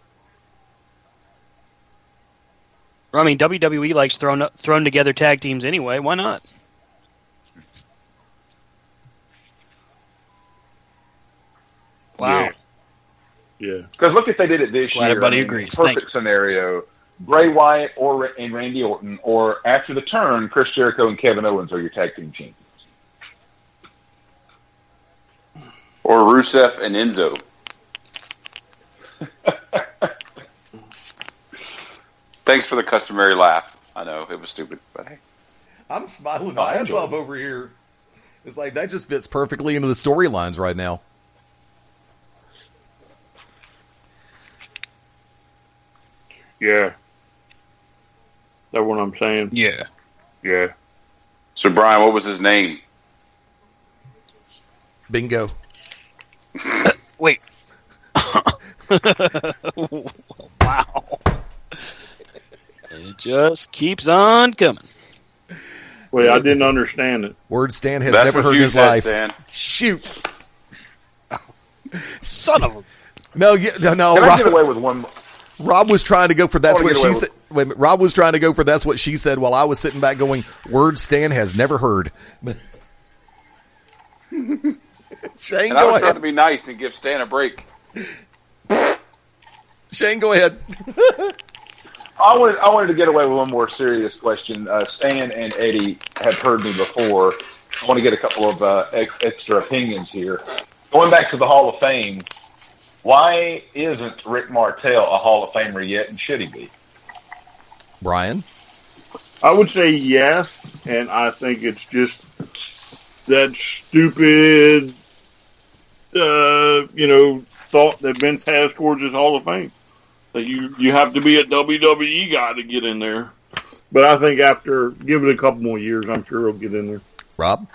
I mean, WWE likes thrown together tag teams anyway. Why not? Wow. Yeah. Because look if they did it this year. Everybody agrees. Perfect scenario. Bray Wyatt and Randy Orton, or after the turn, Chris Jericho and Kevin Owens are your tag team champions. Or Rusev and Enzo. Thanks for the customary laugh. I know, it was stupid, but hey. I'm smiling my ass off over here. It's like, that just fits perfectly into the storylines right now. Yeah. That's what I'm saying. Yeah. Yeah. So, Brian, what was his name? Bingo. Wait. Wow. It just keeps on coming. Wait, I didn't understand it. Word Stan has never heard in his life. Stan. Shoot. Son of a... No. Can I get away with one more? Rob was trying to go for that's what she said. Wait, Rob was trying to go for that's what she said while I was sitting back going, word Stan has never heard. Shane, and I was trying to be nice and give Stan a break. Shane, go ahead. I wanted to get away with one more serious question. Stan and Eddie have heard me before. I want to get a couple of extra opinions here. Going back to the Hall of Fame, why isn't Rick Martel a Hall of Famer yet, and should he be? Brian? I would say yes, and I think it's just that stupid, thought that Vince has towards his Hall of Fame. That you have to be a WWE guy to get in there. But I think after, give it a couple more years, I'm sure he'll get in there. Rob?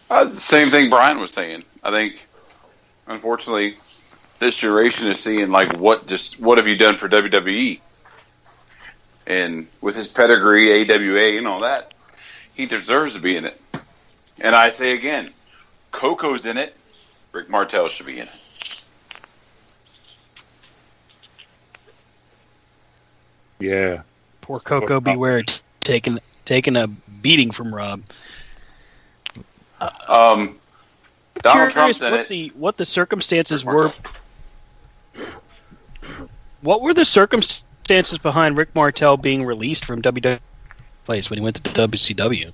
The same thing Brian was saying. I think, unfortunately, this generation is seeing like what have you done for WWE? And with his pedigree, AWA, and all that, he deserves to be in it. And I say again, Coco's in it. Rick Martel should be in it. Yeah. Poor Coco Beware taking a beating from Rob. Donald Trump's in it. What the circumstances were? What were the circumstances circumstances behind Rick Martel being released from WWE place when he went to WCW?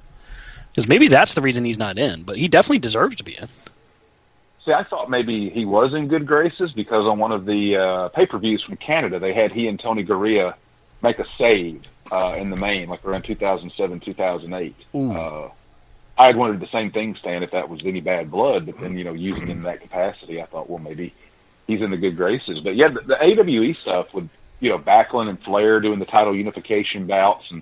Because maybe that's the reason he's not in, but he definitely deserves to be in. See, I thought maybe he was in good graces because on one of the pay-per-views from Canada, they had he and Tony Garea make a save in the main, like around 2007, 2008. I had wondered the same thing, Stan, if that was any bad blood, but then, using him in that capacity, I thought, well, maybe he's in the good graces. But yeah, the AWE stuff with, Backlund and Flair doing the title unification bouts and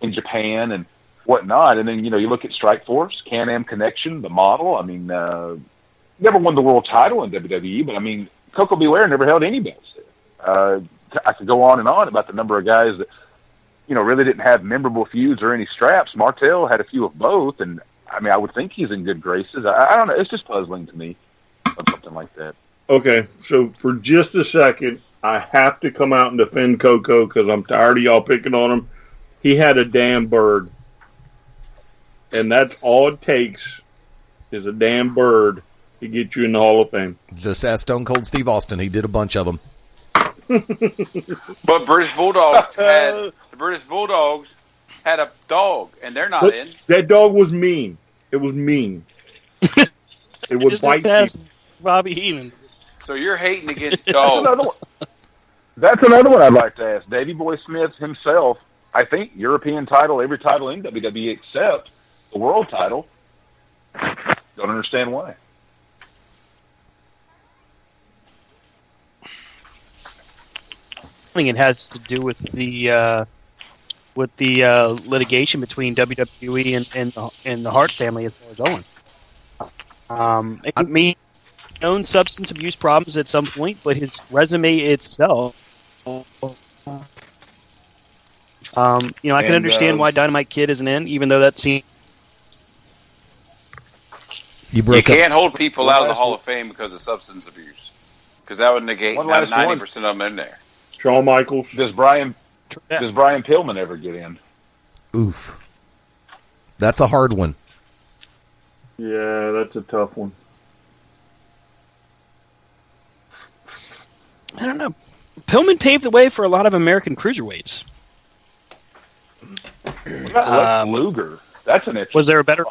in Japan and whatnot. And then, you look at Strikeforce, Can-Am Connection, the model. I mean, never won the world title in WWE, but I mean, Coco Beware never held any belts there. I could go on and on about the number of guys that, really didn't have memorable feuds or any straps. Martel had a few of both, and I mean, I would think he's in good graces. I don't know. It's just puzzling to me, something like that. Okay, so for just a second, I have to come out and defend Coco because I'm tired of y'all picking on him. He had a damn bird, and that's all it takes is a damn bird to get you in the Hall of Fame. Just ask Stone Cold Steve Austin. He did a bunch of them. But British Bulldogs had a dog, and they're not in. That dog was mean. It was mean. It was white. Robbie Heenan. So you're hating against dogs. That's another one I'd like to ask. Davey Boy Smith himself, I think, European title, every title in WWE except the world title. Don't understand why. I think it has to do with the litigation between WWE and the Hart family as far as Owen. I mean, known substance abuse problems at some point, but his resume itself, I can understand why Dynamite Kid isn't in, even though that seems. You can't hold people out of the Hall of Fame because of substance abuse, because that would negate 90% of them in there. Shawn Michaels. Does Brian Pillman ever get in? Oof. That's a hard one. Yeah, that's a tough one. I don't know. Pillman paved the way for a lot of American cruiserweights. Luger. That's an interesting. Was there a better?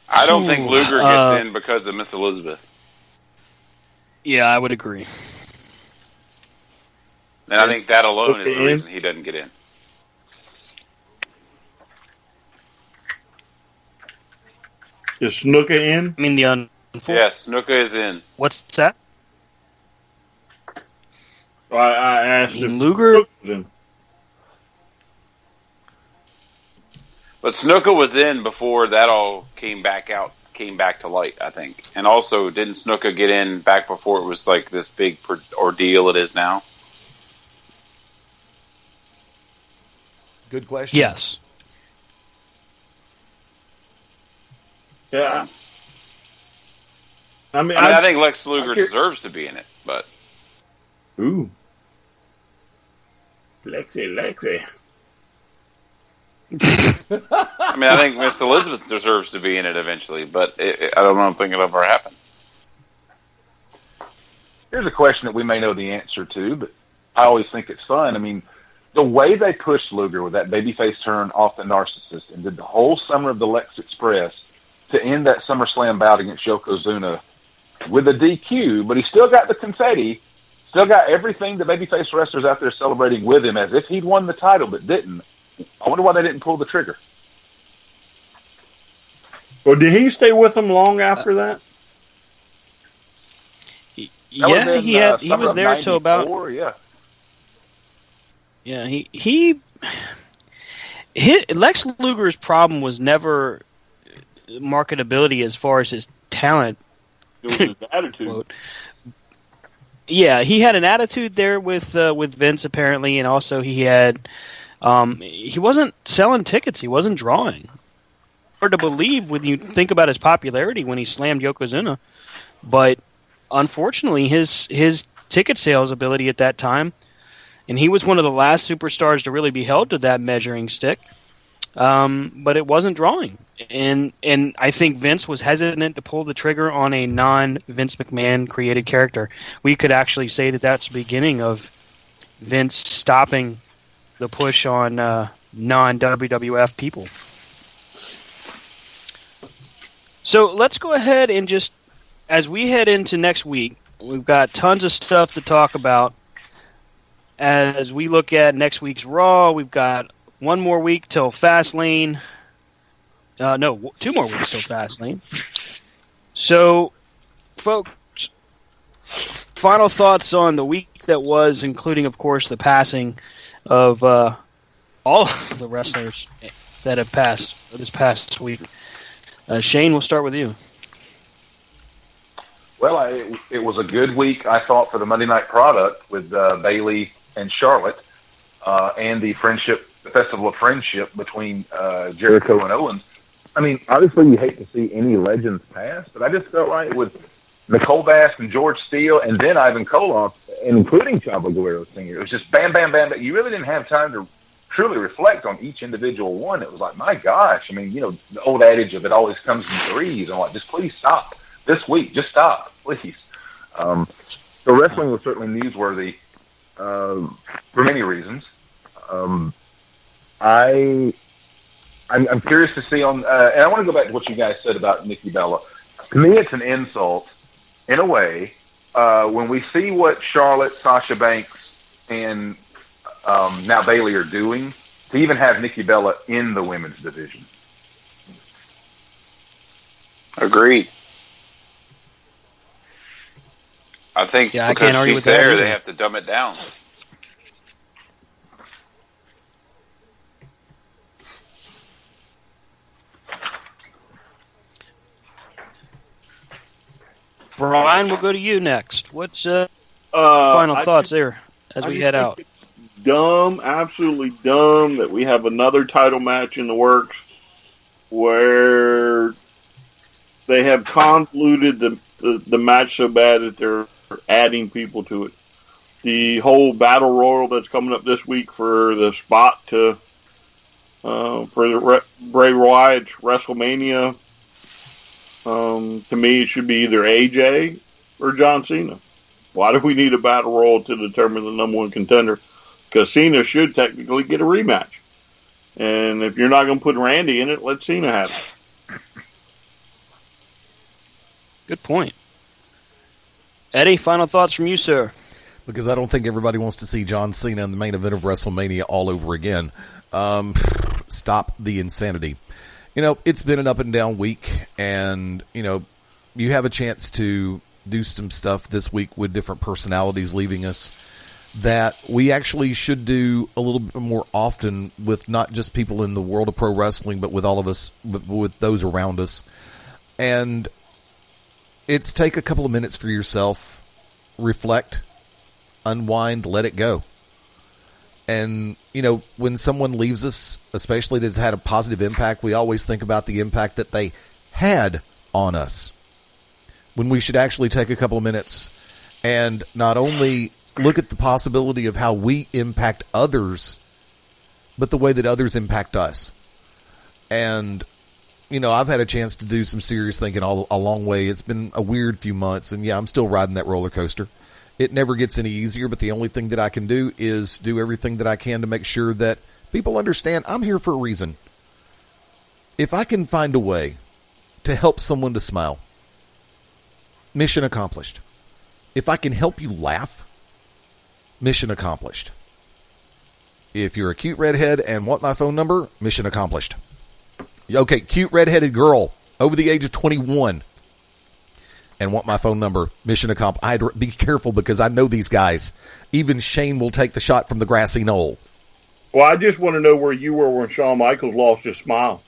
I don't think Luger gets in because of Miss Elizabeth. Yeah, I would agree. And I think that alone is the reason he doesn't get in. Is Snuka in? I mean, yeah, Snuka is in. What's that? I asked if Luger was in. But Snuka was in before that all came back to light, I think. And also, didn't Snuka get in back before it was like this big ordeal it is now? Good question. Yes. Yeah. I think Lex Luger deserves to be in it, but. Ooh. Lexi. I mean, I think Miss Elizabeth deserves to be in it eventually, but I don't think it'll ever happen. Here's a question that we may know the answer to, but I always think it's fun. I mean, the way they pushed Luger with that babyface turn off the narcissist and did the whole summer of the Lex Express to end that SummerSlam bout against Yokozuna with a DQ, but he still got the confetti, still got everything the babyface wrestlers out there celebrating with him as if he'd won the title, but didn't. I wonder why they didn't pull the trigger. Well, did he stay with them long after that? Yeah, he was there till about. Yeah, Lex Luger's problem was never marketability as far as his talent. It was his attitude. Yeah, he had an attitude there with Vince apparently, and also he had he wasn't selling tickets. He wasn't drawing. Hard to believe when you think about his popularity when he slammed Yokozuna, but unfortunately, his ticket sales ability at that time, and he was one of the last superstars to really be held to that measuring stick. But it wasn't drawing, and I think Vince was hesitant to pull the trigger on a non-Vince McMahon created character. We could actually say that that's the beginning of Vince stopping the push on non-WWF people. So let's go ahead and just, as we head into next week, we've got tons of stuff to talk about. As we look at next week's Raw, we've got one more week till Fastlane. No, 2 more weeks till Fastlane. So, folks, final thoughts on the week that was, including, of course, the passing of all of the wrestlers that have passed this past week. Shane, we'll start with you. Well, it was a good week, I thought, for the Monday Night product with Bayley and Charlotte, and the Festival of Friendship between Jericho and Owens. I mean, obviously you hate to see any legends pass, but I just felt like with Nicole Bass and George Steele and then Ivan Koloff, and including Chavo Guererro Sr., it was just bam, bam, bam. You really didn't have time to truly reflect on each individual one. It was like, my gosh, I mean, you know, the old adage of it always comes in threes. I'm like, just please stop. This week, just stop, please. So wrestling was certainly newsworthy for many reasons. I'm curious to see on, and I want to go back to what you guys said about Nikki Bella. To me, it's an insult, in a way, when we see what Charlotte, Sasha Banks, and now Bayley are doing, to even have Nikki Bella in the women's division. Agreed. I think because she's there, they have to dumb it down. Brian, we'll go to you next. What's final thoughts there as we head out? It's dumb, absolutely dumb that we have another title match in the works where they have convoluted the match so bad that they're adding people to it. The whole battle royal that's coming up this week for the spot for the Bray Wyatt's WrestleMania. To me, it should be either AJ or John Cena. Why do we need a battle royal to determine the number one contender? Because Cena should technically get a rematch. And if you're not going to put Randy in it, let Cena have it. Good point. Eddie, final thoughts from you, sir? Because I don't think everybody wants to see John Cena in the main event of WrestleMania all over again. Stop the insanity. You know, it's been an up and down week, and, you know, you have a chance to do some stuff this week with different personalities leaving us that we actually should do a little bit more often with not just people in the world of pro wrestling, but with all of us, with those around us. And it's take a couple of minutes for yourself, reflect, unwind, let it go. And, you know, when someone leaves us, especially that's had a positive impact, we always think about the impact that they had on us. When we should actually take a couple of minutes and not only look at the possibility of how we impact others, but the way that others impact us. And, you know, I've had a chance to do some serious thinking all a long way. It's been a weird few months, and yeah, I'm still riding that roller coaster. It never gets any easier, but the only thing that I can do is do everything that I can to make sure that people understand I'm here for a reason. If I can find a way to help someone to smile, mission accomplished. If I can help you laugh, mission accomplished. If you're a cute redhead and want my phone number, mission accomplished. Okay, cute redheaded girl over the age of 21 and want my phone number, mission accomplished. I'd be careful because I know these guys. Even Shane will take the shot from the grassy knoll. Well, I just want to know where you were when Shawn Michaels lost his smile.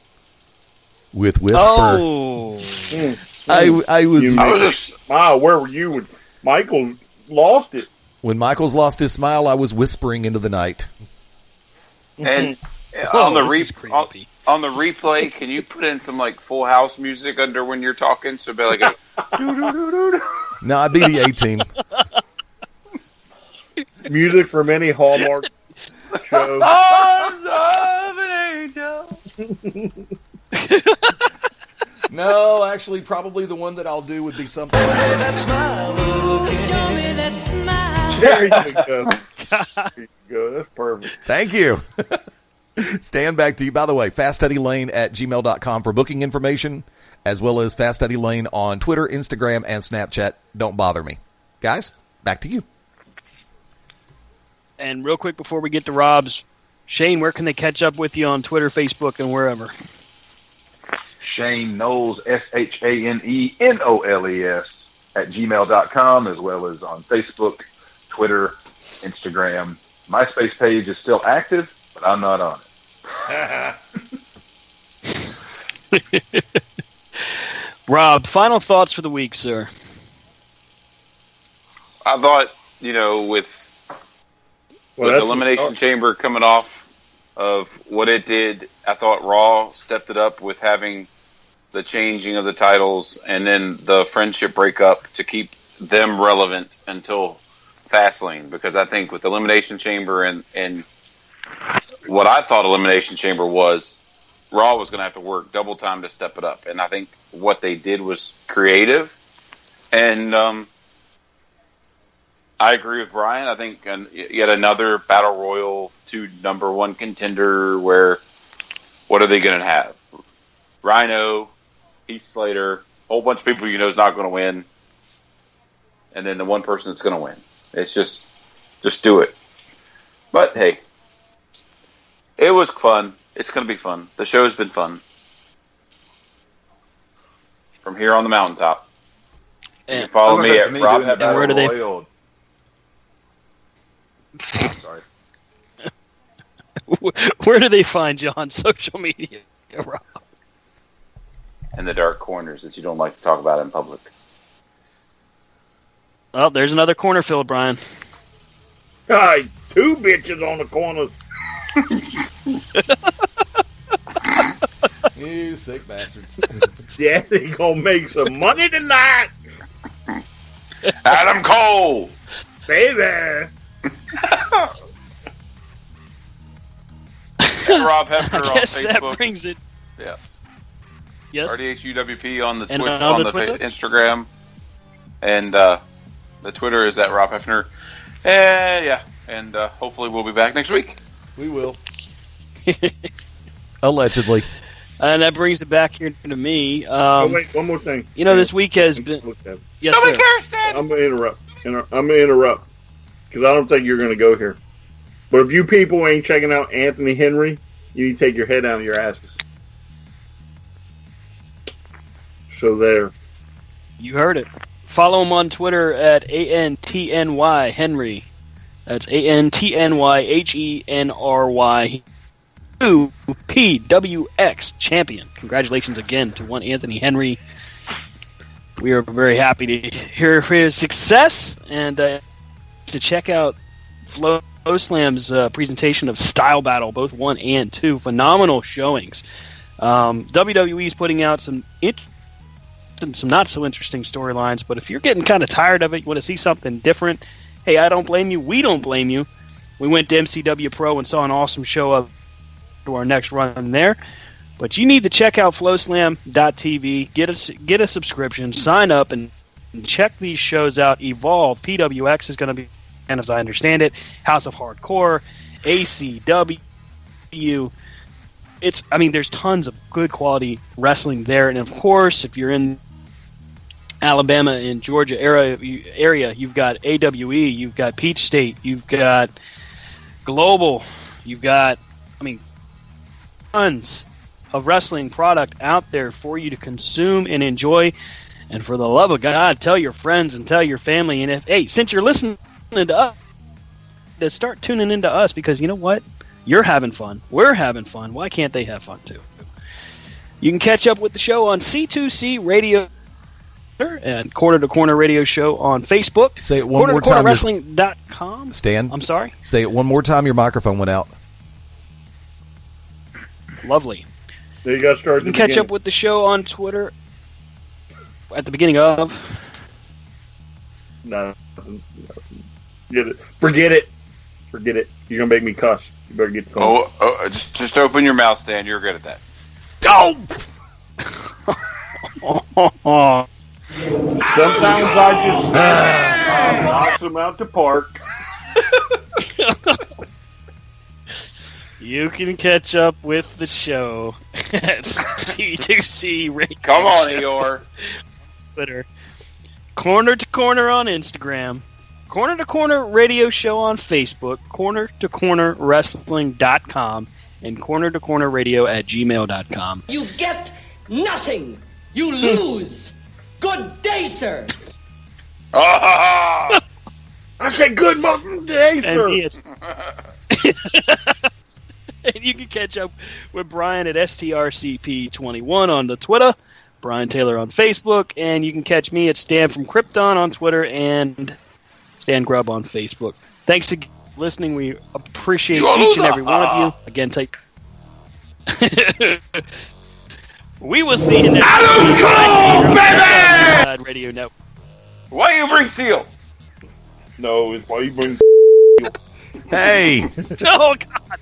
With Whisper. Oh. I was just smile. Where were you when Michaels lost it? When Michaels lost his smile, I was whispering into the night. And on the replay, can you put in some like Full House music under when you're talking? So it'd be like a No, I'd be the A-team. Music from any Hallmark show. Arms of an angel. No, actually, probably the one that I'll do would be something. That smile, show me that smile. There you go. There you go. That's perfect. Thank you. Stan, back to you. By the way, faststuddylane@gmail.com for booking information, as well as Fast Study Lane on Twitter, Instagram, and Snapchat. Don't bother me. Guys, back to you. And real quick before we get to Rob's, Shane, where can they catch up with you on Twitter, Facebook, and wherever? Shane Knowles, ShaneNoles @gmail.com, as well as on Facebook, Twitter, Instagram. MySpace page is still active, but I'm not on it. Rob, final thoughts for the week, sir. I thought, with Elimination Chamber coming off of what it did, I thought Raw stepped it up with having the changing of the titles and then the friendship breakup to keep them relevant until Fastlane. Because I think with Elimination Chamber and what I thought Elimination Chamber was, Raw was going to have to work double time to step it up. And I think what they did was creative. And I agree with Brian. I think yet another Battle Royal to number one contender where what are they going to have? Rhino, Heath Slater, a whole bunch of people you know is not going to win. And then the one person that's going to win. It's just do it. But hey, it was fun. It's going to be fun. The show's been fun. From here on the mountaintop. You can follow me at Rob. And where do they? Sorry. Where do they find you on social media, Rob? In the dark corners that you don't like to talk about in public. Oh, there's another corner filled, Brian. Hi, two bitches on the corners. You sick bastards. Daddy gonna make some money tonight. Adam Cole! Baby. And Rob Hefner I guess on that Facebook. brings it. Yes. Yes. RDHUWP on the And Twitch, on on the the Twitter? Instagram. And the Twitter is at Rob Hefner. Yeah. And hopefully we'll be back next week. We will. Allegedly. And that brings it back here to me. Wait, one more thing. This week has been. Yes, Nobody sir. cares, Dad! I'm gonna interrupt. I'm gonna interrupt because I don't think you're gonna go here. But if you people ain't checking out Anthony Henry, you need to take your head out of your asses. So there. You heard it. Follow him on Twitter at ANTNY Henry. That's ANTNYHENRY. PWX champion. Congratulations again to one Anthony Henry. We are very happy to hear his success and to check out Flow Slam's presentation of Style Battle, both 1 and 2. Phenomenal showings. WWE is putting out some not so interesting storylines, but if you're getting kind of tired of it, you want to see something different, hey, I don't blame you. We don't blame you. We went to MCW Pro and saw an awesome show up to our next run there. But you need to check out flowslam.tv, get a subscription, sign up, and check these shows out. Evolve, PWX is going to be, and as I understand it, House of Hardcore, ACW. There's tons of good quality wrestling there. And of course, if you're in Alabama and Georgia area, you've got AWE, you've got Peach State, you've got Global, you've got, tons of wrestling product out there for you to consume and enjoy. And for the love of God, tell your friends and tell your family. And since you're listening to us, start tuning into us, because you know what? You're having fun. We're having fun. Why can't they have fun too? You can catch up with the show on C2C Radio and Corner to Corner Radio Show on Facebook. Say it one more time. CornerToCornerWrestling.com. Stan? I'm sorry? Say it one more time. Your microphone went out. Lovely. There you got to start. You can catch up with the show on Twitter at the beginning of. No. Forget it. You're gonna make me cuss. You better get the call. Just open your mouth, Stan. You're good at that. Go! Sometimes I just knock them out the park. You can catch up with the show at C2C Radio. Come on, Show. Eeyore. Twitter. Corner to Corner on Instagram. Corner to Corner Radio Show on Facebook. Corner to Corner Wrestling.com. And Corner to Corner Radio at gmail.com. You get nothing. You lose. Good day, sir. I said good motherfucking day, sir. And you can catch up with Brian at STRCP21 on the Twitter, Brian Taylor on Facebook, and you can catch me at Stan from Krypton on Twitter and Stan Grubb on Facebook. Thanks again for listening. We appreciate each and every one of you. Again, take. We will see you next Adam Cole, baby! Radio Network. Why you bring Seal? No, it's why you bring. Hey! Oh, God!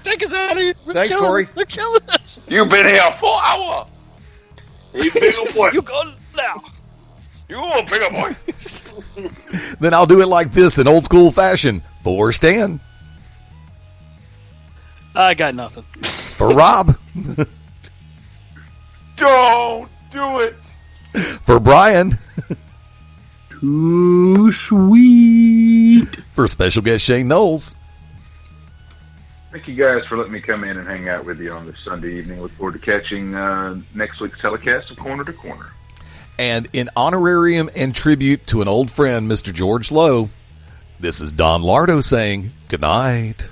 Take us out of here. Thanks, Corey. They're killing us. You've been here a full hour. You big old boy. You go now. You a bigger boy. Then I'll do it like this in old school fashion. For Stan. I got nothing. For Rob. Don't do it. For Brian. Too sweet. For special guest Shane Knowles. Thank you guys for letting me come in and hang out with you on this Sunday evening. Look forward to catching next week's telecast of Corner to Corner. And in honorarium and tribute to an old friend, Mr. George Lowe, this is Don Lardo saying good night.